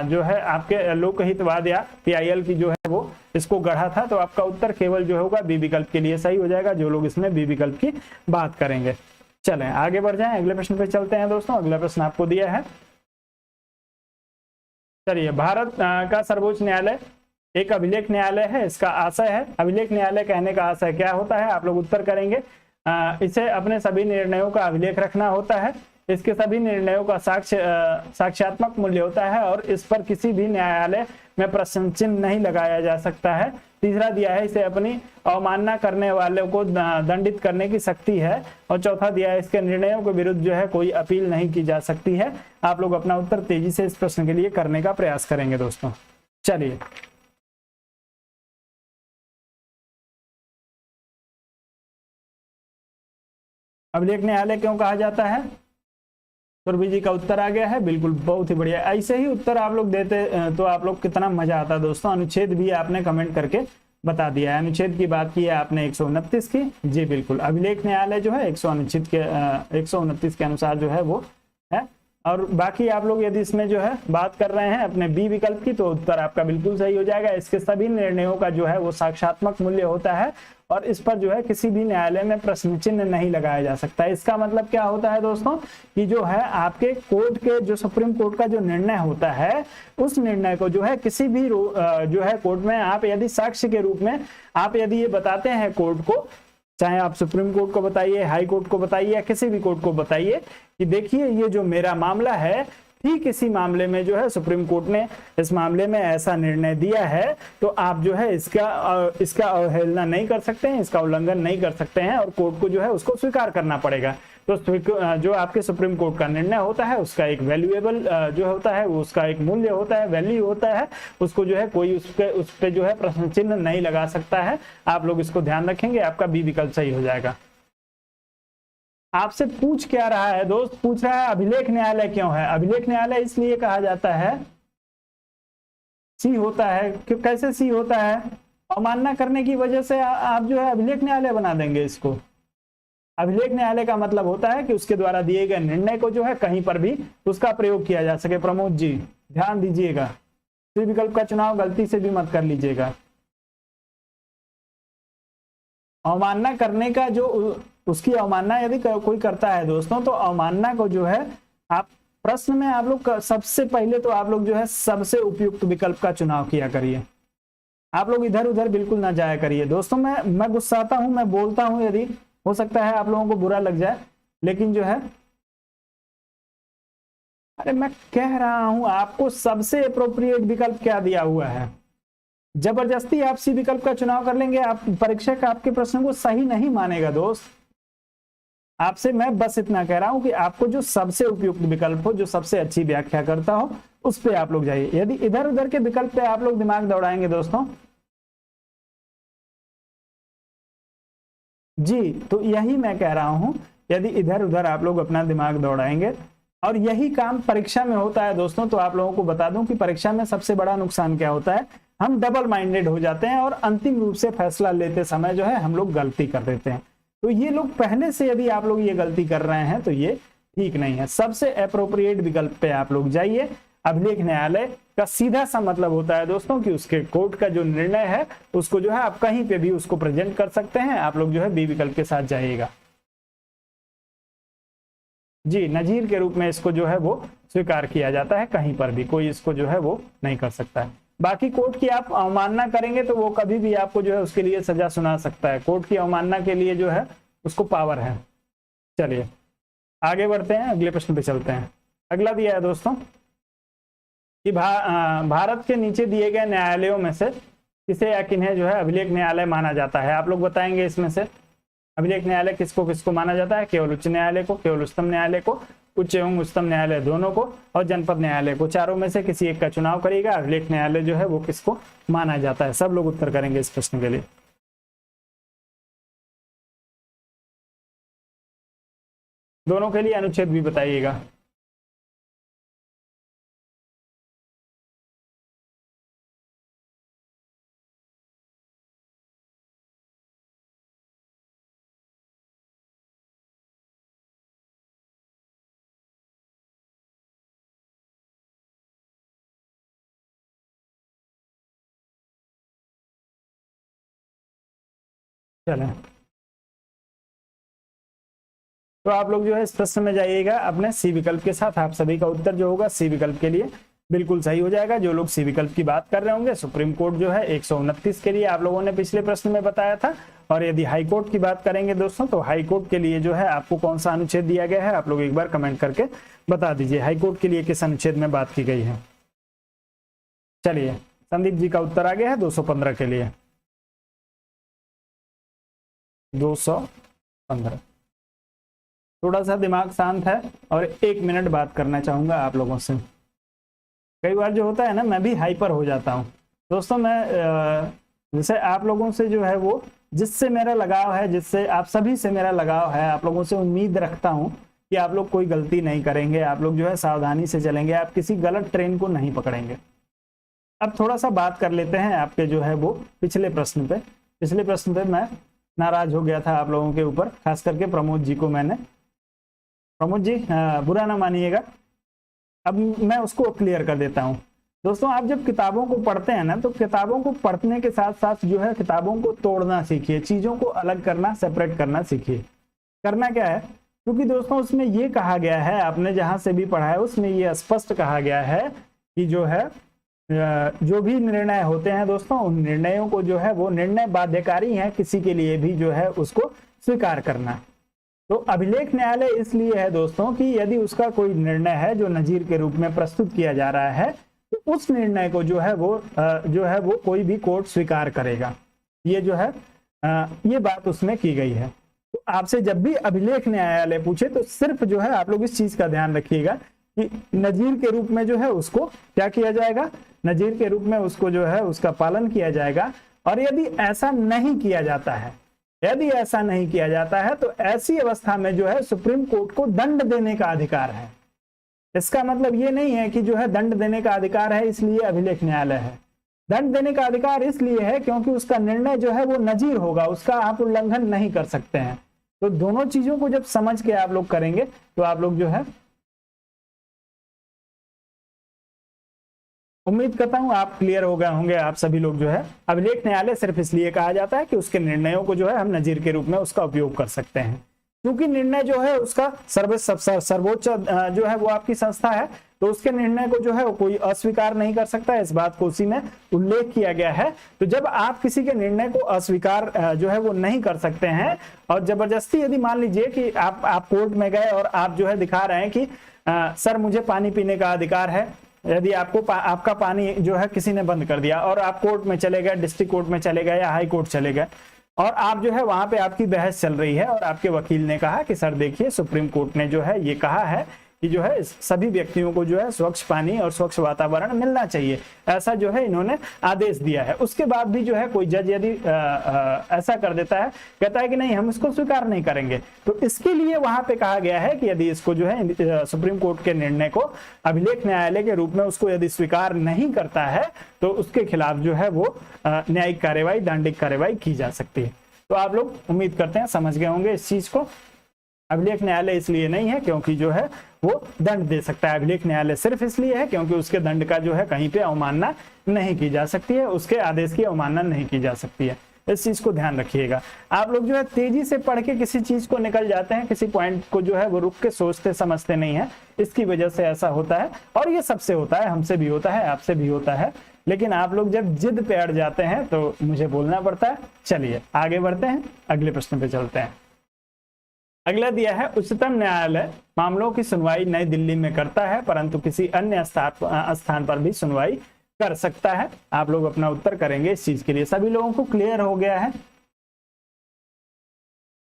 जो है आपके लोकहितवाद या PIL की जो है वो इसको गढ़ा था। तो आपका उत्तर केवल जो होगा बी विकल्प के लिए सही हो जाएगा, जो लोग इसमें बी विकल्प की बात करेंगे। चलें आगे बढ़ जाएं, अगले प्रश्न पे चलते हैं दोस्तों। अगला प्रश्न आपको दिया है, चलिए भारत का सर्वोच्च न्यायालय एक अभिलेख न्यायालय है, इसका आशय है। अभिलेख न्यायालय कहने का आशय क्या होता है, आप लोग उत्तर करेंगे। इसे अपने सभी निर्णयों का अभिलेख रखना होता है, इसके सभी निर्णयों का साक्ष्यात्मक मूल्य होता है और इस पर किसी भी न्यायालय में प्रश्न चिन्ह नहीं लगाया जा सकता है। तीसरा दिया है इसे अपनी अवमानना करने वालों को दंडित करने की शक्ति है, और चौथा दिया है इसके निर्णयों के विरुद्ध जो है कोई अपील नहीं की जा सकती है। आप लोग अपना उत्तर तेजी से इस प्रश्न के लिए करने का प्रयास करेंगे दोस्तों। चलिए अभिलेख न्यायालय क्यों कहा जाता है, सुरभि जी का उत्तर आ गया है, बिल्कुल, बहुत ही बढ़िया। ऐसे ही उत्तर आप लोग देते तो आप लोग कितना मजा आता दोस्तों। अनुच्छेद भी आपने कमेंट करके बता दिया है। अनुच्छेद की बात की है आपने 129 की, जी बिल्कुल। अभिलेख न्यायालय जो है 129 के अनुसार जो है वो है। और बाकी आप लोग यदि इसमें जो है बात कर रहे हैं अपने बी विकल्प की, तो उत्तर आपका बिल्कुल सही हो जाएगा। इसके सभी निर्णयों का जो है वो साक्ष्यात्मक मूल्य होता है और इस पर जो है किसी भी न्यायालय में प्रश्न चिन्ह नहीं लगाया जा सकता। इसका मतलब क्या होता है दोस्तों कि जो है आपके कोर्ट के जो सुप्रीम कोर्ट का जो निर्णय होता है, उस निर्णय को जो है किसी भी जो है कोर्ट में आप यदि साक्ष्य के रूप में आप यदि ये बताते हैं कोर्ट को, चाहे आप सुप्रीम कोर्ट को बताइए, हाई कोर्ट को बताइए या किसी भी कोर्ट को बताइए कि देखिए ये जो मेरा मामला है, ठीक इसी मामले में जो है सुप्रीम कोर्ट ने इस मामले में ऐसा निर्णय दिया है, तो आप जो है इसका अवहेलना नहीं कर सकते हैं, इसका उल्लंघन नहीं कर सकते हैं और कोर्ट को जो है उसको स्वीकार करना पड़ेगा। तो जो आपके सुप्रीम कोर्ट का निर्णय होता है उसका एक वैल्यूएबल जो होता है वो उसका एक मूल्य होता है, वैल्यू होता है, उसको जो है कोई उस पे जो है प्रश्न चिन्ह नहीं लगा सकता है। आप लोग इसको ध्यान रखेंगे, आपका बी विकल्प सही हो जाएगा। आपसे पूछ क्या रहा है दोस्त, पूछ रहा है अभिलेख न्यायालय क्यों है। अभिलेख न्यायालय इसलिए कहा जाता है, सी होता है, क्यों कैसे सी होता है, अवमानना करने की वजह से आप जो है अभिलेख न्यायालय बना देंगे इसको। अभिलेख न्यायालय का मतलब होता है कि उसके द्वारा दिए गए निर्णय को जो है कहीं पर भी उसका प्रयोग किया जा सके। प्रमोद जी ध्यान दीजिएगा, सी विकल्प का चुनाव गलती से भी मत कर लीजिएगा। अवमानना करने का जो उसकी अवमानना यदि कोई करता है दोस्तों, तो अवमानना को जो है आप प्रश्न में आप लोग सबसे पहले तो आप लोग जो है सबसे उपयुक्त विकल्प का चुनाव किया करिए। आप लोग इधर उधर बिल्कुल ना जाया करिए दोस्तों। मैं गुस्साता हूं, मैं बोलता हूं, यदि हो सकता है आप लोगों को बुरा लग जाए, लेकिन जो है अरे मैं कह रहा हूं आपको सबसे अप्रोप्रिएट विकल्प क्या दिया हुआ है। जबरदस्ती आप सी विकल्प का चुनाव कर लेंगे, आप परीक्षक आपके प्रश्न को सही नहीं मानेगा दोस्त। आपसे मैं बस इतना कह रहा हूं कि आपको जो सबसे उपयुक्त विकल्प हो, जो सबसे अच्छी व्याख्या करता हो, उस पे आप लोग जाइए। यदि इधर उधर के विकल्प पे आप लोग दिमाग दौड़ाएंगे दोस्तों, जी तो यही मैं कह रहा हूं, यदि इधर उधर आप लोग अपना दिमाग दौड़ाएंगे और यही काम परीक्षा में होता है दोस्तों, तो आप लोगों को बता दूं कि परीक्षा में सबसे बड़ा नुकसान क्या होता है, हम डबल माइंडेड हो जाते हैं और अंतिम रूप से फैसला लेते समय जो है हम लोग गलती कर देते हैं। तो ये लोग पहले से यदि आप लोग ये गलती कर रहे हैं तो ये ठीक नहीं है। सबसे अप्रोप्रिएट विकल्प पे आप लोग जाइए। अभिलेख न्यायालय का सीधा सा मतलब होता है दोस्तों कि उसके कोर्ट का जो निर्णय है उसको जो है आप कहीं पे भी उसको प्रेजेंट कर सकते हैं। आप लोग जो है बी विकल्प के साथ जाइएगा। जी नजीर के रूप में इसको जो है वो स्वीकार किया जाता है, कहीं पर भी कोई इसको जो है वो नहीं कर सकता है। बाकी कोर्ट की आप अवमानना करेंगे तो वो कभी भी आपको जो है उसके लिए सजा सुना सकता है। कोर्ट की अवमानना के लिए जो है उसको पावर है। चलिए आगे बढ़ते हैं, अगले प्रश्न पे चलते हैं। अगला दिया है दोस्तों कि भारत के नीचे दिए गए न्यायालयों में से किसे या किन्हें जो है अभिलेख न्यायालय माना जाता है। आप लोग बताएंगे इसमें से अभिलेख न्यायालय किसको किसको माना जाता है। केवल उच्च न्यायालय को, केवल उच्चतम न्यायालय को, उच्च एवं उच्चतम न्यायालय दोनों को, और जनपद न्यायालय को। चारों में से किसी एक का चुनाव करिएगा। अभिलेख न्यायालय जो है वो किसको माना जाता है। सब लोग उत्तर करेंगे इस प्रश्न के लिए। दोनों के लिए अनुच्छेद भी बताइएगा। चलें तो आप लोग जो है इस प्रश्न में जाइएगा अपने सी विकल्प के साथ। आप सभी का उत्तर जो होगा सी विकल्प के लिए बिल्कुल सही हो जाएगा। जो लोग सी विकल्प की बात कर रहे होंगे, सुप्रीम कोर्ट जो है 129 के लिए आप लोगों ने पिछले प्रश्न में बताया था। और यदि हाई कोर्ट की बात करेंगे दोस्तों, तो हाई कोर्ट के लिए जो है आपको कौन सा अनुच्छेद दिया गया है, आप लोग एक बार कमेंट करके बता दीजिए हाई कोर्ट के लिए किस अनुच्छेद में बात की गई है। चलिए संदीप जी का उत्तर आ गया है 215 के लिए। 215। थोड़ा सा दिमाग शांत है और 1 मिनट बात करना चाहूंगा आप लोगों से। कई बार जो होता है ना, मैं भी हाइपर हो जाता हूं दोस्तों। मैं जैसे आप लोगों से जो है वो जिससे मेरा लगाव है, जिससे आप सभी से मेरा लगाव है, आप लोगों से उम्मीद रखता हूं कि आप लोग कोई गलती नहीं करेंगे, आप लोग जो है सावधानी से चलेंगे, आप किसी गलत ट्रेन को नहीं पकड़ेंगे। अब थोड़ा सा बात कर लेते हैं आपके जो है वो पिछले प्रश्न पे। पिछले प्रश्न पे मैं नाराज हो गया था आप लोगों के ऊपर, खास करके प्रमोद जी को मैंने। प्रमोद जी बुरा ना मानिएगा, अब मैं उसको क्लियर कर देता हूं। दोस्तों आप जब किताबों को पढ़ते हैं ना, तो किताबों को पढ़ने के साथ साथ जो है किताबों को तोड़ना सीखिए, चीजों को अलग करना, सेपरेट करना सीखिए। करना क्या है, क्योंकि दोस्तों उसमें ये कहा गया है, आपने जहां से भी पढ़ा है उसमें ये स्पष्ट कहा गया है कि जो है जो भी निर्णय होते हैं दोस्तों, उन निर्णयों को जो है वो निर्णय बाध्यकारी है, किसी के लिए भी जो है उसको स्वीकार करना। तो अभिलेख न्यायालय इसलिए है दोस्तों कि यदि उसका कोई निर्णय है जो नजीर के रूप में प्रस्तुत किया जा रहा है, तो उस निर्णय को जो है वो कोई भी कोर्ट स्वीकार करेगा। ये जो है ये बात उसमें की गई है। तो आपसे जब भी अभिलेख न्यायालय पूछे तो सिर्फ जो है आप लोग इस चीज का ध्यान रखिएगा कि नजीर के रूप में जो है उसको क्या किया जाएगा, नजीर के रूप में उसको जो है उसका पालन किया जाएगा। और यदि ऐसा नहीं किया जाता है, यदि ऐसा नहीं किया जाता है तो ऐसी अवस्था में जो है सुप्रीम कोर्ट को दंड देने का अधिकार है। इसका मतलब ये नहीं है कि जो है दंड देने का अधिकार है इसलिए अभिलेख न्यायालय है। दंड देने का अधिकार इसलिए है क्योंकि उसका निर्णय जो है वो नजीर होगा, उसका आप उल्लंघन नहीं कर सकते हैं। तो दोनों चीजों को जब समझ के आप लोग करेंगे तो आप लोग जो है, उम्मीद करता हूं आप क्लियर हो गए होंगे आप सभी लोग जो है। अभिलेख न्यायालय सिर्फ इसलिए कहा जाता है कि उसके निर्णयों को जो है हम नजीर के रूप में उसका उपयोग कर सकते हैं। क्योंकि निर्णय जो है उसका सर्वोच्च जो है वो आपकी संस्था है, तो उसके निर्णय को जो है वो कोई अस्वीकार नहीं कर सकता। इस बात को उसी में उल्लेख किया गया है। तो जब आप किसी के निर्णय को अस्वीकार जो है वो नहीं कर सकते हैं और जबरदस्ती यदि मान लीजिए कि आप कोर्ट में गए और आप जो है दिखा रहे हैं कि सर मुझे पानी पीने का अधिकार है, यदि आपको आपका पानी जो है किसी ने बंद कर दिया और आप कोर्ट में चले गए, डिस्ट्रिक्ट कोर्ट में चले गए या हाई कोर्ट चले गए और आप जो है वहां पे आपकी बहस चल रही है और आपके वकील ने कहा कि सर देखिए सुप्रीम कोर्ट ने जो है ये कहा है कि जो है सभी व्यक्तियों को जो है स्वच्छ पानी और स्वच्छ वातावरण मिलना चाहिए, ऐसा जो है इन्होंने आदेश दिया है। उसके बाद भी जो है कोई जज यदि ऐसा कर देता है, कहता है कि नहीं हम इसको स्वीकार नहीं करेंगे, तो इसके लिए वहां पे कहा गया है कि यदि इसको जो है सुप्रीम कोर्ट के निर्णय को अभिलेख न्यायालय के रूप में उसको यदि स्वीकार नहीं करता है तो उसके खिलाफ जो है वो न्यायिक कार्यवाही, दंडिक कार्यवाही की जा सकती है। तो आप लोग उम्मीद करते हैं समझ गए होंगे इस चीज को। अभिलेख न्यायालय इसलिए नहीं है क्योंकि जो है वो दंड दे सकता है। अभिलेख न्यायालय सिर्फ इसलिए है क्योंकि उसके दंड का जो है कहीं पे अवमानना नहीं की जा सकती है, उसके आदेश की अवमानना नहीं की जा सकती है। इस चीज को ध्यान रखिएगा। आप लोग जो है तेजी से पढ़ के किसी चीज को निकल जाते हैं, किसी पॉइंट को जो है वो रुक के सोचते समझते नहीं है, इसकी वजह से ऐसा होता है। और ये सबसे होता है, हमसे भी होता है, आपसे भी होता है। लेकिन आप लोग जब जिद पे अड़ जाते हैं तो मुझे बोलना पड़ता है। चलिए आगे बढ़ते हैं, अगले प्रश्न पे चलते हैं। अगला दिया है, उच्चतम न्यायालय मामलों की सुनवाई नई दिल्ली में करता है परंतु किसी अन्य स्थान पर भी सुनवाई कर सकता है। आप लोग अपना उत्तर करेंगे इस चीज के लिए। सभी लोगों को क्लियर हो गया है?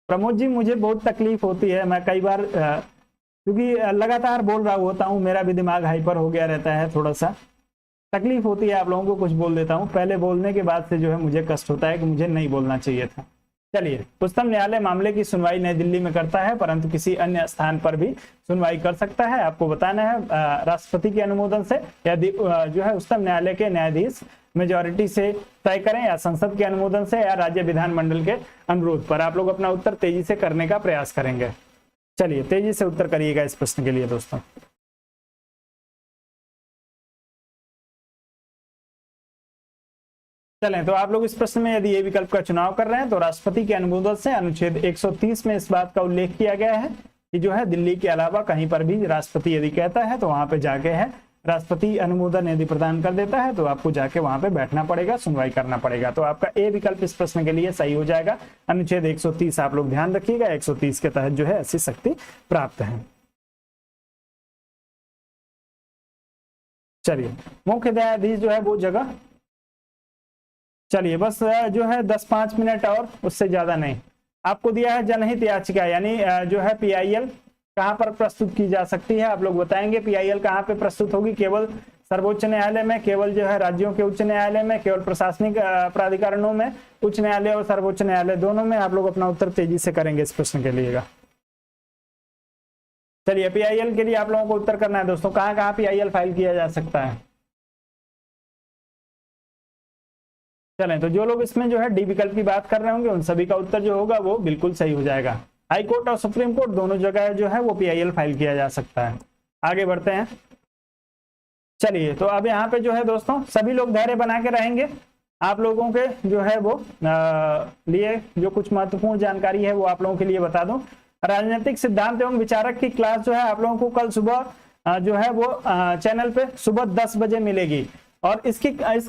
प्रमोद जी मुझे बहुत तकलीफ होती है, मैं कई बार क्योंकि लगातार बोल रहा होता हूँ, मेरा भी दिमाग हाइपर हो गया रहता है, थोड़ा सा तकलीफ होती है। आप लोगों को कुछ बोल देता हूँ, पहले बोलने के बाद से जो है मुझे कष्ट होता है कि मुझे नहीं बोलना चाहिए था। चलिए, उच्चतम न्यायालय मामले की सुनवाई नई दिल्ली में करता है परंतु किसी अन्य स्थान पर भी सुनवाई कर सकता है। आपको बताना है राष्ट्रपति के अनुमोदन से, यदि जो है उच्चतम न्यायालय के न्यायाधीश मेजोरिटी से तय करें या संसद के अनुमोदन से या राज्य विधानमंडल के अनुरोध पर। आप लोग अपना उत्तर तेजी से करने का प्रयास करेंगे। चलिए तेजी से उत्तर करिएगा इस प्रश्न के लिए दोस्तों। चलें, तो आप लोग इस प्रश्न में यदि ये विकल्प का चुनाव कर रहे हैं तो राष्ट्रपति के अनुमोदन से अनुच्छेद 130 में इस बात का उल्लेख किया गया है कि जो है दिल्ली के अलावा कहीं पर भी राष्ट्रपति यदि कहता है तो वहां पे जाके है राष्ट्रपति अनुमोदन यदि प्रदान कर देता है तो आपको जाके वहां पे बैठना पड़ेगा, सुनवाई करना पड़ेगा। तो आपका ए विकल्प इस प्रश्न के लिए सही हो जाएगा। अनुच्छेद 130 आप लोग ध्यान रखिएगा, 130 के तहत जो है ऐसी शक्ति प्राप्त है। चलिए, मुख्य न्यायाधीश जो है वो जगह, चलिए बस जो है 10-5 मिनट और, उससे ज्यादा नहीं। आपको दिया है जनहित याचिका यानी जो है पीआईएल कहां पर प्रस्तुत की जा सकती है, आप लोग बताएंगे। पीआईएल कहां पे प्रस्तुत होगी? केवल सर्वोच्च न्यायालय में, केवल जो है राज्यों के उच्च न्यायालय में, केवल प्रशासनिक प्राधिकरणों में, उच्च न्यायालय और सर्वोच्च न्यायालय दोनों में। आप लोग अपना उत्तर तेजी से करेंगे इस प्रश्न के लिए। चलिए, पीआईएल के लिए आप लोगों को उत्तर करना है दोस्तों, कहां कहां पीआईएल फाइल किया जा सकता है। चलें, तो जो लोग इसमें जो है डी विकल्प की बात कर रहे होंगे उन सभी का उत्तर जो होगा वो बिल्कुल सही हो जाएगा। हाई कोर्ट और सुप्रीम कोर्ट दोनों जगह जो है वो पीआईएल फाइल किया जा सकता है। आगे बढ़ते हैं। चलिए, तो अब यहाँ पे जो है दोस्तों सभी लोग धैर्य बना के रहेंगे। आप लोगों के जो है वो लिए जो कुछ महत्वपूर्ण जानकारी है वो आप लोगों के लिए बता दूं। राजनीतिक सिद्धांत एवं विचारक की क्लास जो है आप लोगों को कल सुबह जो है वो चैनल पे सुबह 10 बजे मिलेगी। और इस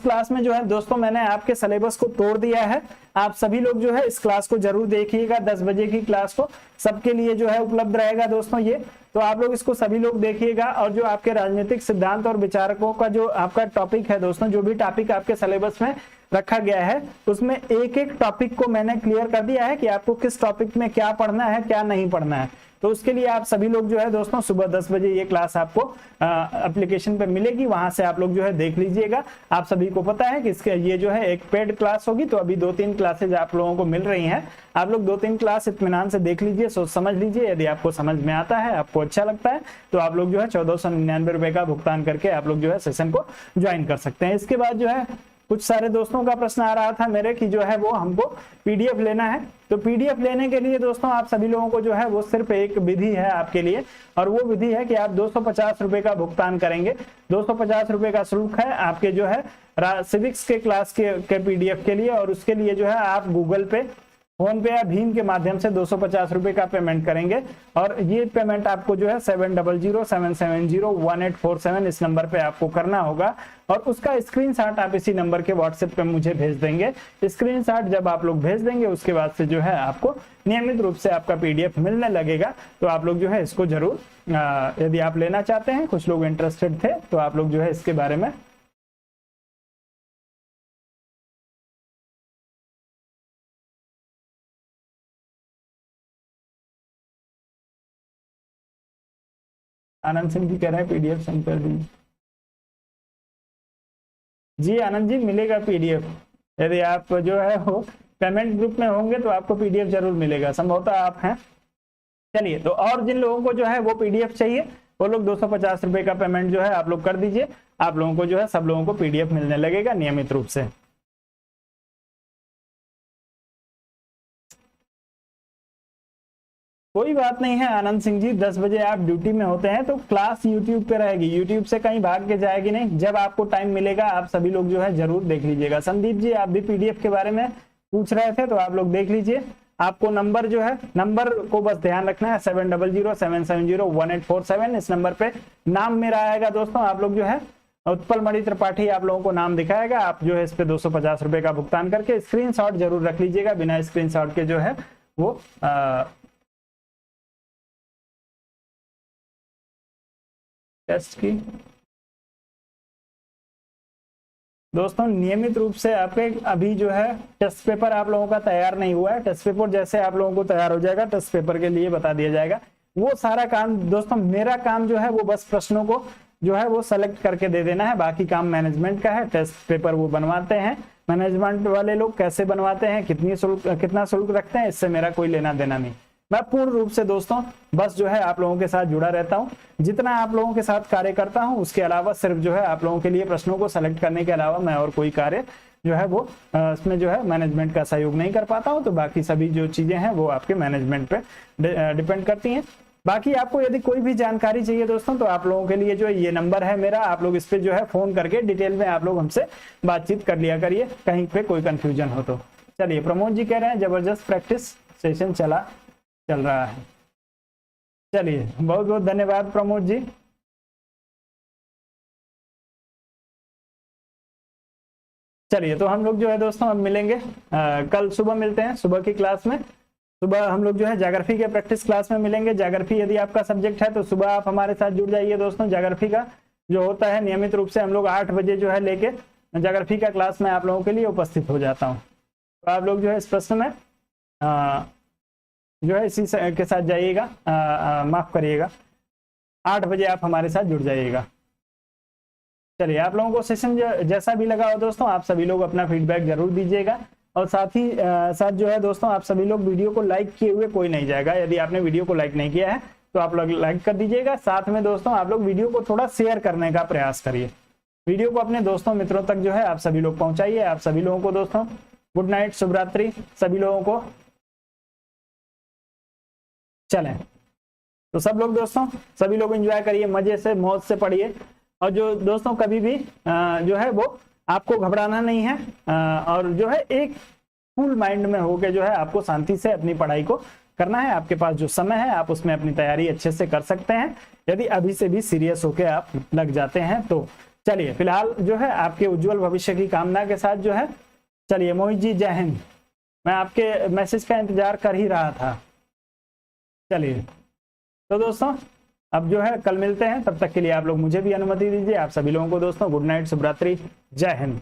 क्लास में जो है दोस्तों मैंने आपके सिलेबस को तोड़ दिया है। आप सभी लोग जो है इस क्लास को जरूर देखिएगा। 10 बजे की क्लास को सबके लिए जो है उपलब्ध रहेगा दोस्तों ये। तो आप लोग इसको सभी लोग देखिएगा। और जो आपके राजनीतिक सिद्धांत और विचारकों का जो आपका टॉपिक है दोस्तों, जो भी टॉपिक आपके सिलेबस में रखा गया है उसमें एक एक टॉपिक को मैंने क्लियर कर दिया है कि आपको किस टॉपिक में क्या पढ़ना है क्या नहीं पढ़ना है। तो उसके लिए आप सभी लोग जो है दोस्तों सुबह 10 बजे ये क्लास आपको एप्लीकेशन पे मिलेगी, वहां से आप लोग जो है देख लीजिएगा। आप सभी को पता है कि इसके ये जो है एक पेड क्लास होगी, तो अभी 2-3 क्लासेज आप लोगों को मिल रही हैं। आप लोग 2-3 क्लास इत्मीनान से देख लीजिए, सोच समझ लीजिए। यदि आपको समझ में आता है, आपको अच्छा लगता है, तो आप लोग जो है 1499 रुपए का भुगतान करके आप लोग जो है सेशन को ज्वाइन कर सकते हैं। इसके बाद जो है कुछ सारे दोस्तों का प्रश्न आ रहा था मेरे कि जो है वो हमको पीडीएफ लेना है। तो पीडीएफ लेने के लिए दोस्तों आप सभी लोगों को जो है वो सिर्फ एक विधि है आपके लिए, और वो विधि है कि आप 250 रुपए का भुगतान करेंगे। 250 रुपए का शुल्क है आपके जो है सिविक्स के क्लास के पीडीएफ के लिए, और उसके लिए जो है आप गूगल पे, फोन पे या भीम के माध्यम से 250 रुपए का पेमेंट करेंगे। और ये पेमेंट आपको जो है 7007701847 इस नंबर पे आपको करना होगा, और उसका स्क्रीनशॉट आप इसी नंबर के व्हाट्सएप पे मुझे भेज देंगे। स्क्रीनशॉट जब आप लोग भेज देंगे उसके बाद से जो है आपको नियमित रूप से आपका पीडीएफ मिलने लगेगा। तो आप लोग जो है इसको जरूर यदि आप लेना चाहते हैं, कुछ लोग इंटरेस्टेड थे, तो आप लोग जो है इसके बारे में आनंद सिंह जी कह रहे हैं पीडीएफ सेंड कर दीजिए। जी आनंद जी मिलेगा पीडीएफ, यदि आप जो है वो पेमेंट ग्रुप में होंगे तो आपको पीडीएफ जरूर मिलेगा, संभवतः आप हैं। चलिए, तो और जिन लोगों को जो है वो पीडीएफ चाहिए वो लोग 250 रुपए का पेमेंट जो है आप लोग कर दीजिए। आप लोगों को जो है सब लोगों को पीडीएफ मिलने लगेगा नियमित रूप से। कोई बात नहीं है आनंद सिंह जी, 10 बजे आप ड्यूटी में होते हैं तो क्लास यूट्यूब पे रहेगी, यूट्यूब से कहीं भाग के जाएगी नहीं। जब आपको टाइम मिलेगा आप सभी लोग जो है जरूर देख लीजिएगा। संदीप जी आप भी पीडीएफ के बारे में पूछ रहे थे, तो आप लोग देख लीजिए। आपको नंबर जो है, नंबर को बस ध्यान रखना है 7007701847। इस नंबर पे नाम मेरा आएगा दोस्तों। आप लोग जो है उत्पल मणि त्रिपाठी आप लोगों को नाम दिखाएगा। आप जो है इस पे 250 रुपए का भुगतान करके स्क्रीनशॉट जरूर रख लीजिएगा। बिना स्क्रीनशॉट के जो है वो टेस्ट की दोस्तों नियमित रूप से आपके अभी जो है टेस्ट पेपर आप लोगों का तैयार नहीं हुआ है। टेस्ट पेपर जैसे आप लोगों को तैयार हो जाएगा, टेस्ट पेपर के लिए बता दिया जाएगा। वो सारा काम दोस्तों, मेरा काम जो है वो बस प्रश्नों को जो है वो सेलेक्ट करके दे देना है, बाकी काम मैनेजमेंट का है। टेस्ट पेपर वो बनवाते हैं मैनेजमेंट वाले लोग, कैसे बनवाते हैं, कितना शुल्क रखते हैं, इससे मेरा कोई लेना देना नहीं। मैं पूर्ण रूप से दोस्तों बस जो है आप लोगों के साथ जुड़ा रहता हूं। जितना आप लोगों के साथ कार्य करता हूं उसके अलावा सिर्फ जो है आप लोगों के लिए प्रश्नों को सेलेक्ट करने के अलावा मैं और कोई कार्य जो है वो इसमें जो है मैनेजमेंट का सहयोग नहीं कर पाता हूं। तो बाकी सभी जो चीजें हैं वो आपके मैनेजमेंट पे डिपेंड करती हैं। बाकी आपको यदि कोई भी जानकारी चाहिए दोस्तों तो आप लोगों के लिए जो ये नंबर है मेरा, आप लोग इस पे जो है फोन करके डिटेल में आप लोग हमसे बातचीत कर लिया करिए, कहीं पे कोई कंफ्यूजन हो तो। चलिए, प्रमोद जी कह रहे हैं जबरदस्त प्रैक्टिस सेशन चल रहा है। चलिए, बहुत बहुत धन्यवाद प्रमोद जी। चलिए, तो हम लोग जो है दोस्तों अब मिलेंगे कल सुबह मिलते हैं सुबह की क्लास में। सुबह हम लोग जो है ज्योग्राफी के प्रैक्टिस क्लास में मिलेंगे। ज्योग्राफी यदि आपका सब्जेक्ट है तो सुबह आप हमारे साथ जुड़ जाइए दोस्तों। ज्योग्राफी का जो होता है नियमित रूप से हम लोग 8 बजे जो है लेके ज्योग्राफी का क्लास में आप लोगों के लिए उपस्थित हो जाता हूँ। तो आप लोग जो है इस प्रश्न में जो है इसी के साथ जाइएगा, माफ करिएगा 8 बजे आप हमारे साथ जुड़ जाइएगा। चलिए, आप लोगों को सेशन जैसा भी लगा हो दोस्तों आप सभी लोग अपना फीडबैक जरूर दीजिएगा। और साथ ही साथ जो है दोस्तों आप सभी लोग वीडियो को लाइक किए हुए कोई नहीं जाएगा। यदि आपने वीडियो को लाइक नहीं किया है तो आप लोग लाइक कर दीजिएगा। साथ में दोस्तों आप लोग वीडियो को थोड़ा शेयर करने का प्रयास करिए। वीडियो को अपने दोस्तों मित्रों तक जो है आप सभी लोग पहुंचाइए। आप सभी लोगों को दोस्तों गुड नाइट, शुभ रात्रि सभी लोगों को। चलें, तो सब लोग दोस्तों सभी लोग एंजॉय करिए, मजे से मौज से पढ़िए। और जो दोस्तों कभी भी जो है वो आपको घबराना नहीं है, और जो है एक फुल माइंड में होके जो है आपको शांति से अपनी पढ़ाई को करना है। आपके पास जो समय है आप उसमें अपनी तैयारी अच्छे से कर सकते हैं, यदि अभी से भी सीरियस होके आप लग जाते हैं तो। चलिए, फिलहाल जो है आपके उज्जवल भविष्य की कामना के साथ जो है, चलिए मोहित जी जय हिंद। मैं आपके मैसेज का इंतजार कर ही रहा था। चलिए, तो दोस्तों अब जो है कल मिलते हैं, तब तक के लिए आप लोग मुझे भी अनुमति दीजिए। आप सभी लोगों को दोस्तों गुड नाइट, शुभ रात्रि, जय हिंद।